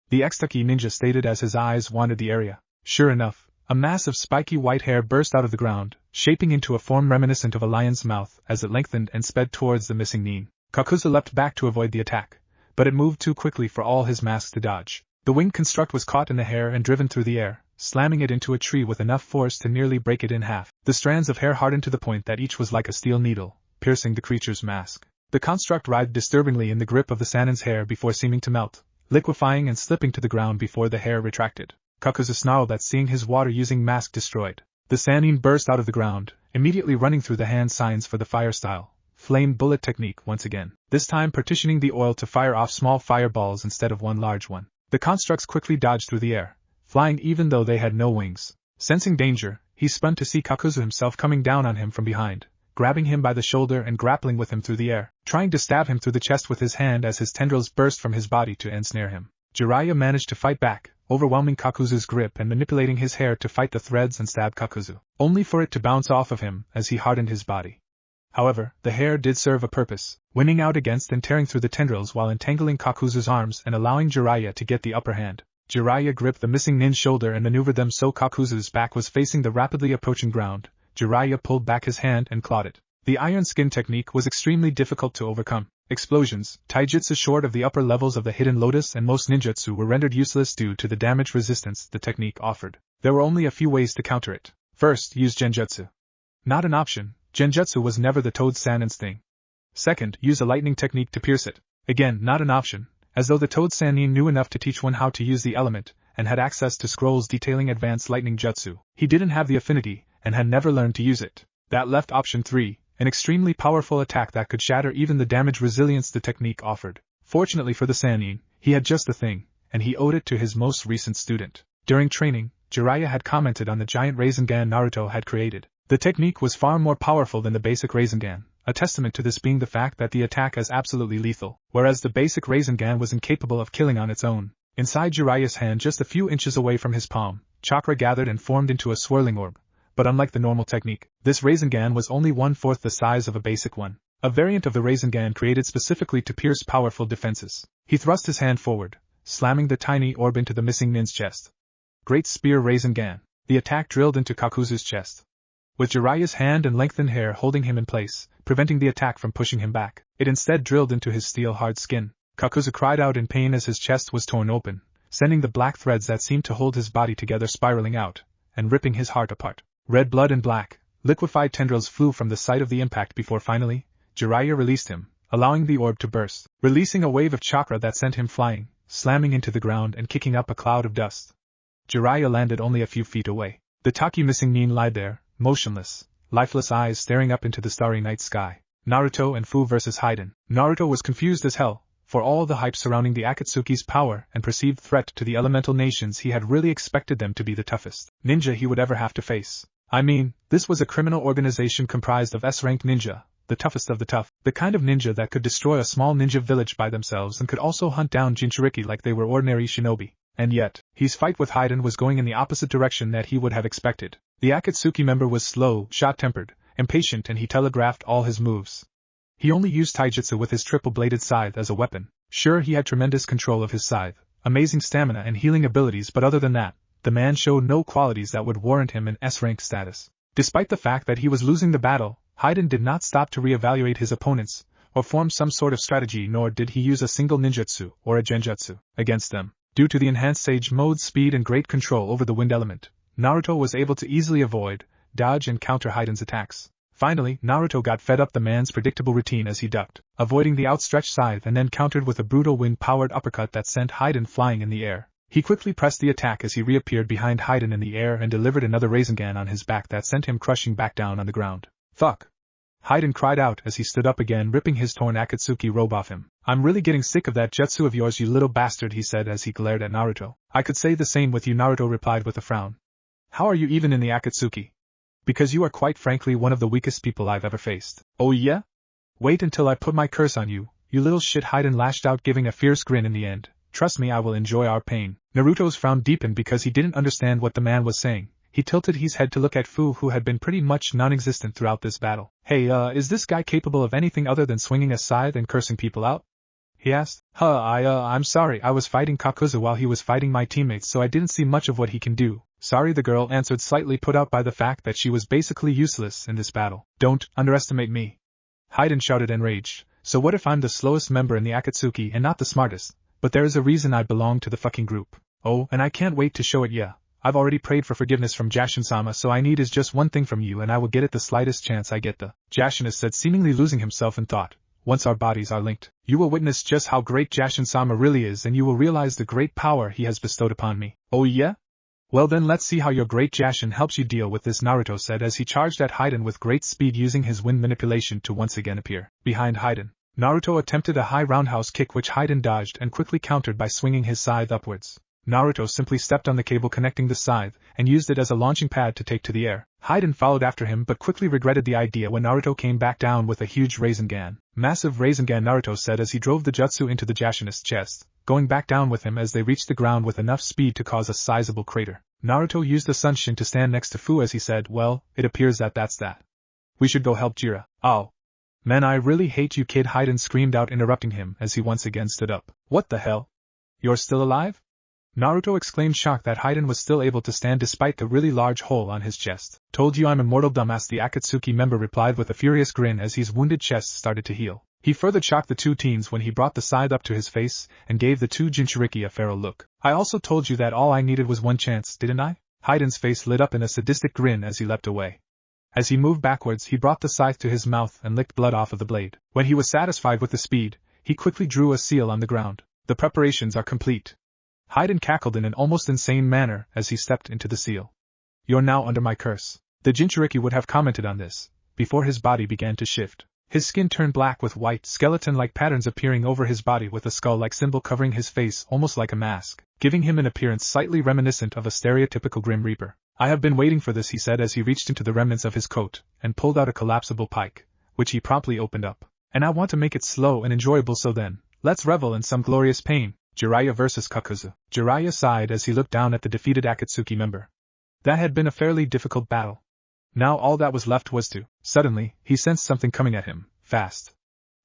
the Extaki ninja stated as his eyes wandered the area. Sure enough, a mass of spiky white hair burst out of the ground, shaping into a form reminiscent of a lion's mouth as it lengthened and sped towards the missing Nin. Kakuzu leapt back to avoid the attack, but it moved too quickly for all his masks to dodge. The winged construct was caught in the hair and driven through the air, slamming it into a tree with enough force to nearly break it in half. The strands of hair hardened to the point that each was like a steel needle, piercing the creature's mask. The construct writhed disturbingly in the grip of the Sannin's hair before seeming to melt, liquefying and slipping to the ground before the hair retracted. Kakuzu snarled at seeing his water-using mask destroyed. The Sannin burst out of the ground, immediately running through the hand signs for the fire style, flame bullet technique once again, this time partitioning the oil to fire off small fireballs instead of one large one. The constructs quickly dodged through the air, flying even though they had no wings. Sensing danger, he spun to see Kakuzu himself coming down on him from behind, grabbing him by the shoulder and grappling with him through the air, trying to stab him through the chest with his hand as his tendrils burst from his body to ensnare him. Jiraiya managed to fight back, overwhelming Kakuzu's grip and manipulating his hair to fight the threads and stab Kakuzu, only for it to bounce off of him as he hardened his body. However, the hair did serve a purpose, winning out against and tearing through the tendrils while entangling Kakuzu's arms and allowing Jiraiya to get the upper hand. Jiraiya gripped the missing Nin's shoulder and maneuvered them so Kakuzu's back was facing the rapidly approaching ground. Jiraiya pulled back his hand and clawed it. The iron skin technique was extremely difficult to overcome. Explosions, taijutsu short of the upper levels of the hidden lotus and most ninjutsu were rendered useless due to the damage resistance the technique offered. There were only a few ways to counter it. First, use genjutsu. Not an option, genjutsu was never the Toad Sannin's thing. Second, use a lightning technique to pierce it. Again, not an option, as though the Toad Sannin knew enough to teach one how to use the element, and had access to scrolls detailing advanced lightning jutsu. He didn't have the affinity, and had never learned to use it. That left option 3, an extremely powerful attack that could shatter even the damage resilience the technique offered. Fortunately for the Sannin, he had just the thing, and he owed it to his most recent student. During training, Jiraiya had commented on the giant Rasengan Naruto had created. The technique was far more powerful than the basic Rasengan, a testament to this being the fact that the attack is absolutely lethal, whereas the basic Rasengan was incapable of killing on its own. Inside Jiraiya's hand, just a few inches away from his palm, chakra gathered and formed into a swirling orb. But unlike the normal technique, this Rasengan was only 1/4 the size of a basic one, a variant of the Rasengan created specifically to pierce powerful defenses. He thrust his hand forward, slamming the tiny orb into the missing Nin's chest. Great Spear Rasengan. The attack drilled into Kakuzu's chest. with Jiraiya's hand and lengthened hair holding him in place, preventing the attack from pushing him back. It instead drilled into his steel-hard skin. Kakuzu cried out in pain as his chest was torn open, sending the black threads that seemed to hold his body together spiraling out, and ripping his heart apart. Red blood and black, liquefied tendrils flew from the site of the impact before finally, Jiraiya released him, allowing the orb to burst, releasing a wave of chakra that sent him flying, slamming into the ground and kicking up a cloud of dust. Jiraiya landed only a few feet away. The Taki missing Nin lied there, motionless, lifeless eyes staring up into the starry night sky. Naruto and Fu versus Haiden. Naruto was confused as hell. For all the hype surrounding the Akatsuki's power and perceived threat to the elemental nations, he had really expected them to be the toughest ninja he would ever have to face. I mean, this was a criminal organization comprised of S-rank ninja, the toughest of the tough, the kind of ninja that could destroy a small ninja village by themselves and could also hunt down Jinchuriki like they were ordinary shinobi. And yet, his fight with Haiden was going in the opposite direction that he would have expected. The Akatsuki member was slow, short-tempered, impatient, and he telegraphed all his moves. He only used taijutsu with his triple-bladed scythe as a weapon. Sure, he had tremendous control of his scythe, amazing stamina and healing abilities, but other than that, the man showed no qualities that would warrant him an S-rank status. Despite the fact that he was losing the battle, Haiden did not stop to reevaluate his opponents, or form some sort of strategy, nor did he use a single ninjutsu or a genjutsu against them. Due to the enhanced Sage Mode's speed and great control over the wind element, Naruto was able to easily avoid, dodge and counter Haiden's attacks. Finally, Naruto got fed up the man's predictable routine as he ducked, avoiding the outstretched scythe, and then countered with a brutal wind-powered uppercut that sent Haiden flying in the air. He quickly pressed the attack as he reappeared behind Haiden in the air and delivered another Rasengan on his back that sent him crushing back down on the ground. Fuck! Haiden cried out as he stood up again, ripping his torn Akatsuki robe off him. I'm really getting sick of that jutsu of yours, you little bastard, he said as he glared at Naruto. I could say the same with you, Naruto replied with a frown. How are you even in the Akatsuki? Because you are quite frankly one of the weakest people I've ever faced. Oh yeah? Wait until I put my curse on you, you little shit, Haiden lashed out, giving a fierce grin in the end. Trust me, I will enjoy our pain. Naruto's frown deepened because he didn't understand what the man was saying. He tilted his head to look at Fu, who had been pretty much non-existent throughout this battle. Hey, is this guy capable of anything other than swinging a scythe and cursing people out? He asked. I'm sorry, I was fighting Kakuzu while he was fighting my teammates, so I didn't see much of what he can do. Sorry, the girl answered, slightly put out by the fact that she was basically useless in this battle. Don't underestimate me. Haiden shouted enraged. So what if I'm the slowest member in the Akatsuki and not the smartest? But there is a reason I belong to the fucking group. Oh, and I can't wait to show it, yeah. I've already prayed for forgiveness from Jashin-sama, so I need is just one thing from you and I will get it the slightest chance I get the. Jashin said, seemingly losing himself in thought. Once our bodies are linked, you will witness just how great Jashin-sama really is, and you will realize the great power he has bestowed upon me. Oh yeah? Well then let's see how your great Jashin helps you deal with this, Naruto said as he charged at Haiden with great speed, using his wind manipulation to once again appear behind Haiden. Naruto attempted a high roundhouse kick which Haiden dodged and quickly countered by swinging his scythe upwards. Naruto simply stepped on the cable connecting the scythe and used it as a launching pad to take to the air. Haiden followed after him but quickly regretted the idea when Naruto came back down with a huge Rasengan. Massive Rasengan, Naruto said as he drove the jutsu into the Jashinist's chest, going back down with him as they reached the ground with enough speed to cause a sizable crater. Naruto used the Sunshin to stand next to Fu as he said, well, it appears that that's that. We should go help Jiraiya. Oh. Man, I really hate you, kid, Haiden screamed out, interrupting him as he once again stood up. What the hell? You're still alive? Naruto exclaimed, shocked that Haiden was still able to stand despite the really large hole on his chest. Told you I'm immortal, dumbass, the Akatsuki member replied with a furious grin as his wounded chest started to heal. He further shocked the two teens when he brought the scythe up to his face and gave the two Jinchuriki a feral look. I also told you that all I needed was one chance, didn't I? Haiden's face lit up in a sadistic grin as he leapt away. As he moved backwards, he brought the scythe to his mouth and licked blood off of the blade. When he was satisfied with the speed, he quickly drew a seal on the ground. The preparations are complete. Haiden cackled in an almost insane manner as he stepped into the seal. You're now under my curse. The Jinchuriki would have commented on this, before his body began to shift. His skin turned black with white, skeleton-like patterns appearing over his body with a skull-like symbol covering his face almost like a mask, giving him an appearance slightly reminiscent of a stereotypical Grim Reaper. I have been waiting for this, he said as he reached into the remnants of his coat and pulled out a collapsible pike, which he promptly opened up. And I want to make it slow and enjoyable, so then, let's revel in some glorious pain. Jiraiya versus Kakuzu. Jiraiya sighed as he looked down at the defeated Akatsuki member. That had been a fairly difficult battle. Now all that was left was to. Suddenly, he sensed something coming at him, fast.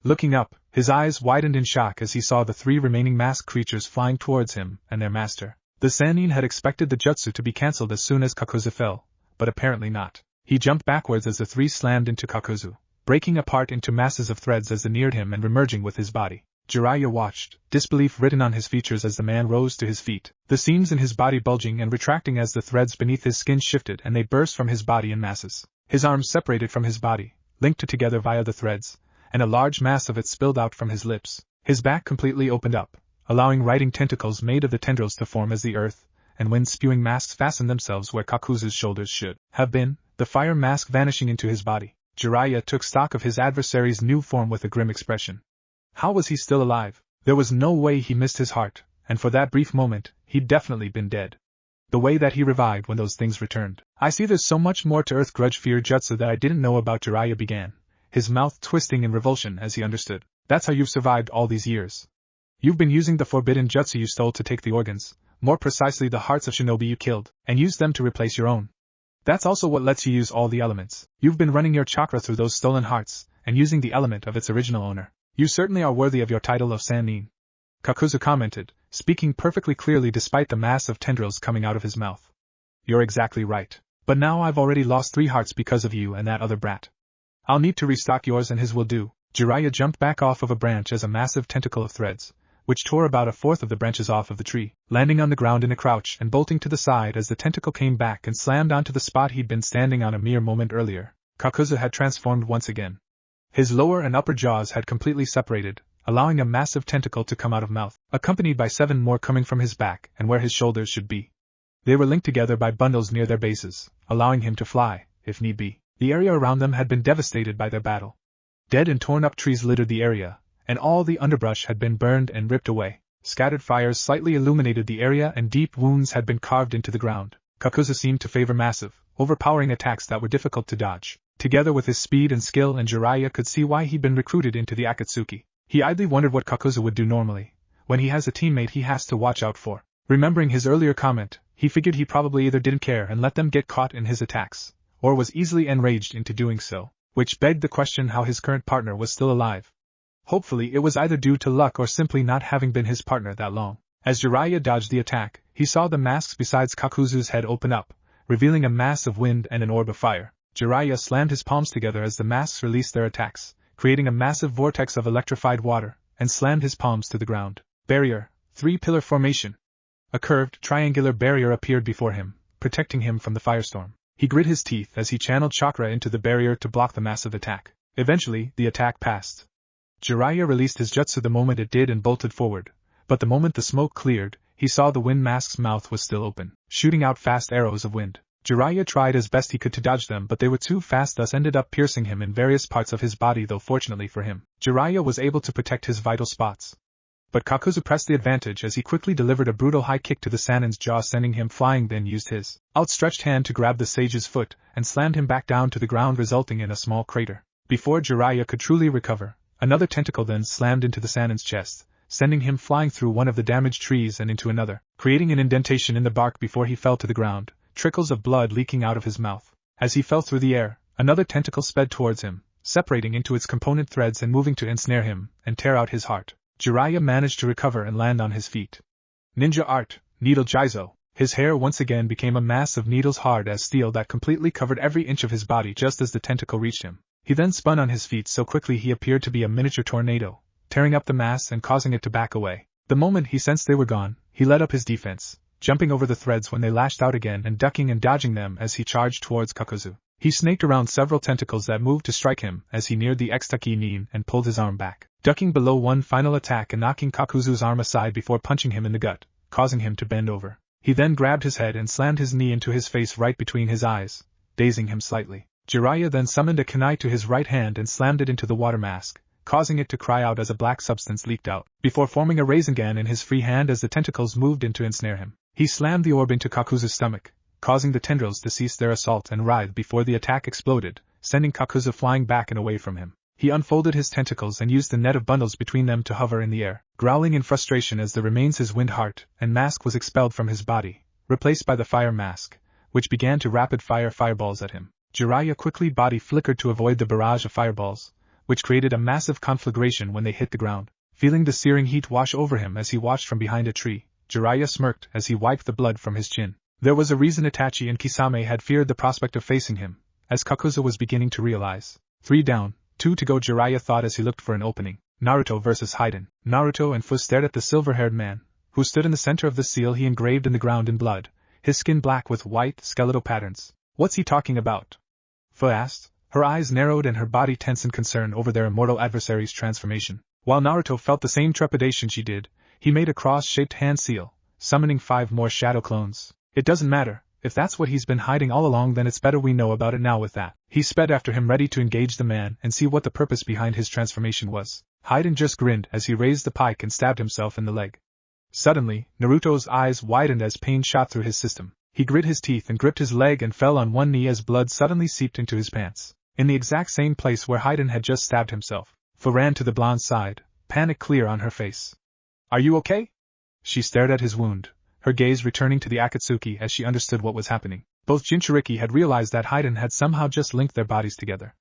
Looking up, his eyes widened in shock as he saw the three remaining masked creatures flying towards him and their master. The Sannin had expected the jutsu to be cancelled as soon as Kakuzu fell, but apparently not. He jumped backwards as the three slammed into Kakuzu, breaking apart into masses of threads as they neared him and remerging with his body. Jiraiya watched, disbelief written on his features as the man rose to his feet, the seams in his body bulging and retracting as the threads beneath his skin shifted and they burst from his body in masses. His arms separated from his body, linked together via the threads, and a large mass of it spilled out from his lips. His back completely opened up, allowing writing tentacles made of the tendrils to form as the earth and wind-spewing masks fastened themselves where Kakuzu's shoulders should have been, the fire mask vanishing into his body. Jiraiya took stock of his adversary's new form with a grim expression. How was he still alive? There was no way he missed his heart, and for that brief moment, he'd definitely been dead. The way that he revived when those things returned. I see there's so much more to Earth Grudge Fear Jutsu that I didn't know about. Jiraiya began, his mouth twisting in revulsion as he understood. That's how you've survived all these years. You've been using the forbidden jutsu you stole to take the organs, more precisely the hearts of shinobi you killed, and used them to replace your own. That's also what lets you use all the elements. You've been running your chakra through those stolen hearts, and using the element of its original owner. You certainly are worthy of your title of Sannin. Kakuzu commented, speaking perfectly clearly despite the mass of tendrils coming out of his mouth. You're exactly right. But now I've already lost 3 hearts because of you and that other brat. I'll need to restock yours and his will do. Jiraiya jumped back off of a branch as a massive tentacle of threads, which tore about 1/4 of the branches off of the tree, landing on the ground in a crouch and bolting to the side as the tentacle came back and slammed onto the spot he'd been standing on a mere moment earlier. Kakuzu had transformed once again. His lower and upper jaws had completely separated, allowing a massive tentacle to come out of mouth, accompanied by 7 more coming from his back and where his shoulders should be. They were linked together by bundles near their bases, allowing him to fly, if need be. The area around them had been devastated by their battle. Dead and torn up trees littered the area, and all the underbrush had been burned and ripped away. Scattered fires slightly illuminated the area and deep wounds had been carved into the ground. Kakuzu seemed to favor massive, overpowering attacks that were difficult to dodge. Together with his speed and skill, and Jiraiya could see why he'd been recruited into the Akatsuki. He idly wondered what Kakuzu would do normally, when he has a teammate he has to watch out for. Remembering his earlier comment, he figured he probably either didn't care and let them get caught in his attacks, or was easily enraged into doing so, which begged the question how his current partner was still alive. Hopefully it was either due to luck or simply not having been his partner that long. As Jiraiya dodged the attack, he saw the masks besides Kakuzu's head open up, revealing a mass of wind and an orb of fire. Jiraiya slammed his palms together as the masks released their attacks, creating a massive vortex of electrified water, and slammed his palms to the ground. Barrier, 3-pillar formation. A curved, triangular barrier appeared before him, protecting him from the firestorm. He grit his teeth as he channeled chakra into the barrier to block the massive attack. Eventually, the attack passed. Jiraiya released his jutsu the moment it did and bolted forward, but the moment the smoke cleared, he saw the wind mask's mouth was still open, shooting out fast arrows of wind. Jiraiya tried as best he could to dodge them, but they were too fast, thus ended up piercing him in various parts of his body, though fortunately for him, Jiraiya was able to protect his vital spots. But Kakuzu pressed the advantage as he quickly delivered a brutal high kick to the Sannin's jaw, sending him flying, then used his outstretched hand to grab the sage's foot and slammed him back down to the ground, resulting in a small crater. Before Jiraiya could truly recover, another tentacle then slammed into the Sannin's chest, sending him flying through one of the damaged trees and into another, creating an indentation in the bark before he fell to the ground, trickles of blood leaking out of his mouth. As he fell through the air, another tentacle sped towards him, separating into its component threads and moving to ensnare him and tear out his heart. Jiraiya managed to recover and land on his feet. Ninja art, needle jizo. His hair once again became a mass of needles hard as steel that completely covered every inch of his body just as the tentacle reached him. He then spun on his feet so quickly he appeared to be a miniature tornado, tearing up the mass and causing it to back away. The moment he sensed they were gone, he let up his defense, jumping over the threads when they lashed out again and ducking and dodging them as he charged towards Kakuzu. He snaked around several tentacles that moved to strike him as he neared the Extaki Nin and pulled his arm back, ducking below one final attack and knocking Kakuzu's arm aside before punching him in the gut, causing him to bend over. He then grabbed his head and slammed his knee into his face right between his eyes, dazing him slightly. Jiraiya then summoned a kunai to his right hand and slammed it into the water mask, causing it to cry out as a black substance leaked out, before forming a Rasengan in his free hand as the tentacles moved in to ensnare him. He slammed the orb into Kakuzu's stomach, causing the tendrils to cease their assault and writhe before the attack exploded, sending Kakuzu flying back and away from him. He unfolded his tentacles and used the net of bundles between them to hover in the air, growling in frustration as the remains his wind heart and mask was expelled from his body, replaced by the fire mask, which began to rapid-fire fireballs at him. Jiraiya quickly body flickered to avoid the barrage of fireballs, which created a massive conflagration when they hit the ground. Feeling the searing heat wash over him as he watched from behind a tree, Jiraiya smirked as he wiped the blood from his chin. There was a reason Itachi and Kisame had feared the prospect of facing him, as Kakuzu was beginning to realize. 3 down, 2 to go, Jiraiya thought as he looked for an opening. Naruto versus Haiden. Naruto and Fu stared at the silver-haired man, who stood in the center of the seal he engraved in the ground in blood, his skin black with white, skeletal patterns. What's he talking about? Fu asked, her eyes narrowed and her body tense in concern over their immortal adversary's transformation. While Naruto felt the same trepidation she did, he made a cross-shaped hand seal, summoning 5 more shadow clones. It doesn't matter. If that's what he's been hiding all along, then it's better we know about it now. With that, he sped after him, ready to engage the man and see what the purpose behind his transformation was. Haiden just grinned as he raised the pike and stabbed himself in the leg. Suddenly, Naruto's eyes widened as pain shot through his system. He grit his teeth and gripped his leg and fell on one knee as blood suddenly seeped into his pants. In the exact same place where Haiden had just stabbed himself, Fu ran to the blonde's side, panic clear on her face. Are you okay? She stared at his wound, her gaze returning to the Akatsuki as she understood what was happening. Both Jinchuriki had realized that Haiden had somehow just linked their bodies together.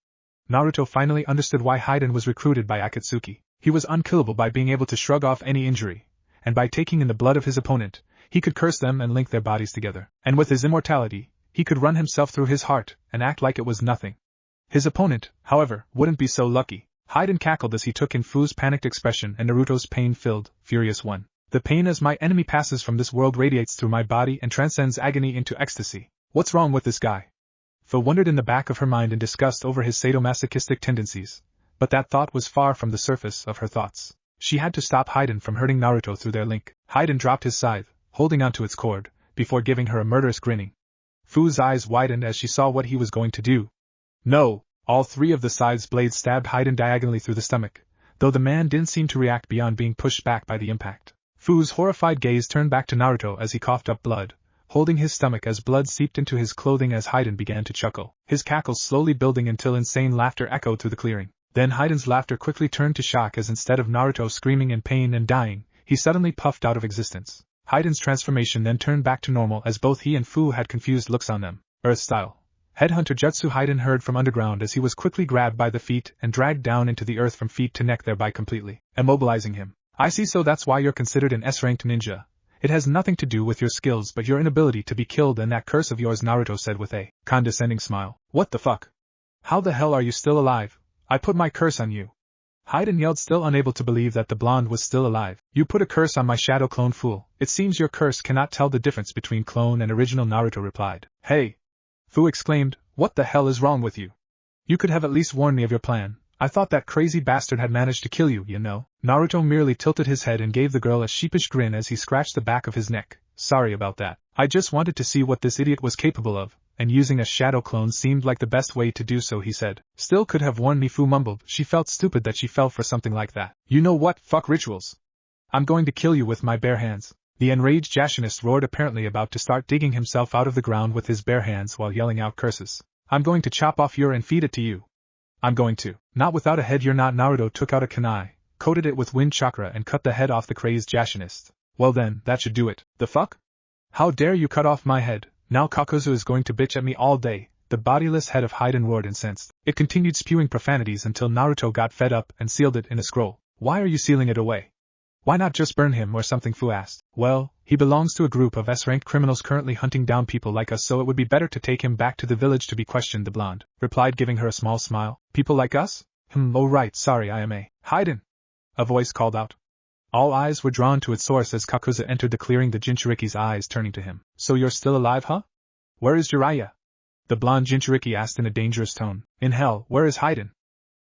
Naruto finally understood why Haiden was recruited by Akatsuki. He was unkillable by being able to shrug off any injury, and by taking in the blood of his opponent, he could curse them and link their bodies together. And with his immortality, he could run himself through his heart and act like it was nothing. His opponent, however, wouldn't be so lucky. Haiden cackled as he took in Fu's panicked expression and Naruto's pain-filled, furious one. The pain as my enemy passes from this world radiates through my body and transcends agony into ecstasy. What's wrong with this guy? Fu wondered in the back of her mind in disgust over his sadomasochistic tendencies, but that thought was far from the surface of her thoughts. She had to stop Haiden from hurting Naruto through their link. Haiden dropped his scythe, holding onto its cord, before giving her a murderous grinning. Fu's eyes widened as she saw what he was going to do. No! All 3 of the scythe's blades stabbed Haiden diagonally through the stomach, though the man didn't seem to react beyond being pushed back by the impact. Fu's horrified gaze turned back to Naruto as he coughed up blood, holding his stomach as blood seeped into his clothing as Haiden began to chuckle, his cackles slowly building until insane laughter echoed through the clearing. Then Haiden's laughter quickly turned to shock as instead of Naruto screaming in pain and dying, he suddenly puffed out of existence. Haiden's transformation then turned back to normal as both he and Fu had confused looks on them. Earth-style. Headhunter Jutsu Haiden heard from underground as he was quickly grabbed by the feet and dragged down into the earth from feet to neck, thereby completely immobilizing him. I see, so that's why you're considered an S-ranked ninja. It has nothing to do with your skills but your inability to be killed and that curse of yours, Naruto said with a condescending smile. What the fuck? How the hell are you still alive? I put my curse on you. Haiden yelled, still unable to believe that the blonde was still alive. You put a curse on my shadow clone, fool. It seems your curse cannot tell the difference between clone and original, Naruto replied. Hey! Fu exclaimed, what the hell is wrong with you? You could have at least warned me of your plan. I thought that crazy bastard had managed to kill you, you know. Naruto merely tilted his head and gave the girl a sheepish grin as he scratched the back of his neck. Sorry about that. I just wanted to see what this idiot was capable of, and using a shadow clone seemed like the best way to do so, he said. Still could have warned me, Fu mumbled. She felt stupid that she fell for something like that. You know what, fuck rituals. I'm going to kill you with my bare hands. The enraged Jashinist roared, apparently about to start digging himself out of the ground with his bare hands while yelling out curses. I'm going to chop off your and feed it to you. I'm going to. Not without a head, you're not. Naruto took out a kunai, coated it with wind chakra and cut the head off the crazed Jashinist. Well then, that should do it. The fuck? How dare you cut off my head? Now Kakuzu is going to bitch at me all day. The bodiless head of Haiden roared, incensed. It continued spewing profanities until Naruto got fed up and sealed it in a scroll. Why are you sealing it away? Why not just burn him or something, Fu asked. Well, he belongs to a group of S-ranked criminals currently hunting down people like us, so it would be better to take him back to the village to be questioned, the blonde replied, giving her a small smile. People like us? Oh right, sorry, I am a Haiden, a voice called out. All eyes were drawn to its source as Kakuzu entered the clearing, the Jinchuriki's eyes turning to him. So you're still alive, huh? Where is Jiraiya? The blonde Jinchuriki asked in a dangerous tone. In hell, where is Haiden?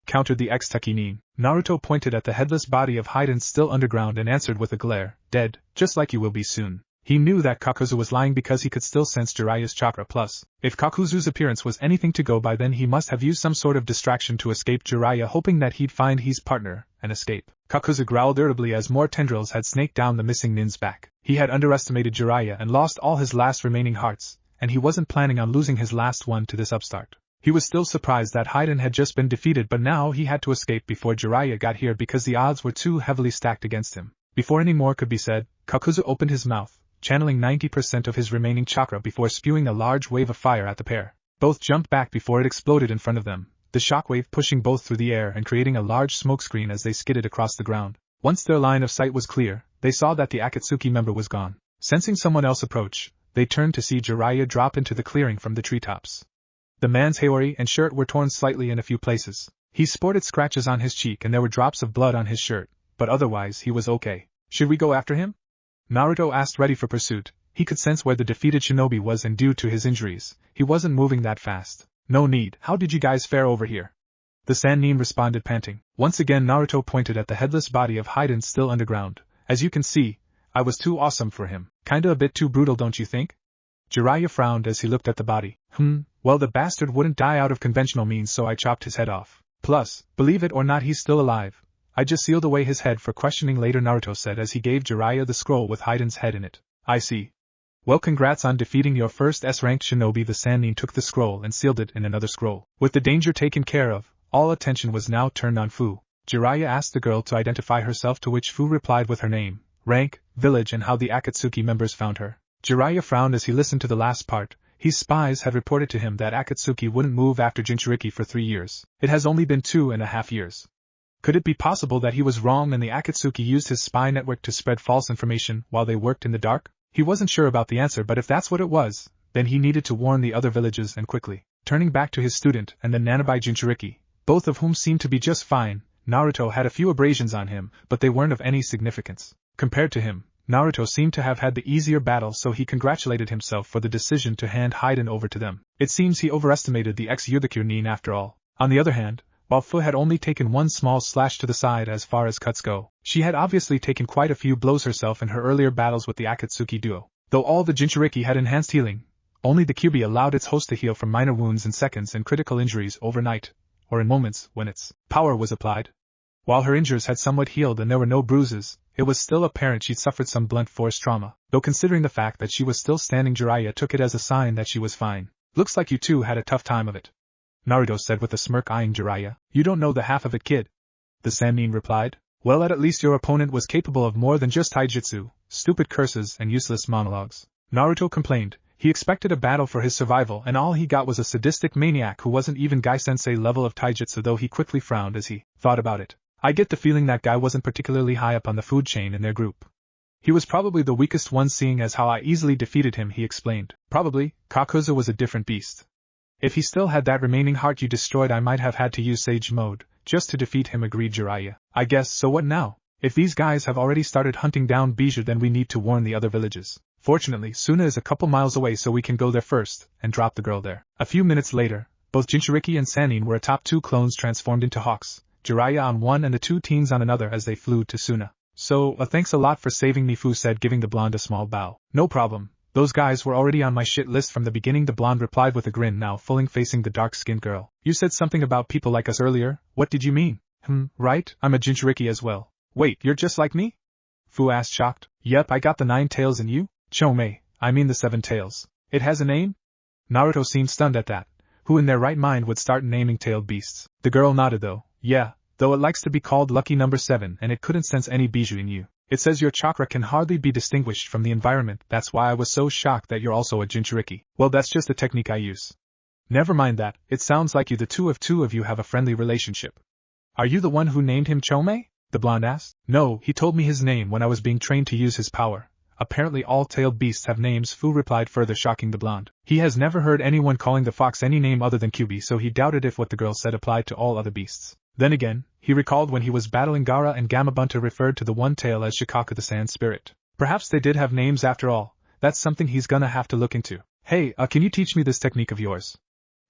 Countered the ex-Tekinin. Naruto pointed at the headless body of Haiden still underground and answered with a glare. Dead, just like you will be soon. He knew that Kakuzu was lying because he could still sense Jiraiya's chakra. Plus, if Kakuzu's appearance was anything to go by, then he must have used some sort of distraction to escape Jiraiya, hoping that he'd find his partner and escape. Kakuzu growled irritably as more tendrils had snaked down the missing nin's back. He had underestimated Jiraiya and lost all his last remaining hearts, and he wasn't planning on losing his last one to this upstart. He was still surprised that Haiden had just been defeated, but now he had to escape before Jiraiya got here because the odds were too heavily stacked against him. Before any more could be said, Kakuzu opened his mouth, channeling 90% of his remaining chakra before spewing a large wave of fire at the pair. Both jumped back before it exploded in front of them, the shockwave pushing both through the air and creating a large smokescreen as they skidded across the ground. Once their line of sight was clear, they saw that the Akatsuki member was gone. Sensing someone else approach, they turned to see Jiraiya drop into the clearing from the treetops. The man's haori and shirt were torn slightly in a few places. He sported scratches on his cheek and there were drops of blood on his shirt, but otherwise he was okay. Should we go after him? Naruto asked, ready for pursuit. He could sense where the defeated shinobi was, and due to his injuries, he wasn't moving that fast. No need. How did you guys fare over here? The Sannin responded, panting. Once again Naruto pointed at the headless body of Haiden still underground. As you can see, I was too awesome for him. Kinda a bit too brutal, don't you think? Jiraiya frowned as he looked at the body. Well, the bastard wouldn't die out of conventional means, so I chopped his head off. Plus, believe it or not, he's still alive. I just sealed away his head for questioning later, Naruto said as he gave Jiraiya the scroll with Haiden's head in it. I see. Well, congrats on defeating your first S-ranked shinobi. The Sannin took the scroll and sealed it in another scroll. With the danger taken care of, all attention was now turned on Fu. Jiraiya asked the girl to identify herself, to which Fu replied with her name, rank, village and how the Akatsuki members found her. Jiraiya frowned as he listened to the last part. His spies had reported to him that Akatsuki wouldn't move after Jinchuriki for 3 years. It has only been 2.5 years. Could it be possible that he was wrong and the Akatsuki used his spy network to spread false information while they worked in the dark? He wasn't sure about the answer, but if that's what it was, then he needed to warn the other villages and quickly. Turning back to his student and then Nanabai Jinchuriki, both of whom seemed to be just fine, Naruto had a few abrasions on him, but they weren't of any significance. Compared to him, Naruto seemed to have had the easier battle, so he congratulated himself for the decision to hand Haiden over to them. It seems he overestimated the ex-Yuzakure Nin after all. On the other hand, while Fu had only taken one small slash to the side as far as cuts go, she had obviously taken quite a few blows herself in her earlier battles with the Akatsuki duo. Though all the Jinchuriki had enhanced healing, only the Kyuubi allowed its host to heal from minor wounds in seconds and critical injuries overnight, or in moments when its power was applied. While her injuries had somewhat healed and there were no bruises, it was still apparent she'd suffered some blunt force trauma. Though considering the fact that she was still standing, Jiraiya took it as a sign that she was fine. Looks like you two had a tough time of it, Naruto said with a smirk, eyeing Jiraiya. You don't know the half of it, kid, the Sannin replied. Well, at least your opponent was capable of more than just taijutsu, stupid curses and useless monologues, Naruto complained. He expected a battle for his survival, and all he got was a sadistic maniac who wasn't even Gai-sensei level of taijutsu, though he quickly frowned as he thought about it. I get the feeling that guy wasn't particularly high up on the food chain in their group. He was probably the weakest one, seeing as how I easily defeated him, he explained. Probably, Kakuzu was a different beast. If he still had that remaining heart you destroyed, I might have had to use Sage Mode just to defeat him, agreed Jiraiya. I guess, so what now? If these guys have already started hunting down Bijou, then we need to warn the other villages. Fortunately, Suna is a couple miles away, so we can go there first and drop the girl there. A few minutes later, both Jinchuriki and Sannin were atop two clones transformed into hawks, Jiraiya on one and the two teens on another as they flew to Suna. So, thanks a lot for saving me, Fu said, giving the blonde a small bow. No problem. Those guys were already on my shit list from the beginning, the blonde replied with a grin, now fully facing the dark-skinned girl. You said something about people like us earlier. What did you mean? Right, I'm a Jinchuriki as well. Wait, you're just like me? Fu asked, shocked. Yep, I got the 9 tails, and you? Chomei, I mean the 7 tails. It has a name? Naruto seemed stunned at that. Who in their right mind would start naming tailed beasts? The girl nodded though. Yeah, though it likes to be called lucky number 7, and it couldn't sense any bijou in you. It says your chakra can hardly be distinguished from the environment. That's why I was so shocked that you're also a Jinchuriki. Well, that's just a technique I use. Never mind that, it sounds like the two of you have a friendly relationship. Are you the one who named him Chomei? The blonde asked. No, he told me his name when I was being trained to use his power. Apparently all tailed beasts have names, Fu replied, further shocking the blonde. He has never heard anyone calling the fox any name other than Kyuubi, so he doubted if what the girl said applied to all other beasts. Then again, he recalled when he was battling Gaara and Gamabunta referred to the one tail as Shikaku, the sand spirit. Perhaps they did have names after all. That's something he's gonna have to look into. Hey, can you teach me this technique of yours?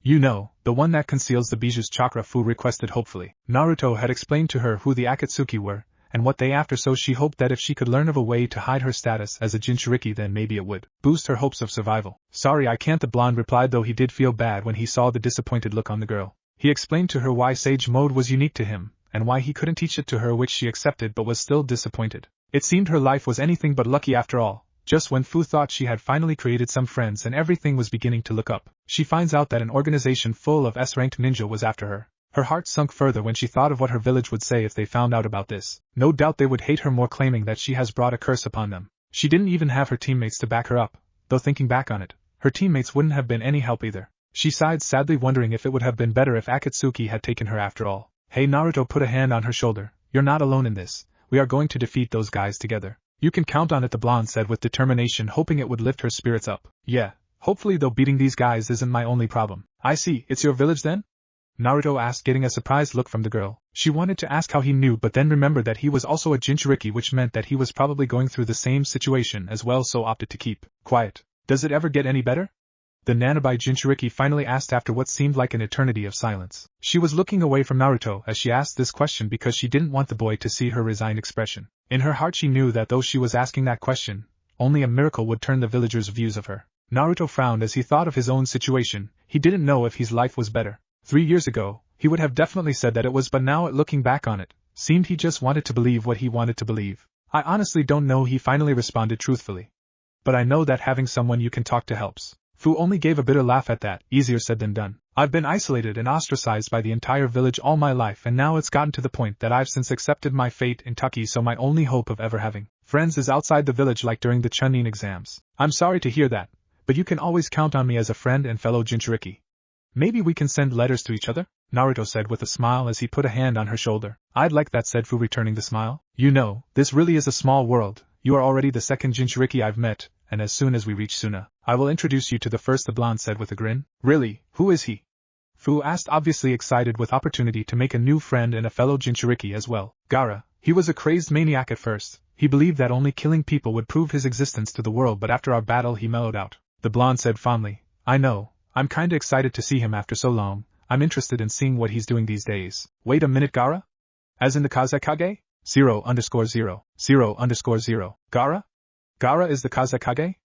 You know, the one that conceals the bijou's chakra, Fu requested hopefully. Naruto had explained to her who the Akatsuki were, and what they after, so she hoped that if she could learn of a way to hide her status as a Jinchuriki, then maybe it would boost her hopes of survival. Sorry, I can't, the blonde replied, though he did feel bad when he saw the disappointed look on the girl. He explained to her why Sage Mode was unique to him, and why he couldn't teach it to her, which she accepted but was still disappointed. It seemed her life was anything but lucky after all. Just when Fu thought she had finally created some friends and everything was beginning to look up, she finds out that an organization full of S-ranked ninja was after her. Her heart sunk further when she thought of what her village would say if they found out about this. No doubt they would hate her more, claiming that she has brought a curse upon them. She didn't even have her teammates to back her up, though thinking back on it, her teammates wouldn't have been any help either. She sighed sadly, wondering if it would have been better if Akatsuki had taken her after all. Hey, Naruto put a hand on her shoulder. You're not alone in this. We are going to defeat those guys together. You can count on it, the blonde said with determination, hoping it would lift her spirits up. Yeah, hopefully, though beating these guys isn't my only problem. I see, it's your village then? Naruto asked, getting a surprised look from the girl. She wanted to ask how he knew but then remembered that he was also a Jinchuriki, which meant that he was probably going through the same situation as well, so opted to keep quiet. Does it ever get any better? The Nanabai Jinchuriki finally asked after what seemed like an eternity of silence. She was looking away from Naruto as she asked this question because she didn't want the boy to see her resigned expression. In her heart she knew that though she was asking that question, only a miracle would turn the villagers' views of her. Naruto frowned as he thought of his own situation. He didn't know if his life was better. 3 years ago, he would have definitely said that it was, but now looking back on it, seemed he just wanted to believe what he wanted to believe. I honestly don't know, he finally responded truthfully. But I know that having someone you can talk to helps. Fu only gave a bitter laugh at that. Easier said than done. I've been isolated and ostracized by the entire village all my life, and now it's gotten to the point that I've since accepted my fate in Taki, so my only hope of ever having friends is outside the village, like during the Chunin exams. I'm sorry to hear that, but you can always count on me as a friend and fellow Jinchuriki. Maybe we can send letters to each other? Naruto said with a smile as he put a hand on her shoulder. I'd like that, said Fu, returning the smile. You know, this really is a small world. You are already the second Jinchuriki I've met, and as soon as we reach Suna, I will introduce you to the first, the blonde said with a grin. Really, who is he? Fu asked, obviously excited with opportunity to make a new friend and a fellow Jinchuriki as well. Gaara. He was a crazed maniac at first. He believed that only killing people would prove his existence to the world, but after our battle he mellowed out. The blonde said fondly. I know, I'm kinda excited to see him after so long. I'm interested in seeing what he's doing these days. Wait a minute, Gaara? As in the Kazekage? 0_0, 0_0. Gaara? Gaara is the Kazekage?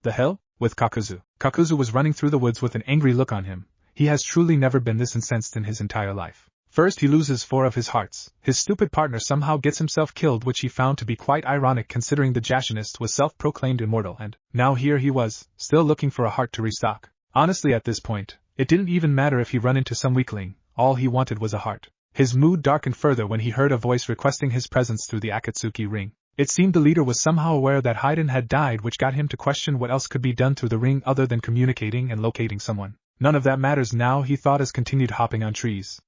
The hell? With Kakuzu. Kakuzu was running through the woods with an angry look on him. He has truly never been this incensed in his entire life. First he loses 4 of his hearts. His stupid partner somehow gets himself killed, which he found to be quite ironic considering the Jashinist was self-proclaimed immortal, and now here he was, still looking for a heart to restock. Honestly, at this point, it didn't even matter if he run into some weakling, all he wanted was a heart. His mood darkened further when he heard a voice requesting his presence through the Akatsuki ring. It seemed the leader was somehow aware that Haiden had died, which got him to question what else could be done through the ring other than communicating and locating someone. None of that matters now, he thought as continued hopping on trees.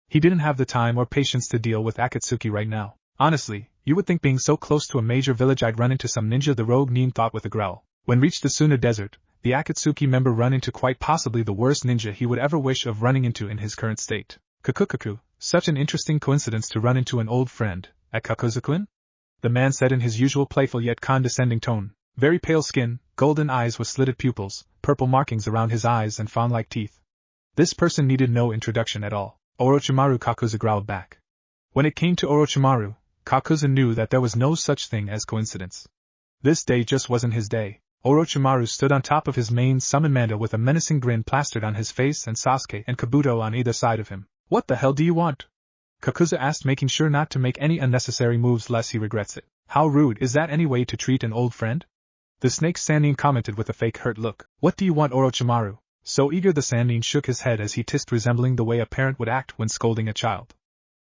He didn't have the time or patience to deal with Akatsuki right now. Honestly, you would think being so close to a major village I'd run into some ninja, the rogue Nin thought with a growl. When reached the Suna Desert, the Akatsuki member run into quite possibly the worst ninja he would ever wish of running into in his current state. Kakukaku, such an interesting coincidence to run into an old friend, at Kakuzu-kun? The man said in his usual playful yet condescending tone. Very pale skin, golden eyes with slitted pupils, purple markings around his eyes and fawn-like teeth. This person needed no introduction at all. Orochimaru, Kakuzu growled back. When it came to Orochimaru, Kakuzu knew that there was no such thing as coincidence. This day just wasn't his day. Orochimaru stood on top of his main summon Manda with a menacing grin plastered on his face and Sasuke and Kabuto on either side of him. What the hell do you want? Kakuzu asked, making sure not to make any unnecessary moves lest he regrets it. How rude, is that any way to treat an old friend? The snake Sannin commented with a fake hurt look. What do you want, Orochimaru? So eager, the Sannin shook his head as he hissed, resembling the way a parent would act when scolding a child.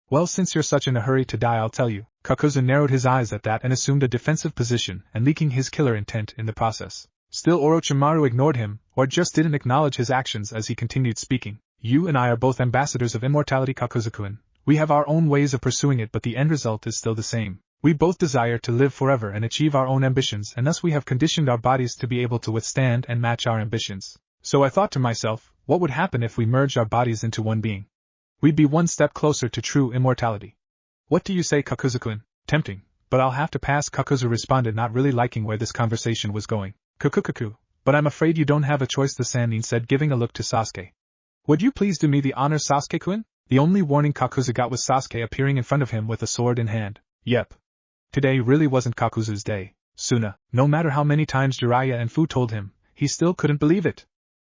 Well, since you're such in a hurry to die, I'll tell you. Kakuzu narrowed his eyes at that and assumed a defensive position and leaking his killer intent in the process. Still Orochimaru ignored him, or just didn't acknowledge his actions as he continued speaking. You and I are both ambassadors of immortality, Kakuzu-kun. We have our own ways of pursuing it, but the end result is still the same. We both desire to live forever and achieve our own ambitions, and thus we have conditioned our bodies to be able to withstand and match our ambitions. So I thought to myself, what would happen if we merged our bodies into one being? We'd be one step closer to true immortality. What do you say, Kakuzu-kun? Tempting, but I'll have to pass, Kakuzu responded, not really liking where this conversation was going. Kakukaku, but I'm afraid you don't have a choice, the Sannin said, giving a look to Sasuke. Would you please do me the honor, Sasuke-kun? The only warning Kakuzu got was Sasuke appearing in front of him with a sword in hand. Yep. Today really wasn't Kakuzu's day. Suna, no matter how many times Jiraiya and Fu told him, he still couldn't believe it.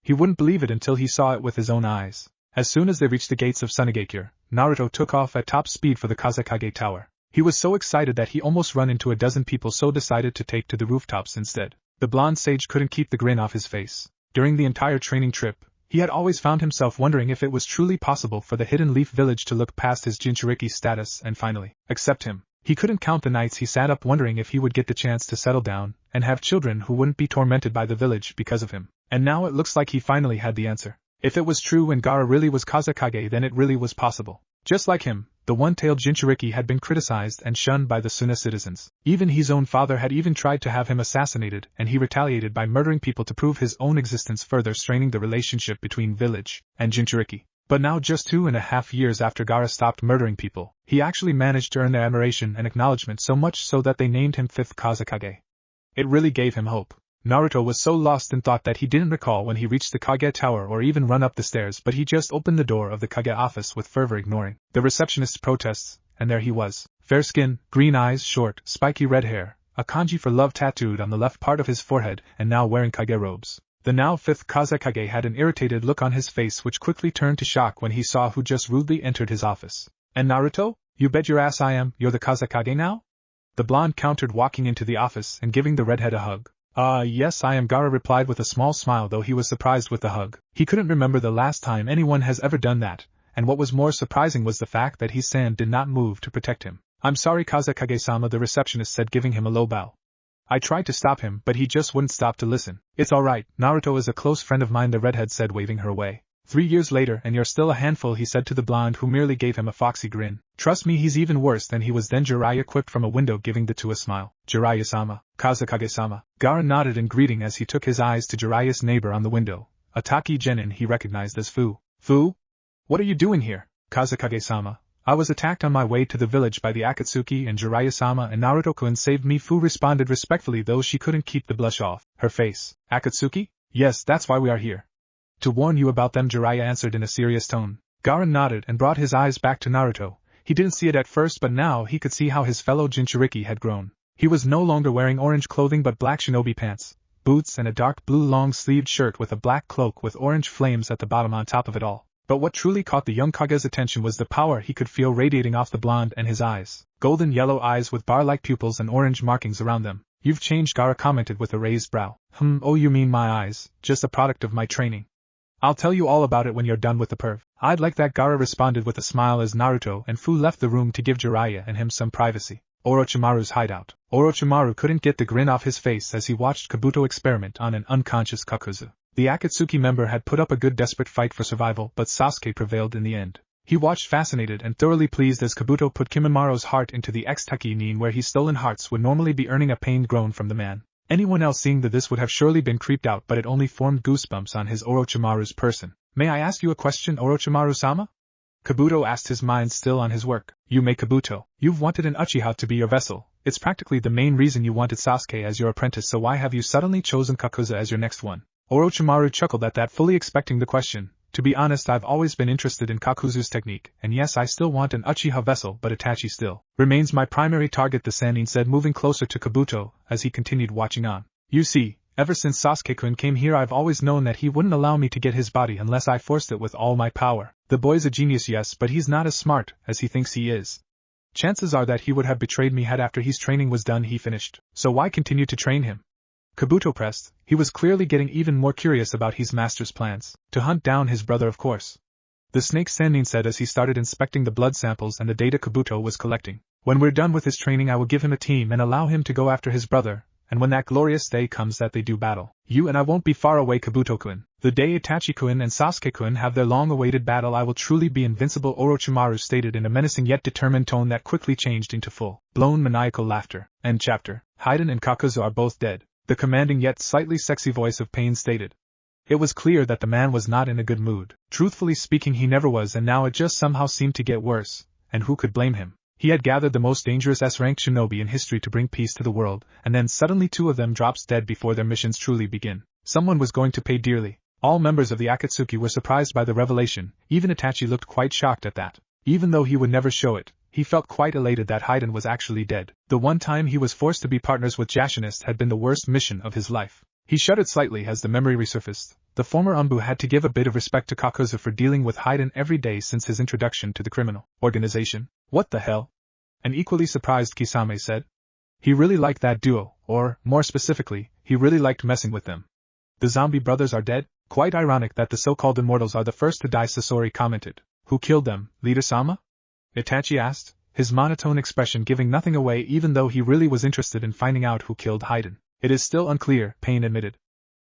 He wouldn't believe it until he saw it with his own eyes. As soon as they reached the gates of Sunagakure, Naruto took off at top speed for the Kazekage Tower. He was so excited that he almost ran into a dozen people, so decided to take to the rooftops instead. The blonde sage couldn't keep the grin off his face. During the entire training trip, he had always found himself wondering if it was truly possible for the Hidden Leaf Village to look past his Jinchuriki status and finally accept him. He couldn't count the nights he sat up wondering if he would get the chance to settle down and have children who wouldn't be tormented by the village because of him. And now it looks like he finally had the answer. If it was true and Gaara really was Kazekage, then it really was possible. Just like him, The one-tailed Jinchuriki had been criticized and shunned by the Suna citizens. Even his own father had even tried to have him assassinated, and he retaliated by murdering people to prove his own existence, further straining the relationship between village and Jinchuriki. But now, just 2.5 years after Gaara stopped murdering people, he actually managed to earn their admiration and acknowledgement, so much so that they named him 5th Kazekage. It really gave him hope. Naruto was so lost in thought that he didn't recall when he reached the Kage Tower or even run up the stairs, but he just opened the door of the Kage office with fervor, ignoring the receptionist's protests, and there he was. Fair skin, green eyes, short, spiky red hair, a kanji for love tattooed on the left part of his forehead, and now wearing Kage robes. The now 5th Kazekage had an irritated look on his face which quickly turned to shock when he saw who just rudely entered his office. And Naruto? You bet your ass I am, you're the Kazekage now? The blonde countered, walking into the office and giving the redhead a hug. Yes I am, Gaara replied with a small smile, though he was surprised with the hug. He couldn't remember the last time anyone has ever done that, and what was more surprising was the fact that Hisan did not move to protect him. I'm sorry Kazekage-sama, the receptionist said, giving him a low bow. I tried to stop him, but he just wouldn't stop to listen. It's alright, Naruto is a close friend of mine, the redhead said, waving her away. 3 years later and you're still a handful, he said to the blonde, who merely gave him a foxy grin. Trust me, he's even worse than he was then. Jiraiya quipped from a window, giving the two a smile. Jiraiya-sama, Kazekage-sama. Gaara nodded in greeting as he took his eyes to Jiraiya's neighbor on the window, a Taki genin he recognized as Fu. Fu? What are you doing here, Kazekage-sama? I was attacked on my way to the village by the Akatsuki, and Jiraiya-sama and Naruto-kun saved me, Fu responded respectfully, though she couldn't keep the blush off her face. Akatsuki? Yes, that's why we are here. To warn you about them, Jiraiya answered in a serious tone. Gaara nodded and brought his eyes back to Naruto. He didn't see it at first, but now he could see how his fellow Jinchuriki had grown. He was no longer wearing orange clothing but black shinobi pants, boots, and a dark blue long-sleeved shirt with a black cloak with orange flames at the bottom on top of it all. But what truly caught the young Kage's attention was the power he could feel radiating off the blonde and his eyes. Golden yellow eyes with bar-like pupils and orange markings around them. You've changed, Gaara commented with a raised brow. Oh, you mean my eyes, just a product of my training. I'll tell you all about it when you're done with the perv. I'd like that, Gaara responded with a smile as Naruto and Fu left the room to give Jiraiya and him some privacy. Orochimaru's hideout. Orochimaru couldn't get the grin off his face as he watched Kabuto experiment on an unconscious Kakuzu. The Akatsuki member had put up a good desperate fight for survival, but Sasuke prevailed in the end. He watched fascinated and thoroughly pleased as Kabuto put Kimimura's heart into the X-Taki nin, where his stolen hearts would normally be earning a pained groan from the man. Anyone else seeing this would have surely been creeped out, but it only formed goosebumps on his Orochimaru's person. May I ask you a question, Orochimaru-sama? Kabuto asked, his mind still on his work. Yume Kabuto, you've wanted an Uchiha to be your vessel. It's practically the main reason you wanted Sasuke as your apprentice, so why have you suddenly chosen Kakuzu as your next one? Orochimaru chuckled at that, fully expecting the question. To be honest, I've always been interested in Kakuzu's technique, and yes, I still want an Uchiha vessel, but Itachi still remains my primary target, the Sannin said, moving closer to Kabuto as he continued watching on. You see, ever since Sasuke-kun came here, I've always known that he wouldn't allow me to get his body unless I forced it with all my power. The boy's a genius, yes, but he's not as smart as he thinks he is. Chances are that he would have betrayed me had after his training was done, he finished. So why continue to train him? Kabuto pressed. He was clearly getting even more curious about his master's plans. To hunt down his brother, of course. The snake Sannin said as he started inspecting the blood samples and the data Kabuto was collecting. When we're done with his training, I will give him a team and allow him to go after his brother, and when that glorious day comes that they do battle, you and I won't be far away, Kabuto-kun. The day Itachi-kun and Sasuke-kun have their long-awaited battle, I will truly be invincible, Orochimaru stated in a menacing yet determined tone that quickly changed into full-blown maniacal laughter. End chapter. Haiden and Kakuzu are both dead. The commanding yet slightly sexy voice of Pain stated. It was clear that the man was not in a good mood. Truthfully speaking, he never was, and now it just somehow seemed to get worse, and who could blame him? He had gathered the most dangerous S-ranked shinobi in history to bring peace to the world, and then suddenly 2 of them drops dead before their missions truly begin. Someone was going to pay dearly. All members of the Akatsuki were surprised by the revelation. Even Itachi looked quite shocked at that. Even though he would never show it, he felt quite elated that Haiden was actually dead. The one time he was forced to be partners with Jashinist had been the worst mission of his life. He shuddered slightly as the memory resurfaced. The former Umbu had to give a bit of respect to Kakuzu for dealing with Haiden every day since his introduction to the criminal organization. What the hell? An equally surprised Kisame said. He really liked that duo, or, more specifically, he really liked messing with them. The zombie brothers are dead? Quite ironic that the so-called immortals are the first to die, Sasori commented. Who killed them, Leader-sama? Itachi asked, his monotone expression giving nothing away, even though he really was interested in finding out who killed Haiden. It is still unclear, Pain admitted.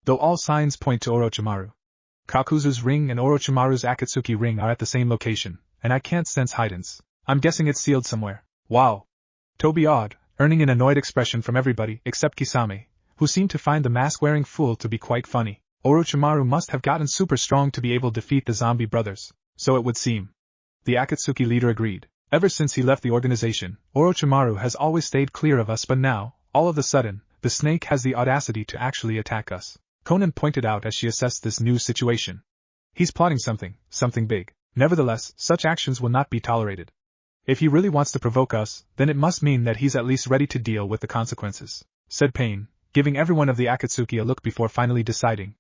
Though all signs point to Orochimaru. Kakuzu's ring and Orochimaru's Akatsuki ring are at the same location, and I can't sense Haiden's. I'm guessing it's sealed somewhere. Wow. Toby awed, earning an annoyed expression from everybody except Kisame, who seemed to find the mask-wearing fool to be quite funny. Orochimaru must have gotten super strong to be able to defeat the zombie brothers, so it would seem. The Akatsuki leader agreed. Ever since he left the organization, Orochimaru has always stayed clear of us, but now, all of a sudden, the snake has the audacity to actually attack us. Conan pointed out as she assessed this new situation. He's plotting something big. Nevertheless, such actions will not be tolerated. If he really wants to provoke us, then it must mean that he's at least ready to deal with the consequences, said Pain, giving everyone of the Akatsuki a look before finally deciding.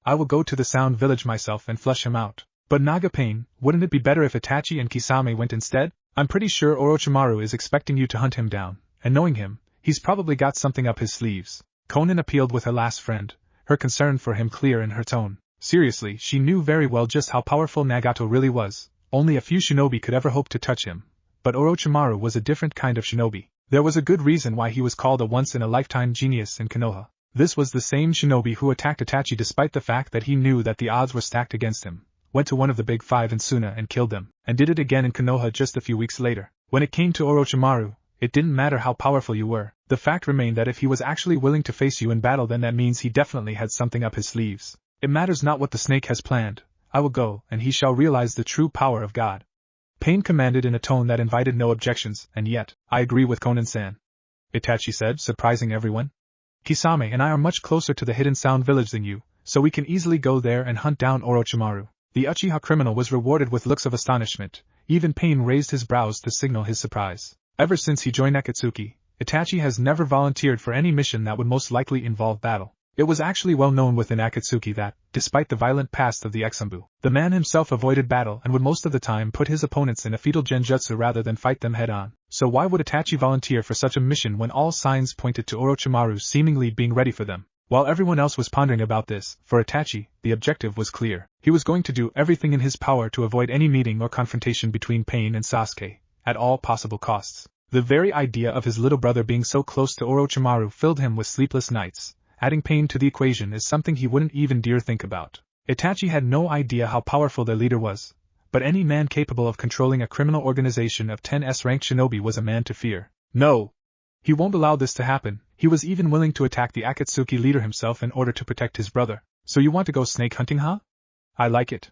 I will go to the Sound Village myself and flush him out. But Naga Pain, wouldn't it be better if Itachi and Kisame went instead? I'm pretty sure Orochimaru is expecting you to hunt him down, and knowing him, he's probably got something up his sleeves. Conan appealed with her last friend, her concern for him clear in her tone. Seriously, she knew very well just how powerful Nagato really was. Only a few shinobi could ever hope to touch him. But Orochimaru was a different kind of shinobi. There was a good reason why he was called a once-in-a-lifetime genius in Konoha. This was the same shinobi who attacked Itachi despite the fact that he knew that the odds were stacked against him, went to one of the big five in Suna and killed them, and did it again in Konoha just a few weeks later. When it came to Orochimaru, it didn't matter how powerful you were. The fact remained that if he was actually willing to face you in battle, then that means he definitely had something up his sleeves. It matters not what the snake has planned. I will go, and he shall realize the true power of God. Pain commanded in a tone that invited no objections, and yet, I agree with Konan-san, Itachi said, surprising everyone. Kisame and I are much closer to the hidden Sound Village than you, so we can easily go there and hunt down Orochimaru. The Uchiha criminal was rewarded with looks of astonishment. Even Pain raised his brows to signal his surprise. Ever since he joined Akatsuki, Itachi has never volunteered for any mission that would most likely involve battle. It was actually well known within Akatsuki that, despite the violent past of the Exumbu, the man himself avoided battle and would most of the time put his opponents in a fetal genjutsu rather than fight them head-on. So why would Itachi volunteer for such a mission when all signs pointed to Orochimaru seemingly being ready for them? While everyone else was pondering about this, for Itachi, the objective was clear. He was going to do everything in his power to avoid any meeting or confrontation between Pain and Sasuke, at all possible costs. The very idea of his little brother being so close to Orochimaru filled him with sleepless nights. Adding Pain to the equation is something he wouldn't even dare think about. Itachi had no idea how powerful their leader was, but any man capable of controlling a criminal organization of 10s ranked shinobi was a man to fear. No! He won't allow this to happen. He was even willing to attack the Akatsuki leader himself in order to protect his brother. So you want to go snake hunting, huh? I like it,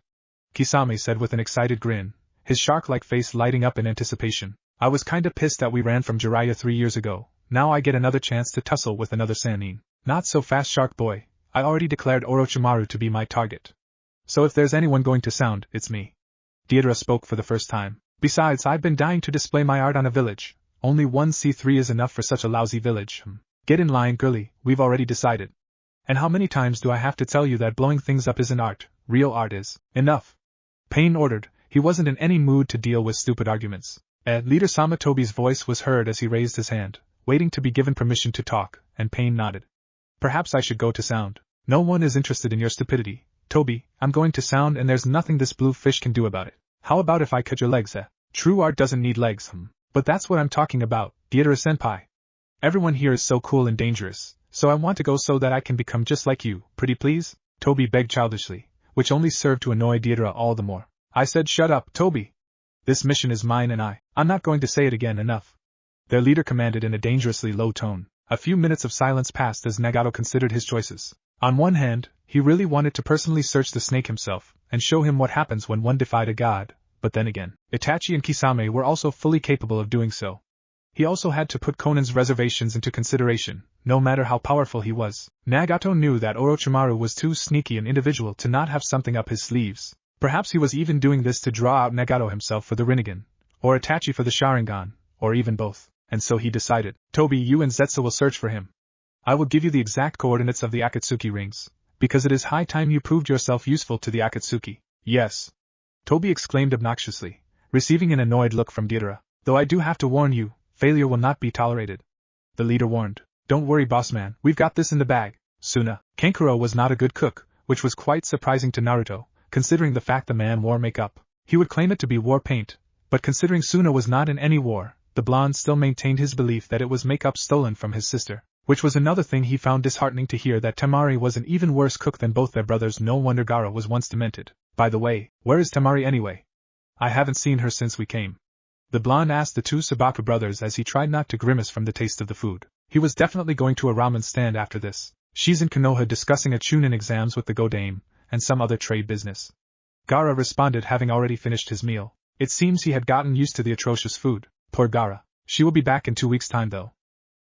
Kisame said with an excited grin, his shark-like face lighting up in anticipation. I was kinda pissed that we ran from Jiraiya 3 years ago. Now I get another chance to tussle with another Sannin. Not so fast, shark boy. I already declared Orochimaru to be my target. So if there's anyone going to sound, it's me. Deidara spoke for the first time. Besides, I've been dying to display my art on a village. Only one C3 is enough for such a lousy village. Get in line, girlie, we've already decided. And how many times do I have to tell you that blowing things up isn't art? Real art is. Enough. Pain ordered. He wasn't in any mood to deal with stupid arguments. Leader Samatobi's voice was heard as he raised his hand, waiting to be given permission to talk, and Pain nodded. Perhaps I should go to Sound. No one is interested in your stupidity. Toby, I'm going to Sound and there's nothing this blue fish can do about it. How about if I cut your legs, True art doesn't need legs, But that's what I'm talking about, Deidara-senpai. Everyone here is so cool and dangerous, so I want to go so that I can become just like you, pretty please? Toby begged childishly, which only served to annoy Deidara all the more. I said shut up, Toby. This mission is mine and I'm not going to say it again, enough. Their leader commanded in a dangerously low tone. A few minutes of silence passed as Nagato considered his choices. On one hand, he really wanted to personally search the snake himself, and show him what happens when one defied a god, but then again, Itachi and Kisame were also fully capable of doing so. He also had to put Conan's reservations into consideration, no matter how powerful he was. Nagato knew that Orochimaru was too sneaky an individual to not have something up his sleeves. Perhaps he was even doing this to draw out Nagato himself for the Rinnegan, or Itachi for the Sharingan, or even both. And so he decided, Toby, you and Zetsu will search for him. I will give you the exact coordinates of the Akatsuki rings, because it is high time you proved yourself useful to the Akatsuki. Yes. Toby exclaimed obnoxiously, receiving an annoyed look from Deidara. Though I do have to warn you, failure will not be tolerated. The leader warned. Don't worry, boss man, we've got this in the bag. Suna. Kankuro was not a good cook, which was quite surprising to Naruto, considering the fact the man wore makeup. He would claim it to be war paint, but considering Suna was not in any war, the blonde still maintained his belief that it was makeup stolen from his sister, which was another thing he found disheartening to hear, that Temari was an even worse cook than both their brothers. No wonder Gaara was once demented. By the way, where is Temari anyway? I haven't seen her since we came. The blonde asked the two Sabaku brothers as he tried not to grimace from the taste of the food. He was definitely going to a ramen stand after this. She's in Konoha discussing a chunin exams with the Godame, and some other trade business. Gaara responded, having already finished his meal. It seems he had gotten used to the atrocious food. Poor Gaara. She will be back in 2 weeks' time though.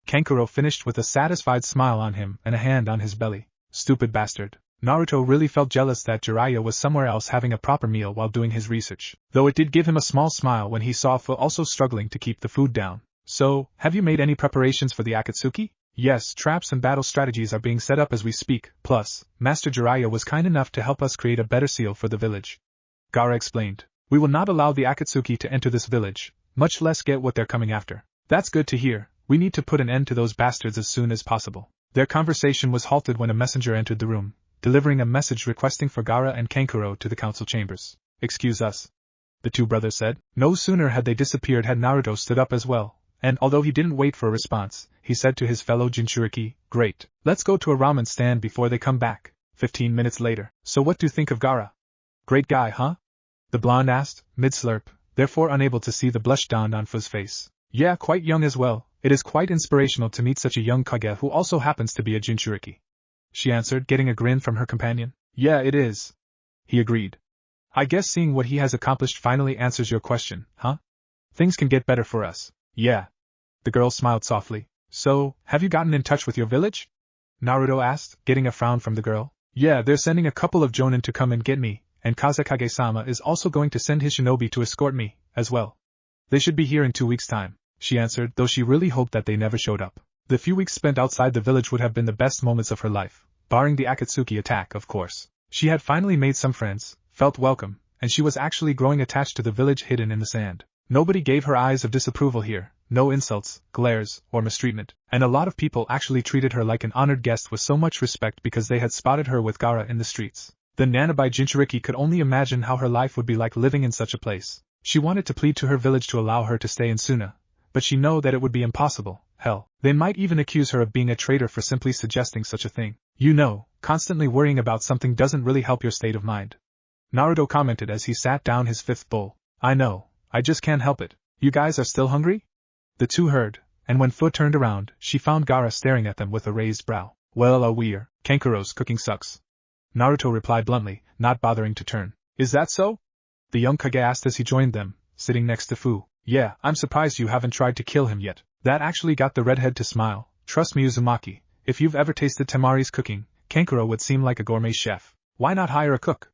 Kankuro finished with a satisfied smile on him and a hand on his belly. Stupid bastard. Naruto really felt jealous that Jiraiya was somewhere else having a proper meal while doing his research, though it did give him a small smile when he saw Fu also struggling to keep the food down. So, have you made any preparations for the Akatsuki? Yes, traps and battle strategies are being set up as we speak, plus, Master Jiraiya was kind enough to help us create a better seal for the village. Gaara explained. We will not allow the Akatsuki to enter this village, much less get what they're coming after. That's good to hear. We need to put an end to those bastards as soon as possible. Their conversation was halted when a messenger entered the room, delivering a message requesting for Gaara and Kankuro to the council chambers. Excuse us, the two brothers said. No sooner had they disappeared had Naruto stood up as well, and although he didn't wait for a response, he said to his fellow Jinchuriki, Great, let's go to a ramen stand before they come back. 15 minutes later. So what do you think of Gaara? Great guy, huh? The blonde asked, mid-slurp, therefore unable to see the blush dawned on Fu's face. Yeah, quite young as well. It is quite inspirational to meet such a young Kage who also happens to be a Jinchuriki. She answered, getting a grin from her companion. Yeah, it is. He agreed. I guess seeing what he has accomplished finally answers your question, huh? Things can get better for us. Yeah. The girl smiled softly. So, have you gotten in touch with your village? Naruto asked, getting a frown from the girl. Yeah, they're sending a couple of jonin to come and get me, and Kazekage-sama is also going to send his shinobi to escort me, as well. They should be here in 2 weeks' time, she answered, though she really hoped that they never showed up. The few weeks spent outside the village would have been the best moments of her life, barring the Akatsuki attack, of course. She had finally made some friends, felt welcome, and she was actually growing attached to the village hidden in the sand. Nobody gave her eyes of disapproval here, no insults, glares, or mistreatment, and a lot of people actually treated her like an honored guest with so much respect because they had spotted her with Gaara in the streets. The Nanabai Jinchuriki could only imagine how her life would be like living in such a place. She wanted to plead to her village to allow her to stay in Suna, but she knew that it would be impossible. Hell, they might even accuse her of being a traitor for simply suggesting such a thing. You know, constantly worrying about something doesn't really help your state of mind. Naruto commented as he sat down his fifth bowl. I know, I just can't help it. You guys are still hungry? The two heard, and when Fu turned around, she found Gaara staring at them with a raised brow. Well, we're. Kankuro's cooking sucks. Naruto replied bluntly, not bothering to turn. Is that so? The young Kage asked as he joined them, sitting next to Fu. Yeah, I'm surprised you haven't tried to kill him yet. That actually got the redhead to smile. Trust me, Uzumaki, if you've ever tasted Temari's cooking, Kankuro would seem like a gourmet chef. Why not hire a cook?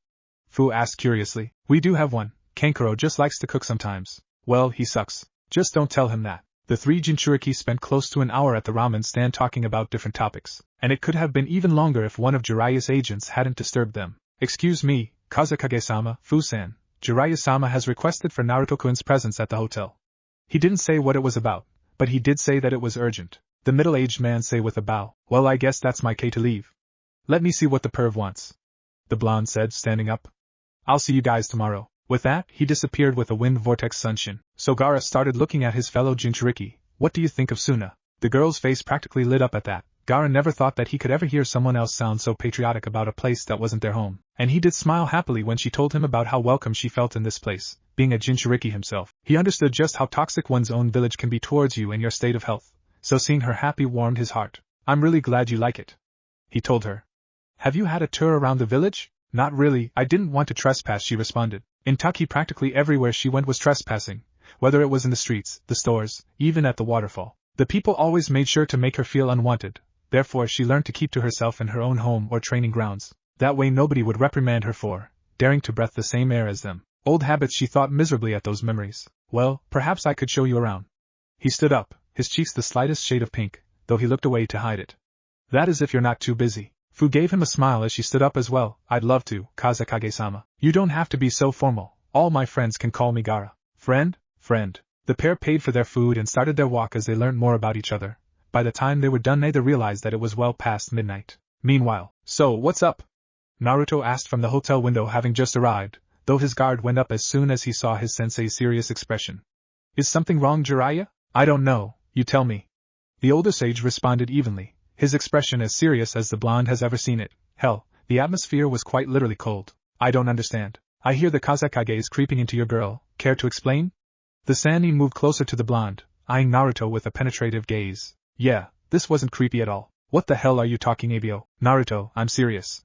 Fu asked curiously. We do have one. Kankuro just likes to cook sometimes. Well, he sucks. Just don't tell him that. The three Jinchuriki spent close to an hour at the ramen stand talking about different topics, and it could have been even longer if one of Jiraiya's agents hadn't disturbed them. Excuse me, Kazekage-sama, Fu-san. Jiraiya-sama has requested for Naruto-kun's presence at the hotel. He didn't say what it was about, but he did say that it was urgent. The middle-aged man said with a bow. Well, I guess that's my K to leave. Let me see what the perv wants. The blonde said, standing up. I'll see you guys tomorrow. With that, he disappeared with a wind vortex sunshin. So Gaara started looking at his fellow Jinchuriki. What do you think of Suna? The girl's face practically lit up at that. Gaara never thought that he could ever hear someone else sound so patriotic about a place that wasn't their home. And he did smile happily when she told him about how welcome she felt in this place. Being a Jinchuriki himself, he understood just how toxic one's own village can be towards you and your state of health. So seeing her happy warmed his heart. I'm really glad you like it, he told her. Have you had a tour around the village? Not really, I didn't want to trespass, she responded. In Taki practically everywhere she went was trespassing, whether it was in the streets, the stores, even at the waterfall. The people always made sure to make her feel unwanted, therefore she learned to keep to herself in her own home or training grounds. That way nobody would reprimand her for daring to breathe the same air as them. Old habits, she thought miserably at those memories. Well, perhaps I could show you around. He stood up, his cheeks the slightest shade of pink, though he looked away to hide it. That is if you're not too busy. Fu gave him a smile as she stood up as well. I'd love to, Kazekage-sama. You don't have to be so formal. All my friends can call me Gaara. Friend? Friend. The pair paid for their food and started their walk as they learned more about each other. By the time they were done, neither realized that it was well past midnight. Meanwhile, so what's up? Naruto asked from the hotel window, having just arrived, though his guard went up as soon as he saw his sensei's serious expression. Is something wrong, Jiraiya? I don't know, you tell me. The older sage responded evenly, his expression as serious as the blonde has ever seen it. Hell, the atmosphere was quite literally cold. I don't understand. I hear the Kazekage is creeping into your girl. Care to explain? The Sannin moved closer to the blonde, eyeing Naruto with a penetrative gaze. Yeah, this wasn't creepy at all. What the hell are you talking about? Naruto, I'm serious.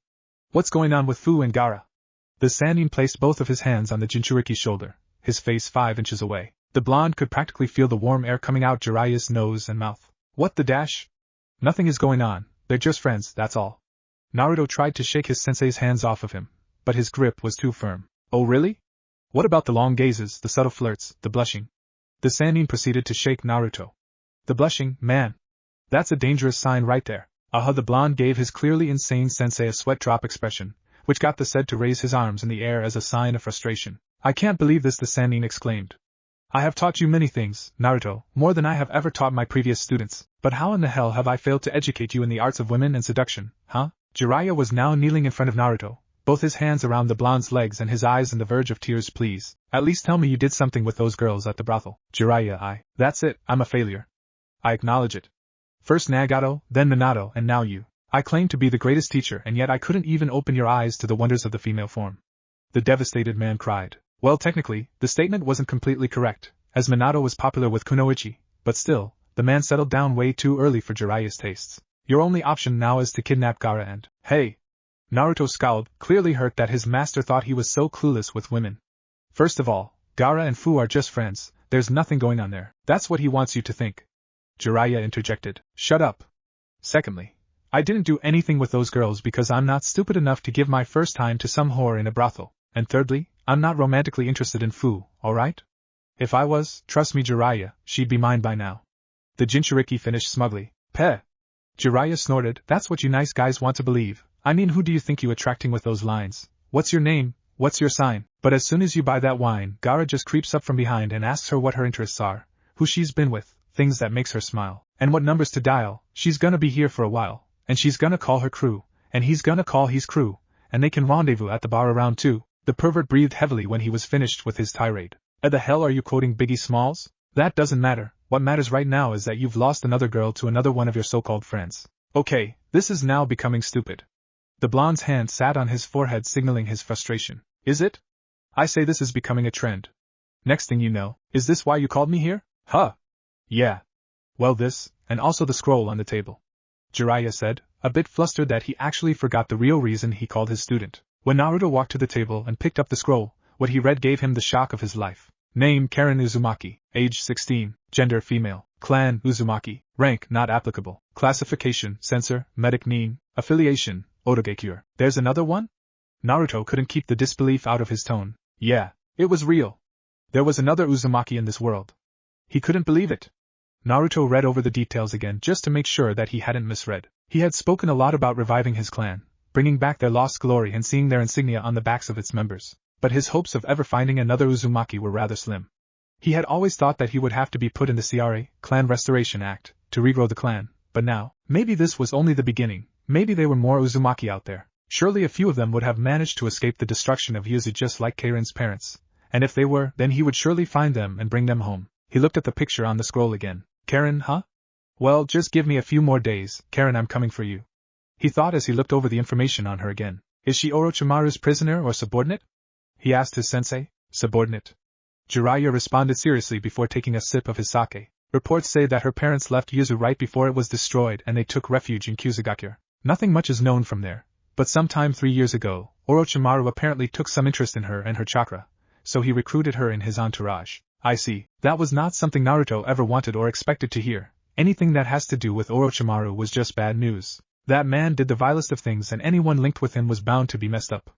What's going on with Fu and Gaara? The Sannin placed both of his hands on the Jinchuriki's shoulder, his face 5 inches away. The blonde could practically feel the warm air coming out Jiraiya's nose and mouth. What the dash? Nothing is going on, they're just friends, that's all. Naruto tried to shake his sensei's hands off of him, but his grip was too firm. Oh really? What about the long gazes, the subtle flirts, the blushing? The Sannin proceeded to shake Naruto. The blushing, man. That's a dangerous sign right there. The blonde gave his clearly insane sensei a sweat drop expression, which got the said to raise his arms in the air as a sign of frustration. I can't believe this, the Sannin exclaimed. I have taught you many things, Naruto, more than I have ever taught my previous students, but how in the hell have I failed to educate you in the arts of women and seduction, huh? Jiraiya was now kneeling in front of Naruto, both his hands around the blonde's legs and his eyes on the verge of tears. Please, at least tell me you did something with those girls at the brothel. Jiraiya, that's it, I'm a failure. I acknowledge it. First Nagato, then Minato, and now you. I claim to be the greatest teacher, and yet I couldn't even open your eyes to the wonders of the female form. The devastated man cried. Well, technically, the statement wasn't completely correct, as Minato was popular with Kunoichi, but still, the man settled down way too early for Jiraiya's tastes. Your only option now is to kidnap Gaara and… Hey! Naruto scowled, clearly hurt that his master thought he was so clueless with women. First of all, Gaara and Fu are just friends, there's nothing going on there. That's what he wants you to think. Jiraiya interjected. Shut up. Secondly, I didn't do anything with those girls because I'm not stupid enough to give my first time to some whore in a brothel. And thirdly, I'm not romantically interested in Fu, alright? If I was, trust me Jiraiya, she'd be mine by now. The Jinchuriki finished smugly. Peh! Jiraiya snorted, that's what you nice guys want to believe. I mean, who do you think you attracting with those lines? What's your name? What's your sign? But as soon as you buy that wine, Gaara just creeps up from behind and asks her what her interests are, who she's been with, things that makes her smile, and what numbers to dial. She's gonna be here for a while, and she's gonna call her crew, and he's gonna call his crew, and they can rendezvous at the bar around 2. The pervert breathed heavily when he was finished with his tirade. The hell are you quoting Biggie Smalls? That doesn't matter, what matters right now is that you've lost another girl to another one of your so-called friends. Okay, this is now becoming stupid. The blonde's hand sat on his forehead signaling his frustration. Is it? I say this is becoming a trend. Next thing you know, is this why you called me here? Huh? Yeah. Well this, and also the scroll on the table. Jiraiya said, a bit flustered that he actually forgot the real reason he called his student. When Naruto walked to the table and picked up the scroll, what he read gave him the shock of his life. Name Karen Uzumaki, age 16, gender female, clan Uzumaki, rank not applicable, classification censor, medic nin, affiliation, Otogekure. There's another one? Naruto couldn't keep the disbelief out of his tone. Yeah, it was real. There was another Uzumaki in this world. He couldn't believe it. Naruto read over the details again just to make sure that he hadn't misread. He had spoken a lot about reviving his clan, bringing back their lost glory and seeing their insignia on the backs of its members, but his hopes of ever finding another Uzumaki were rather slim. He had always thought that he would have to be put in the CRA, Clan Restoration Act, to regrow the clan, but now, maybe this was only the beginning, maybe there were more Uzumaki out there. Surely a few of them would have managed to escape the destruction of Yuzu just like Karen's parents, and if they were, then he would surely find them and bring them home. He looked at the picture on the scroll again. Karen, huh? Well, just give me a few more days, Karen, I'm coming for you. He thought as he looked over the information on her again. Is she Orochimaru's prisoner or subordinate? He asked his sensei. Subordinate. Jiraiya responded seriously before taking a sip of his sake. Reports say that her parents left Yuzu right before it was destroyed and they took refuge in Kusugakure. Nothing much is known from there, but sometime 3 years ago, Orochimaru apparently took some interest in her and her chakra, so he recruited her in his entourage. I see. That was not something Naruto ever wanted or expected to hear. Anything that has to do with Orochimaru was just bad news. That man did the vilest of things and anyone linked with him was bound to be messed up.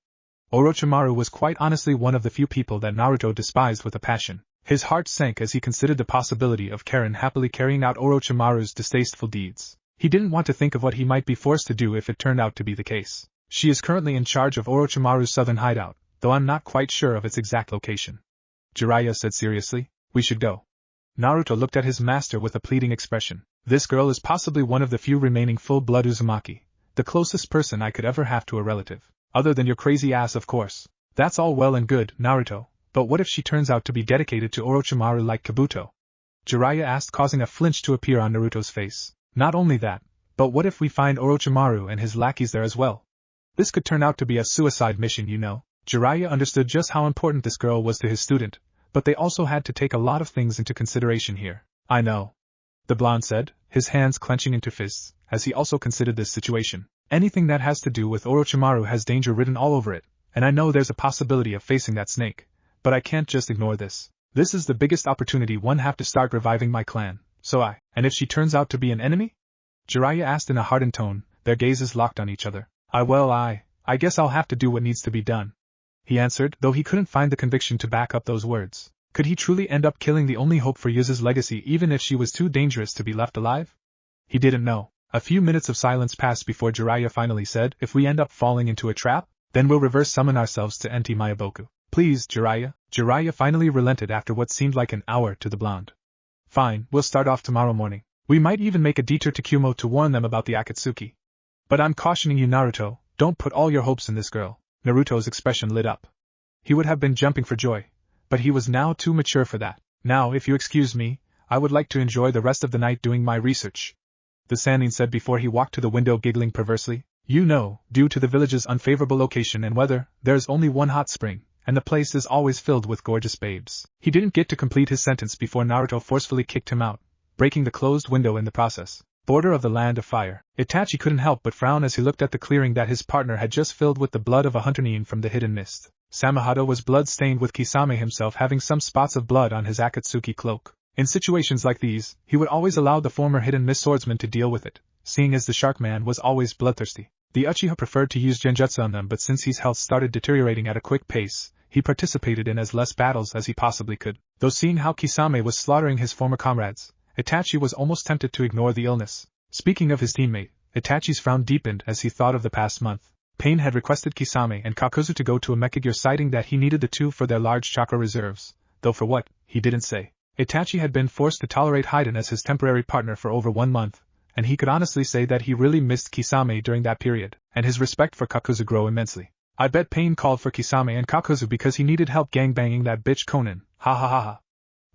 Orochimaru was quite honestly one of the few people that Naruto despised with a passion. His heart sank as he considered the possibility of Karen happily carrying out Orochimaru's distasteful deeds. He didn't want to think of what he might be forced to do if it turned out to be the case. She is currently in charge of Orochimaru's southern hideout, though I'm not quite sure of its exact location. Jiraiya said seriously, we should go. Naruto looked at his master with a pleading expression. This girl is possibly one of the few remaining full-blood Uzumaki, the closest person I could ever have to a relative. Other than your crazy ass, of course. That's all well and good, Naruto, but what if she turns out to be dedicated to Orochimaru like Kabuto? Jiraiya asked, causing a flinch to appear on Naruto's face. Not only that, but what if we find Orochimaru and his lackeys there as well? This could turn out to be a suicide mission, you know. Jiraiya understood just how important this girl was to his student, but they also had to take a lot of things into consideration here. I know, the blonde said, his hands clenching into fists, as he also considered this situation. Anything that has to do with Orochimaru has danger written all over it, and I know there's a possibility of facing that snake, but I can't just ignore this. This is the biggest opportunity one have to start reviving my clan, and if she turns out to be an enemy? Jiraiya asked in a hardened tone, their gazes locked on each other. I guess I'll have to do what needs to be done, he answered, though he couldn't find the conviction to back up those words. Could he truly end up killing the only hope for Yuzu's legacy even if she was too dangerous to be left alive? He didn't know. A few minutes of silence passed before Jiraiya finally said, if we end up falling into a trap, then we'll reverse summon ourselves to Enti Mayaboku. Please, Jiraiya. Jiraiya finally relented after what seemed like an hour to the blonde. Fine, we'll start off tomorrow morning. We might even make a detour to Kumo to warn them about the Akatsuki. But I'm cautioning you, Naruto, don't put all your hopes in this girl. Naruto's expression lit up. He would have been jumping for joy, but he was now too mature for that. Now, if you excuse me, I would like to enjoy the rest of the night doing my research, the Sannin said before he walked to the window, giggling perversely. You know, due to the village's unfavorable location and weather, there's only one hot spring, and the place is always filled with gorgeous babes. He didn't get to complete his sentence before Naruto forcefully kicked him out, breaking the closed window in the process. Border of the land of fire. Itachi couldn't help but frown as he looked at the clearing that his partner had just filled with the blood of a hunter Nin from the hidden mist. Samahata was blood-stained, with Kisame himself having some spots of blood on his Akatsuki cloak. In situations like these, he would always allow the former hidden mist swordsman to deal with it, seeing as the shark man was always bloodthirsty. The Uchiha preferred to use genjutsu on them, but since his health started deteriorating at a quick pace, he participated in as less battles as he possibly could. Though seeing how Kisame was slaughtering his former comrades, Itachi was almost tempted to ignore the illness. Speaking of his teammate, Itachi's frown deepened as he thought of the past month. Pain had requested Kisame and Kakuzu to go to a Mekagure, citing that he needed the two for their large chakra reserves, though for what, he didn't say. Itachi had been forced to tolerate Haiden as his temporary partner for over 1 month, and he could honestly say that he really missed Kisame during that period, and his respect for Kakuzu grew immensely. I bet Pain called for Kisame and Kakuzu because he needed help gangbanging that bitch Konan, ha ha ha ha.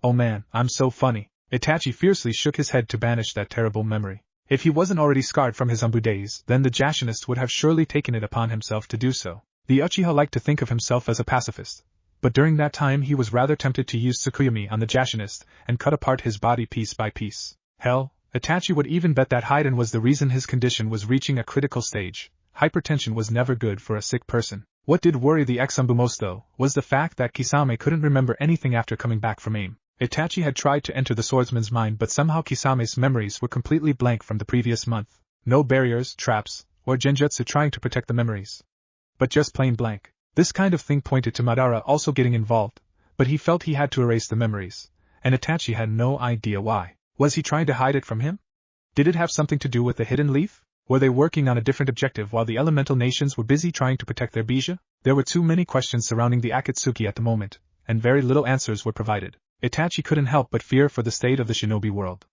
Oh man, I'm so funny. Itachi fiercely shook his head to banish that terrible memory. If he wasn't already scarred from his Umbu days, then the Jashinist would have surely taken it upon himself to do so. The Uchiha liked to think of himself as a pacifist, but during that time he was rather tempted to use Tsukuyomi on the Jashinist and cut apart his body piece by piece. Hell, Itachi would even bet that Haiden was the reason his condition was reaching a critical stage. Hypertension was never good for a sick person. What did worry the ex-Umbu most, though, was the fact that Kisame couldn't remember anything after coming back from AIM. Itachi had tried to enter the swordsman's mind, but somehow Kisame's memories were completely blank from the previous month. No barriers, traps, or genjutsu trying to protect the memories, but just plain blank. This kind of thing pointed to Madara also getting involved, but he felt he had to erase the memories, and Itachi had no idea why. Was he trying to hide it from him? Did it have something to do with the hidden leaf? Were they working on a different objective while the elemental nations were busy trying to protect their Bija? There were too many questions surrounding the Akatsuki at the moment, and very little answers were provided. Itachi couldn't help but fear for the state of the shinobi world.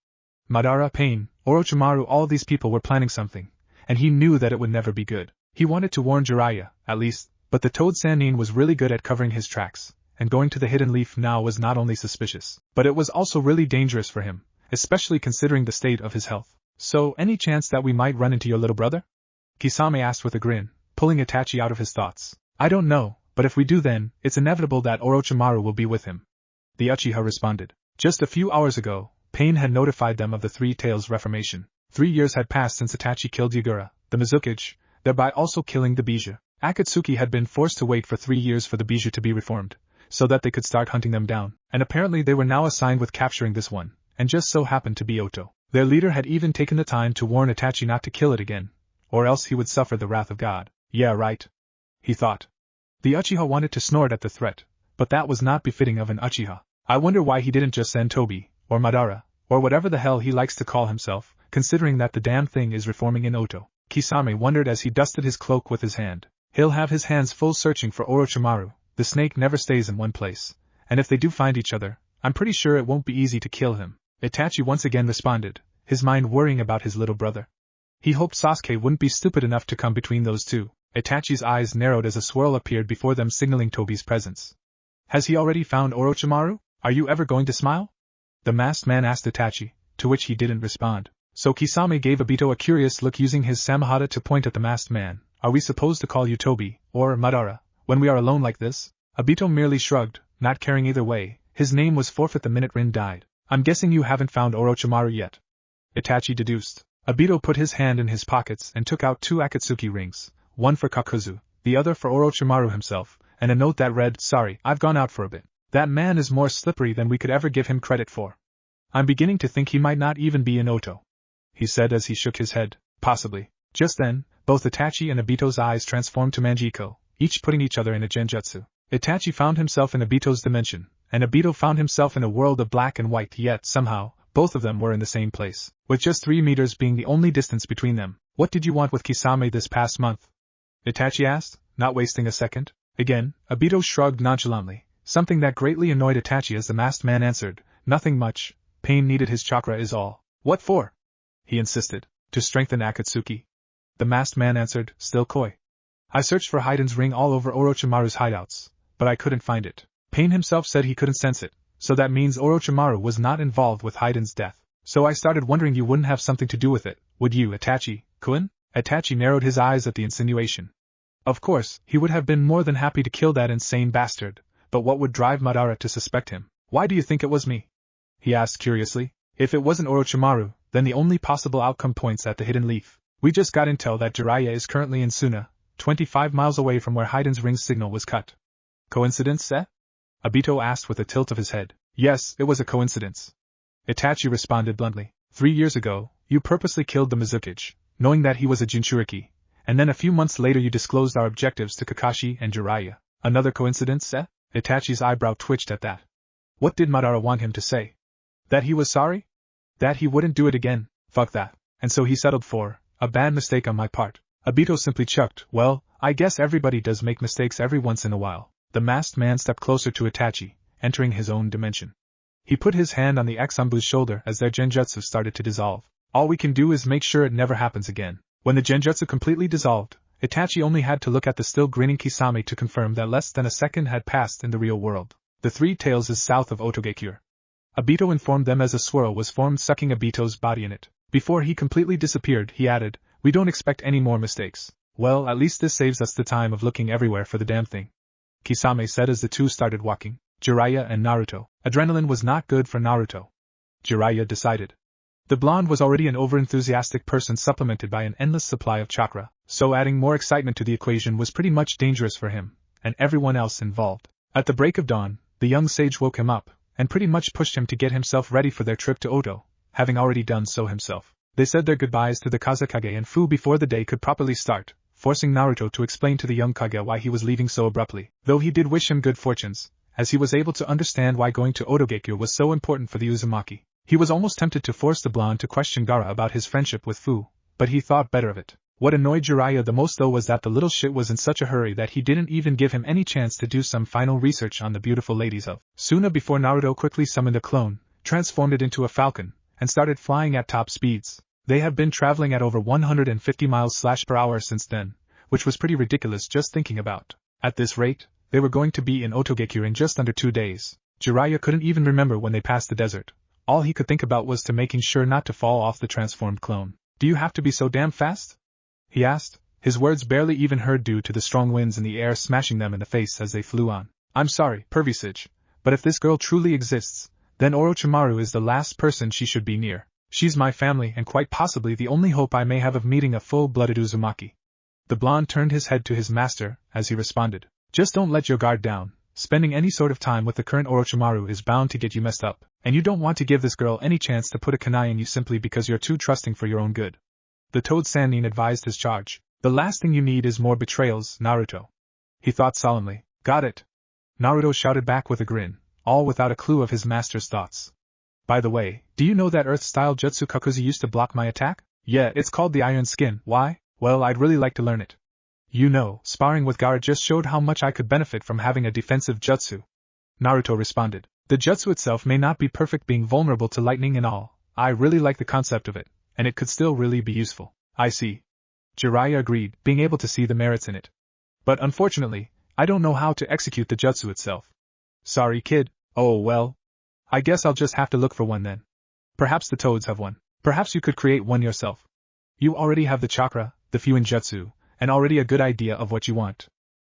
Madara, Pain, Orochimaru, all these people were planning something, and he knew that it would never be good. He wanted to warn Jiraiya, at least, but the Toad Sannin was really good at covering his tracks, and going to the hidden leaf now was not only suspicious, but it was also really dangerous for him, especially considering the state of his health. So, any chance that we might run into your little brother? Kisame asked with a grin, pulling Itachi out of his thoughts. I don't know, but if we do, then it's inevitable that Orochimaru will be with him, the Uchiha responded. Just a few hours ago, Pain had notified them of the Three Tails reformation. 3 years had passed since Itachi killed Yagura, the Mizukage, thereby also killing the Bija. Akatsuki had been forced to wait for 3 years for the Bija to be reformed, so that they could start hunting them down, and apparently they were now assigned with capturing this one, and just so happened to be Oto. Their leader had even taken the time to warn Itachi not to kill it again, or else he would suffer the wrath of God. Yeah, right, he thought. The Uchiha wanted to snort at the threat, but that was not befitting of an Uchiha. I wonder why he didn't just send Tobi, or Madara, or whatever the hell he likes to call himself, considering that the damn thing is reforming in Oto. Kisame wondered as he dusted his cloak with his hand. He'll have his hands full searching for Orochimaru. The snake never stays in one place, and if they do find each other, I'm pretty sure it won't be easy to kill him. Itachi once again responded, his mind worrying about his little brother. He hoped Sasuke wouldn't be stupid enough to come between those two. Itachi's eyes narrowed as a swirl appeared before them, signaling Tobi's presence. Has he already found Orochimaru? Are you ever going to smile? The masked man asked Itachi, to which he didn't respond. So Kisame gave Obito a curious look, using his Samahata to point at the masked man. Are we supposed to call you Tobi, or Madara, when we are alone like this? Obito merely shrugged, not caring either way. His name was forfeit the minute Rin died. I'm guessing you haven't found Orochimaru yet. Itachi deduced. Obito put his hand in his pockets and took out 2 Akatsuki rings, one for Kakuzu, the other for Orochimaru himself, and a note that read, "Sorry, I've gone out for a bit. That man is more slippery than we could ever give him credit for. I'm beginning to think he might not even be in Oto," he said as he shook his head. Possibly. Just then, both Itachi and Obito's eyes transformed to Manjiko, each putting each other in a genjutsu. Itachi found himself in Obito's dimension, and Obito found himself in a world of black and white, yet somehow, both of them were in the same place, with just 3 meters being the only distance between them. "What did you want with Kisame this past month?" Itachi asked, not wasting a second. Again, Obito shrugged nonchalantly, something that greatly annoyed Itachi as the masked man answered, "Nothing much. Pain needed his chakra is all." "What for?" he insisted. "To strengthen Akatsuki." The masked man answered, still coy. "I searched for Haiden's ring all over Orochimaru's hideouts, but I couldn't find it. Pain himself said he couldn't sense it, so that means Orochimaru was not involved with Haiden's death. So I started wondering you wouldn't have something to do with it, would you, Itachi-kun?" Itachi narrowed his eyes at the insinuation. Of course, he would have been more than happy to kill that insane bastard, but what would drive Madara to suspect him? "Why do you think it was me?" he asked curiously. "If it wasn't Orochimaru, then the only possible outcome points at the hidden leaf. We just got intel that Jiraiya is currently in Suna, 25 miles away from where Haiden's ring signal was cut." "Coincidence, eh?" Obito asked with a tilt of his head. "Yes, it was a coincidence," Itachi responded bluntly. 3 years ago, you purposely killed the Mizukage, knowing that he was a Jinchuriki, and then a few months later you disclosed our objectives to Kakashi and Jiraiya. Another coincidence, eh?" Itachi's eyebrow twitched at that. What did Madara want him to say? That he was sorry? That he wouldn't do it again? Fuck that. And so he settled for a bad mistake on my part. Obito simply chucked. "Well, I guess everybody does make mistakes every once in a while." The masked man stepped closer to Itachi, entering his own dimension. He put his hand on the ex-Anbu's shoulder as their genjutsu started to dissolve. "All we can do is make sure it never happens again." When the genjutsu completely dissolved, Itachi only had to look at the still grinning Kisame to confirm that less than a second had passed in the real world. "The 3 Tails is south of Otogekure," Obito informed them as a swirl was formed sucking Obito's body in it. Before he completely disappeared, he added, "We don't expect any more mistakes." "Well, at least this saves us the time of looking everywhere for the damn thing," Kisame said as the two started walking. Jiraiya and Naruto. Adrenaline was not good for Naruto, Jiraiya decided. The blonde was already an overenthusiastic person supplemented by an endless supply of chakra, so adding more excitement to the equation was pretty much dangerous for him, and everyone else involved. At the break of dawn, the young sage woke him up, and pretty much pushed him to get himself ready for their trip to Oto, having already done so himself. They said their goodbyes to the Kazekage and Fu before the day could properly start, forcing Naruto to explain to the young Kage why he was leaving so abruptly, though he did wish him good fortunes, as he was able to understand why going to Otogekure was so important for the Uzumaki. He was almost tempted to force the blonde to question Gaara about his friendship with Fu, but he thought better of it. What annoyed Jiraiya the most though was that the little shit was in such a hurry that he didn't even give him any chance to do some final research on the beautiful ladies of Suna before Naruto quickly summoned a clone, transformed it into a falcon, and started flying at top speeds. They have been traveling at over 150 miles per hour since then, which was pretty ridiculous just thinking about. At this rate, they were going to be in Otogekure in just under 2 days. Jiraiya couldn't even remember when they passed the desert. All he could think about was to making sure not to fall off the transformed clone. "Do you have to be so damn fast?" he asked, his words barely even heard due to the strong winds in the air smashing them in the face as they flew on. "I'm sorry, Pervisage, but if this girl truly exists, then Orochimaru is the last person she should be near. She's my family and quite possibly the only hope I may have of meeting a full-blooded Uzumaki." The blonde turned his head to his master as he responded. "Just don't let your guard down. Spending any sort of time with the current Orochimaru is bound to get you messed up, and you don't want to give this girl any chance to put a kunai in you simply because you're too trusting for your own good." The Toad Sannin advised his charge. "The last thing you need is more betrayals, Naruto." He thought solemnly. "Got it," Naruto shouted back with a grin, all without a clue of his master's thoughts. "By the way, do you know that Earth-style Jutsu Kakuzu used to block my attack? Yeah, it's called the Iron Skin. Why? Well, I'd really like to learn it. You know, sparring with Gaara just showed how much I could benefit from having a defensive jutsu," Naruto responded. "The jutsu itself may not be perfect, being vulnerable to lightning and all. I really like the concept of it, and it could still really be useful." "I see," Jiraiya agreed, being able to see the merits in it. "But unfortunately, I don't know how to execute the jutsu itself." "Sorry, kid." "Oh well. I guess I'll just have to look for one then. Perhaps the toads have one. Perhaps you could create one yourself. You already have the chakra, the Fuin jutsu, and already a good idea of what you want,"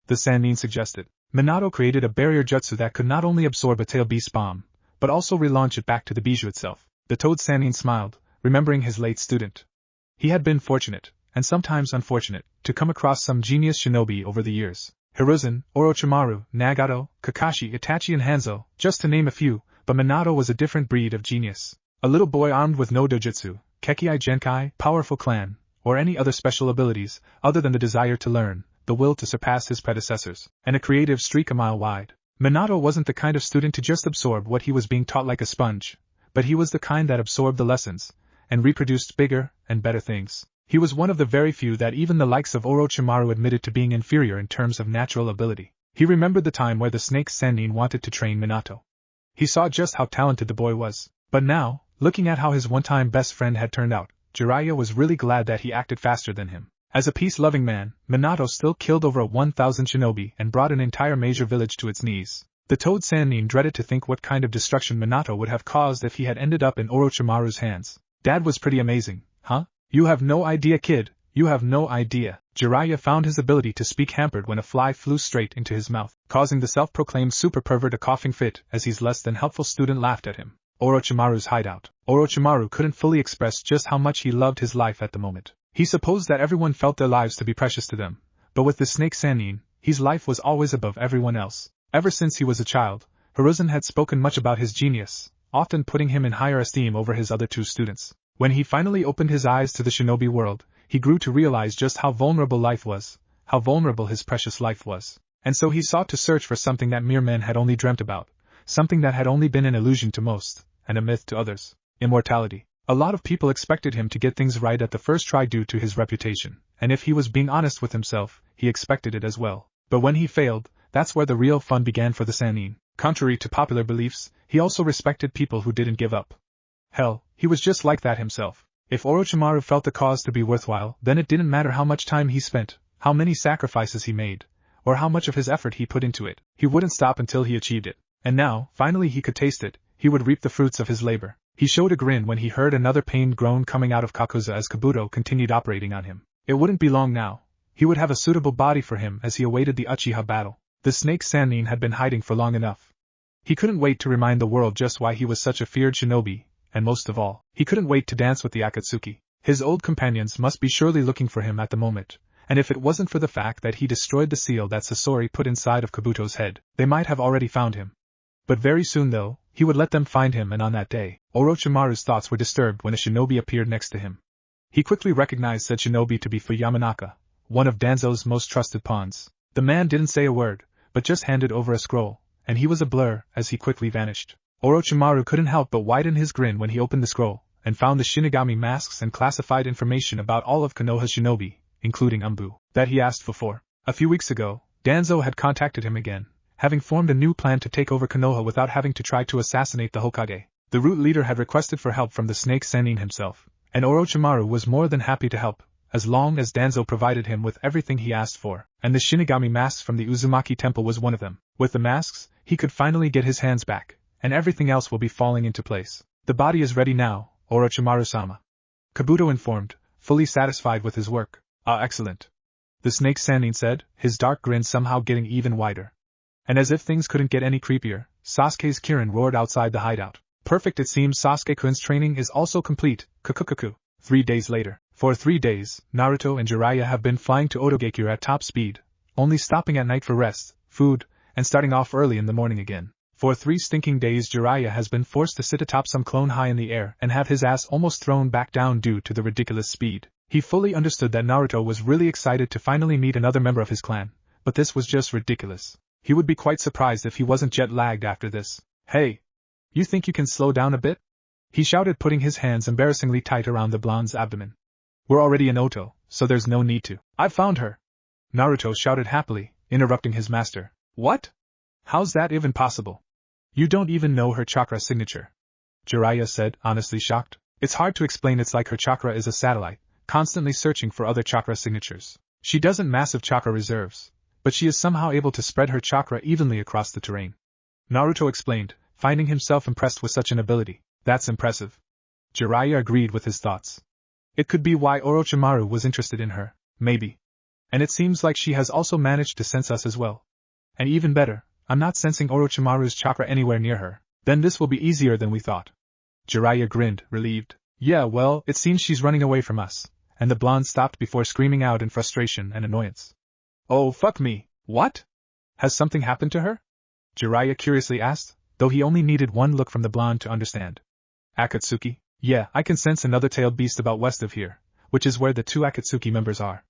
the Sannin suggested. Minato created a barrier jutsu that could not only absorb a tail beast bomb, but also relaunch it back to the bijou itself. The Toad Sannin smiled, remembering his late student. He had been fortunate, and sometimes unfortunate, to come across some genius shinobi over the years. Hiruzen, Orochimaru, Nagato, Kakashi, Itachi and Hanzo, just to name a few, but Minato was a different breed of genius. A little boy armed with no dojutsu, Kekkei Genkai, powerful clan, or any other special abilities, other than the desire to learn, the will to surpass his predecessors, and a creative streak a mile wide. Minato wasn't the kind of student to just absorb what he was being taught like a sponge, but he was the kind that absorbed the lessons, and reproduced bigger and better things. He was one of the very few that even the likes of Orochimaru admitted to being inferior in terms of natural ability. He remembered the time where the Snake Sannin wanted to train Minato. He saw just how talented the boy was. But now, looking at how his one-time best friend had turned out, Jiraiya was really glad that he acted faster than him. As a peace-loving man, Minato still killed over 1,000 shinobi and brought an entire major village to its knees. The Toad Sannin dreaded to think what kind of destruction Minato would have caused if he had ended up in Orochimaru's hands. Dad was pretty amazing, huh? You have no idea, kid, you have no idea. Jiraiya found his ability to speak hampered when a fly flew straight into his mouth, causing the self-proclaimed super pervert a coughing fit as his less than helpful student laughed at him. Orochimaru's hideout. Orochimaru couldn't fully express just how much he loved his life at the moment. He supposed that everyone felt their lives to be precious to them, but with the Snake Sannin, his life was always above everyone else. Ever since he was a child, Hiruzen had spoken much about his genius, often putting him in higher esteem over his other two students. When he finally opened his eyes to the shinobi world, he grew to realize just how vulnerable life was, how vulnerable his precious life was. And so he sought to search for something that mere men had only dreamt about, something that had only been an illusion to most, and a myth to others: immortality. A lot of people expected him to get things right at the first try due to his reputation, and if he was being honest with himself, he expected it as well. But when he failed, that's where the real fun began for the Sannin. Contrary to popular beliefs, he also respected people who didn't give up. Hell, he was just like that himself. If Orochimaru felt the cause to be worthwhile, then it didn't matter how much time he spent, how many sacrifices he made, or how much of his effort he put into it. He wouldn't stop until he achieved it. And now, finally he could taste it, he would reap the fruits of his labor. He showed a grin when he heard another pained groan coming out of Kakuza as Kabuto continued operating on him. It wouldn't be long now. He would have a suitable body for him as he awaited the Uchiha battle. The Snake Sannin had been hiding for long enough. He couldn't wait to remind the world just why he was such a feared shinobi, and most of all, he couldn't wait to dance with the Akatsuki. His old companions must be surely looking for him at the moment, and if it wasn't for the fact that he destroyed the seal that Sasori put inside of Kabuto's head, they might have already found him. But very soon though, he would let them find him, and on that day, Orochimaru's thoughts were disturbed when a shinobi appeared next to him. He quickly recognized said shinobi to be Fu Yamanaka, one of Danzo's most trusted pawns. The man didn't say a word, but just handed over a scroll, and he was a blur as he quickly vanished. Orochimaru couldn't help but widen his grin when he opened the scroll, and found the Shinigami masks and classified information about all of Konoha's shinobi, including Umbu, that he asked for. A few weeks ago, Danzo had contacted him again, having formed a new plan to take over Konoha without having to try to assassinate the Hokage. The root leader had requested for help from the Snake Sannin himself, and Orochimaru was more than happy to help, as long as Danzo provided him with everything he asked for, and the Shinigami masks from the Uzumaki temple was one of them. With the masks, he could finally get his hands back, and everything else will be falling into place. The body is ready now, Orochimaru-sama. Kabuto informed, fully satisfied with his work. Ah, excellent. The Snake Sannin said, his dark grin somehow getting even wider. And as if things couldn't get any creepier, Sasuke's Kirin roared outside the hideout. Perfect, it seems Sasuke-kun's training is also complete, kukukuku. 3 days later. For 3 days, Naruto and Jiraiya have been flying to Otogekure at top speed, only stopping at night for rest, food, and starting off early in the morning again. For 3 stinking days Jiraiya has been forced to sit atop some clone high in the air and have his ass almost thrown back down due to the ridiculous speed. He fully understood that Naruto was really excited to finally meet another member of his clan, but this was just ridiculous. He would be quite surprised if he wasn't jet-lagged after this. Hey! You think you can slow down a bit? He shouted, putting his hands embarrassingly tight around the blonde's abdomen. We're already in Oto, so there's no need to. I've found her! Naruto shouted happily, interrupting his master. What? How's that even possible? You don't even know her chakra signature. Jiraiya said, honestly shocked. It's hard to explain, it's like her chakra is a satellite, constantly searching for other chakra signatures. She doesn't massive chakra reserves, but she is somehow able to spread her chakra evenly across the terrain. Naruto explained, finding himself impressed with such an ability. That's impressive. Jiraiya agreed with his thoughts. It could be why Orochimaru was interested in her, maybe. And it seems like she has also managed to sense us as well. And even better, I'm not sensing Orochimaru's chakra anywhere near her. Then this will be easier than we thought. Jiraiya grinned, relieved. Yeah, well, it seems she's running away from us. And the blonde stopped before screaming out in frustration and annoyance. Oh, fuck me, what? Has something happened to her? Jiraiya curiously asked, though he only needed one look from the blonde to understand. Akatsuki? Yeah, I can sense another tailed beast about west of here, which is where the two Akatsuki members are.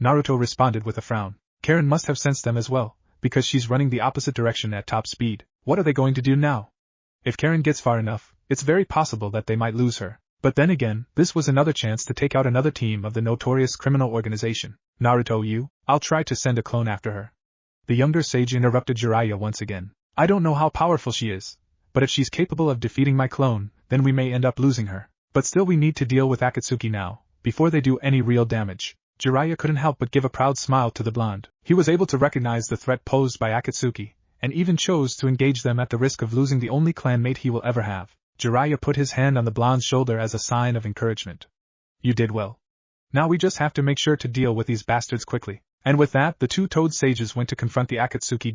Naruto responded with a frown. Karen must have sensed them as well, because she's running the opposite direction at top speed. What are they going to do now? If Karen gets far enough, it's very possible that they might lose her. But then again, this was another chance to take out another team of the notorious criminal organization. Naruto, I'll try to send a clone after her. The younger sage interrupted Jiraiya once again. I don't know how powerful she is, but if she's capable of defeating my clone, then we may end up losing her. But still we need to deal with Akatsuki now, before they do any real damage. Jiraiya couldn't help but give a proud smile to the blonde. He was able to recognize the threat posed by Akatsuki, and even chose to engage them at the risk of losing the only clanmate he will ever have. Jiraiya put his hand on the blonde's shoulder as a sign of encouragement. You did well. Now we just have to make sure to deal with these bastards quickly. And with that, the two Toad Sages went to confront the Akatsuki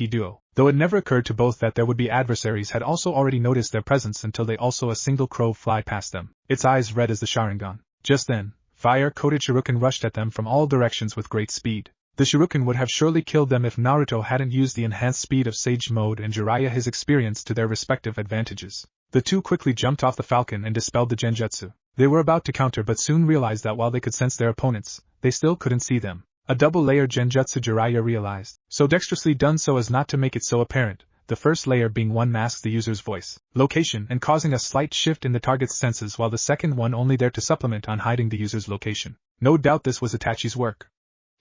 duo. Though it never occurred to both that there would be adversaries had also already noticed their presence until they also a single crow fly past them, its eyes red as the Sharingan. Just then, fire-coated shuriken rushed at them from all directions with great speed. The shuriken would have surely killed them if Naruto hadn't used the enhanced speed of Sage Mode and Jiraiya his experience to their respective advantages. The two quickly jumped off the falcon and dispelled the genjutsu. They were about to counter but soon realized that while they could sense their opponents, they still couldn't see them. A double-layer genjutsu Jiraiya realized, so dexterously done so as not to make it so apparent, the first layer being one masks the user's voice, location and causing a slight shift in the target's senses while the second one only there to supplement on hiding the user's location. No doubt this was Itachi's work.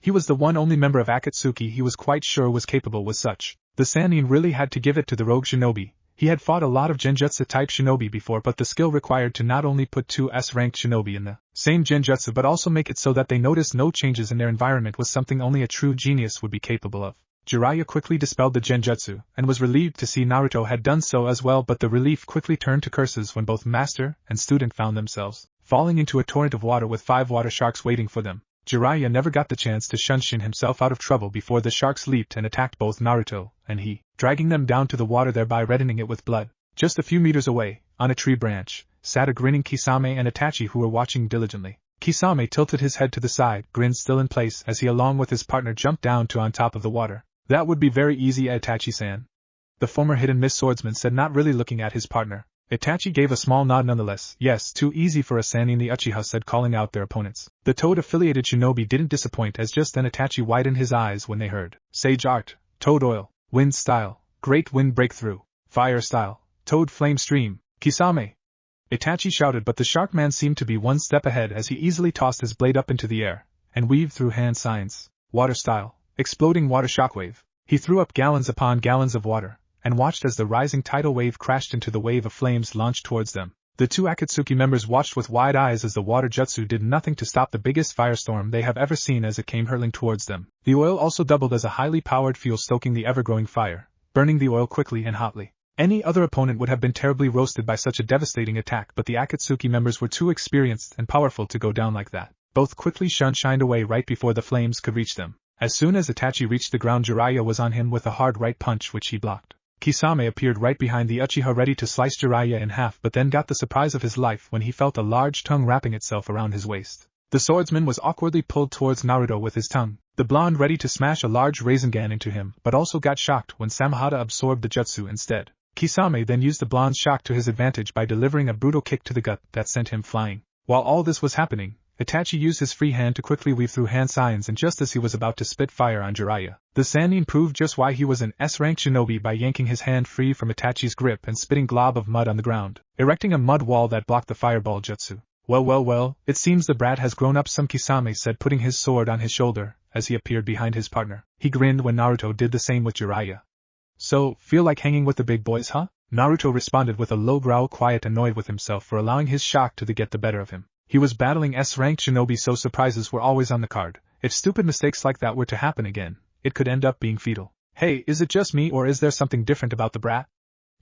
He was the one only member of Akatsuki he was quite sure was capable with such. The Sannin really had to give it to the rogue shinobi. He had fought a lot of genjutsu-type shinobi before, but the skill required to not only put two S-ranked shinobi in the same genjutsu but also make it so that they noticed no changes in their environment was something only a true genius would be capable of. Jiraiya quickly dispelled the genjutsu, and was relieved to see Naruto had done so as well, but the relief quickly turned to curses when both master and student found themselves falling into a torrent of water with 5 water sharks waiting for them. Jiraiya never got the chance to shunshin himself out of trouble before the sharks leaped and attacked both Naruto and he, dragging them down to the water thereby reddening it with blood. Just a few meters away, on a tree branch, sat a grinning Kisame and Itachi who were watching diligently. Kisame tilted his head to the side, grin still in place as he along with his partner jumped down to on top of the water. That would be very easy, Itachi-san. The former hidden Miss Swordsman said, not really looking at his partner. Itachi gave a small nod nonetheless. Yes, too easy for a Sannin, the Uchiha said, calling out their opponents. The Toad-affiliated shinobi didn't disappoint as just then Itachi widened his eyes when they heard. Sage Art, Toad Oil, Wind Style, Great Wind Breakthrough, Fire Style, Toad Flame Stream, Kisame. Itachi shouted, but the Sharkman seemed to be one step ahead as he easily tossed his blade up into the air and weaved through hand signs. Water Style, Exploding Water Shockwave. He threw up gallons upon gallons of water and watched as the rising tidal wave crashed into the wave of flames launched towards them. The two Akatsuki members watched with wide eyes as the water jutsu did nothing to stop the biggest firestorm they have ever seen as it came hurtling towards them. The oil also doubled as a highly powered fuel, stoking the ever-growing fire, burning the oil quickly and hotly. Any other opponent would have been terribly roasted by such a devastating attack, but the Akatsuki members were too experienced and powerful to go down like that. Both quickly shined away right before the flames could reach them. As soon as Itachi reached the ground, Jiraiya was on him with a hard right punch which he blocked. Kisame appeared right behind the Uchiha ready to slice Jiraiya in half, but then got the surprise of his life when he felt a large tongue wrapping itself around his waist. The swordsman was awkwardly pulled towards Naruto with his tongue, the blonde ready to smash a large Rasengan into him, but also got shocked when Samahata absorbed the jutsu instead. Kisame then used the blonde's shock to his advantage by delivering a brutal kick to the gut that sent him flying. While all this was happening, Itachi used his free hand to quickly weave through hand signs, and just as he was about to spit fire on Jiraiya, the Sannin proved just why he was an S-rank shinobi by yanking his hand free from Itachi's grip and spitting glob of mud on the ground, erecting a mud wall that blocked the fireball jutsu. Well, it seems the brat has grown up some, Kisame said, putting his sword on his shoulder as he appeared behind his partner. He grinned when Naruto did the same with Jiraiya. So, feel like hanging with the big boys, huh? Naruto responded with a low growl, quite annoyed with himself for allowing his shock to get the better of him. He was battling S-ranked shinobi, so surprises were always on the card. If stupid mistakes like that were to happen again, it could end up being fatal. Hey, is it just me or is there something different about the brat?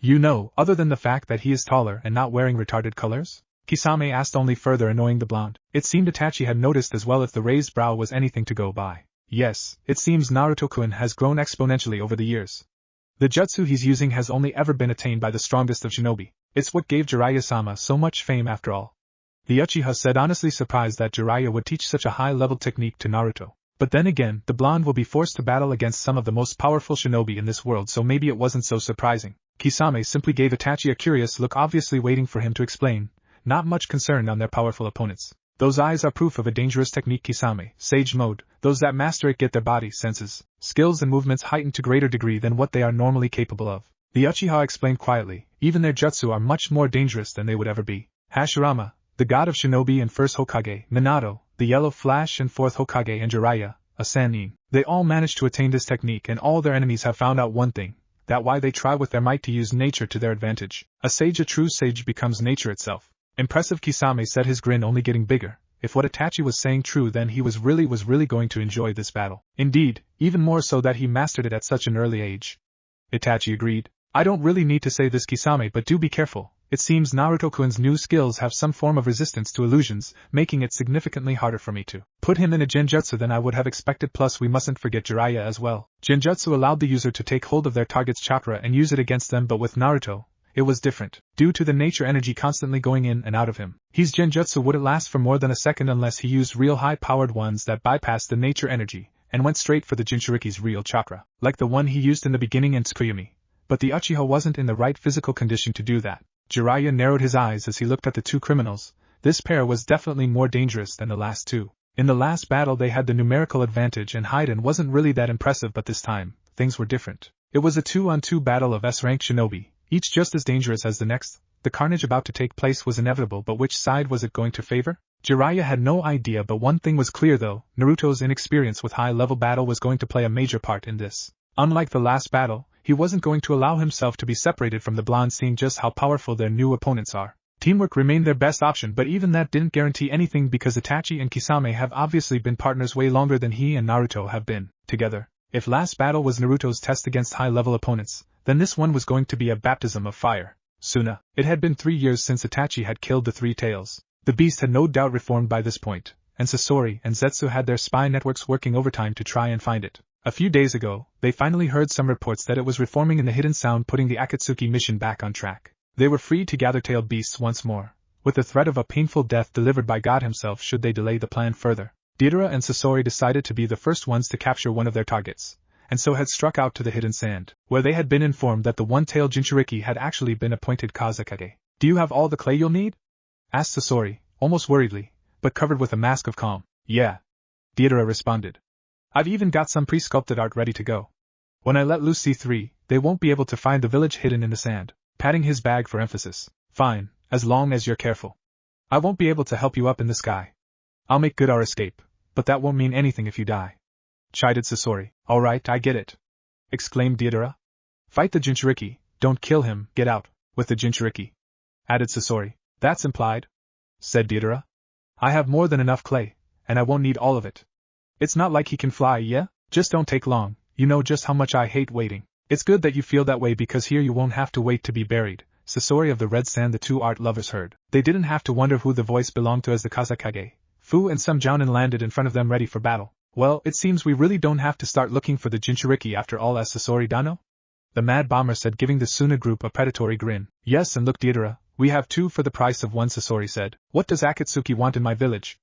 You know, other than the fact that he is taller and not wearing retarded colors? Kisame asked, only further annoying the blonde. It seemed Itachi had noticed as well if the raised brow was anything to go by. Yes, it seems Naruto-kun has grown exponentially over the years. The jutsu he's using has only ever been attained by the strongest of shinobi. It's what gave Jiraiya-sama so much fame after all. The Uchiha said, honestly surprised that Jiraiya would teach such a high-level technique to Naruto. But then again, the blonde will be forced to battle against some of the most powerful shinobi in this world, so maybe it wasn't so surprising. Kisame simply gave Itachi a curious look, obviously waiting for him to explain, not much concerned on their powerful opponents. Those eyes are proof of a dangerous technique, Kisame, Sage Mode. Those that master it get their body, senses, skills and movements heightened to greater degree than what they are normally capable of. The Uchiha explained quietly, even their jutsu are much more dangerous than they would ever be. Hashirama, the god of shinobi and first Hokage, Minato, the Yellow Flash and fourth Hokage, and Jiraiya, a Sannin. They all managed to attain this technique, and all their enemies have found out one thing, that why they try with their might to use nature to their advantage. A true sage becomes nature itself. Impressive, Kisame said, his grin only getting bigger. If what Itachi was saying true, then he was really going to enjoy this battle. Indeed, even more so that he mastered it at such an early age. Itachi agreed. I don't really need to say this, Kisame, but do be careful. It seems Naruto-kun's new skills have some form of resistance to illusions, making it significantly harder for me to put him in a genjutsu than I would have expected. Plus we mustn't forget Jiraiya as well. Genjutsu allowed the user to take hold of their target's chakra and use it against them, but with Naruto, it was different. Due to the nature energy constantly going in and out of him, his genjutsu wouldn't last for more than a second unless he used real high-powered ones that bypassed the nature energy and went straight for the Jinchuriki's real chakra, like the one he used in the beginning in Tsukuyomi. But the Uchiha wasn't in the right physical condition to do that. Jiraiya narrowed his eyes as he looked at the two criminals. This pair was definitely more dangerous than the last two. In the last battle they had the numerical advantage and Haiden wasn't really that impressive, but this time, things were different. It was a 2-on-2 battle of S-rank shinobi, each just as dangerous as the next. The carnage about to take place was inevitable, but which side was it going to favor? Jiraiya had no idea, but one thing was clear though, Naruto's inexperience with high-level battle was going to play a major part in this. Unlike the last battle, he wasn't going to allow himself to be separated from the blonde, seeing just how powerful their new opponents are. Teamwork remained their best option, but even that didn't guarantee anything because Itachi and Kisame have obviously been partners way longer than he and Naruto have been together. If last battle was Naruto's test against high-level opponents, then this one was going to be a baptism of fire. Suna. It had been 3 years since Itachi had killed the Three Tails. The beast had no doubt reformed by this point, and Sasori and Zetsu had their spy networks working overtime to try and find it. A few days ago, they finally heard some reports that it was reforming in the hidden sound, putting the Akatsuki mission back on track. They were free to gather tailed beasts once more, with the threat of a painful death delivered by God himself should they delay the plan further. Deidara and Sasori decided to be the first ones to capture one of their targets, and so had struck out to the hidden sand, where they had been informed that the one-tailed Jinchuriki had actually been appointed Kazekage. Do you have all the clay you'll need? Asked Sasori, almost worriedly, but covered with a mask of calm. Yeah. Deidara responded. I've even got some pre-sculpted art ready to go. When I let loose C3, they won't be able to find the village hidden in the sand. Patting his bag for emphasis. Fine, as long as you're careful. I won't be able to help you up in the sky. I'll make good our escape, but that won't mean anything if you die. Chided Sasori. Alright, I get it. Exclaimed Deidara. Fight the Jinchuriki, don't kill him, get out, with the Jinchuriki. Added Sasori. That's implied. Said Deidara. I have more than enough clay, and I won't need all of it. It's not like he can fly, yeah? Just don't take long, you know just how much I hate waiting. It's good that you feel that way because here you won't have to wait to be buried. Sasori of the Red Sand. The two art lovers heard. They didn't have to wonder who the voice belonged to as the Kazekage. Fu and some Jounin landed in front of them ready for battle. Well, it seems we really don't have to start looking for the Jinchuriki after all, as Sasori Dano? The Mad Bomber said, giving the Suna group a predatory grin. Yes, and look Deidara, we have 2 for the price of 1, Sasori said. What does Akatsuki want in my village?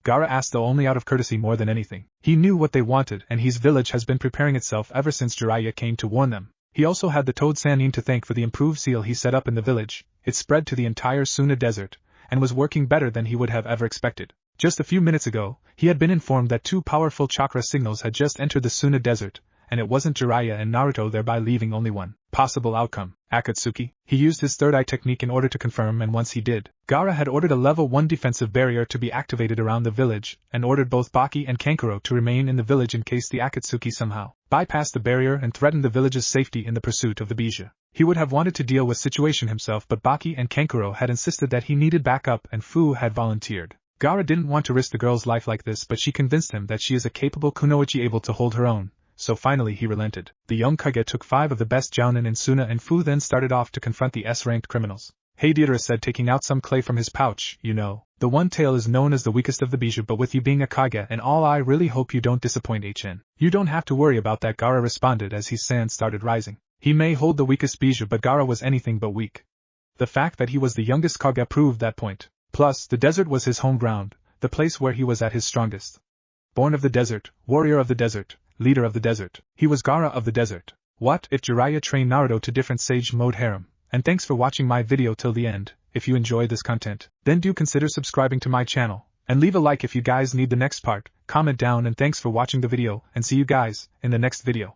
Gaara asked, though only out of courtesy more than anything. He knew what they wanted, and his village has been preparing itself ever since Jiraiya came to warn them. He also had the Toad Sannin to thank for the improved seal he set up in the village. It spread to the entire Suna desert, and was working better than he would have ever expected. Just a few minutes ago, he had been informed that 2 powerful chakra signals had just entered the Suna desert, and it wasn't Jiraiya and Naruto, thereby leaving only one possible outcome. Akatsuki. He used his third eye technique in order to confirm, and once he did, Gaara had ordered a level 1 defensive barrier to be activated around the village, and ordered both Baki and Kankuro to remain in the village in case the Akatsuki somehow bypassed the barrier and threatened the village's safety in the pursuit of the Bija. He would have wanted to deal with the situation himself, but Baki and Kankuro had insisted that he needed backup, and Fu had volunteered. Gaara didn't want to risk the girl's life like this, but she convinced him that she is a capable kunoichi able to hold her own. So finally he relented. The young Kage took 5 of the best Jounin in Suna, and Fu then started off to confront the S-ranked criminals. Hey, Deidara said, taking out some clay from his pouch. You know, The one tail is known as the weakest of the Bijou, but with you being a Kage and all, I really hope you don't disappoint HN. You don't have to worry about that, Gaara responded as his sand started rising. He may hold the weakest Bijou, but Gaara was anything but weak. The fact that he was the youngest Kage proved that point. Plus, the desert was his home ground, the place where he was at his strongest. Born of the desert, warrior of the desert, leader of the desert, he was Gaara of the desert. What if Jiraiya trained Naruto to different Sage Mode harem? And thanks for watching my video till the end. If you enjoy this content, then do consider subscribing to my channel, and leave a like if you guys need the next part, comment down, and thanks for watching the video, and see you guys in the next video.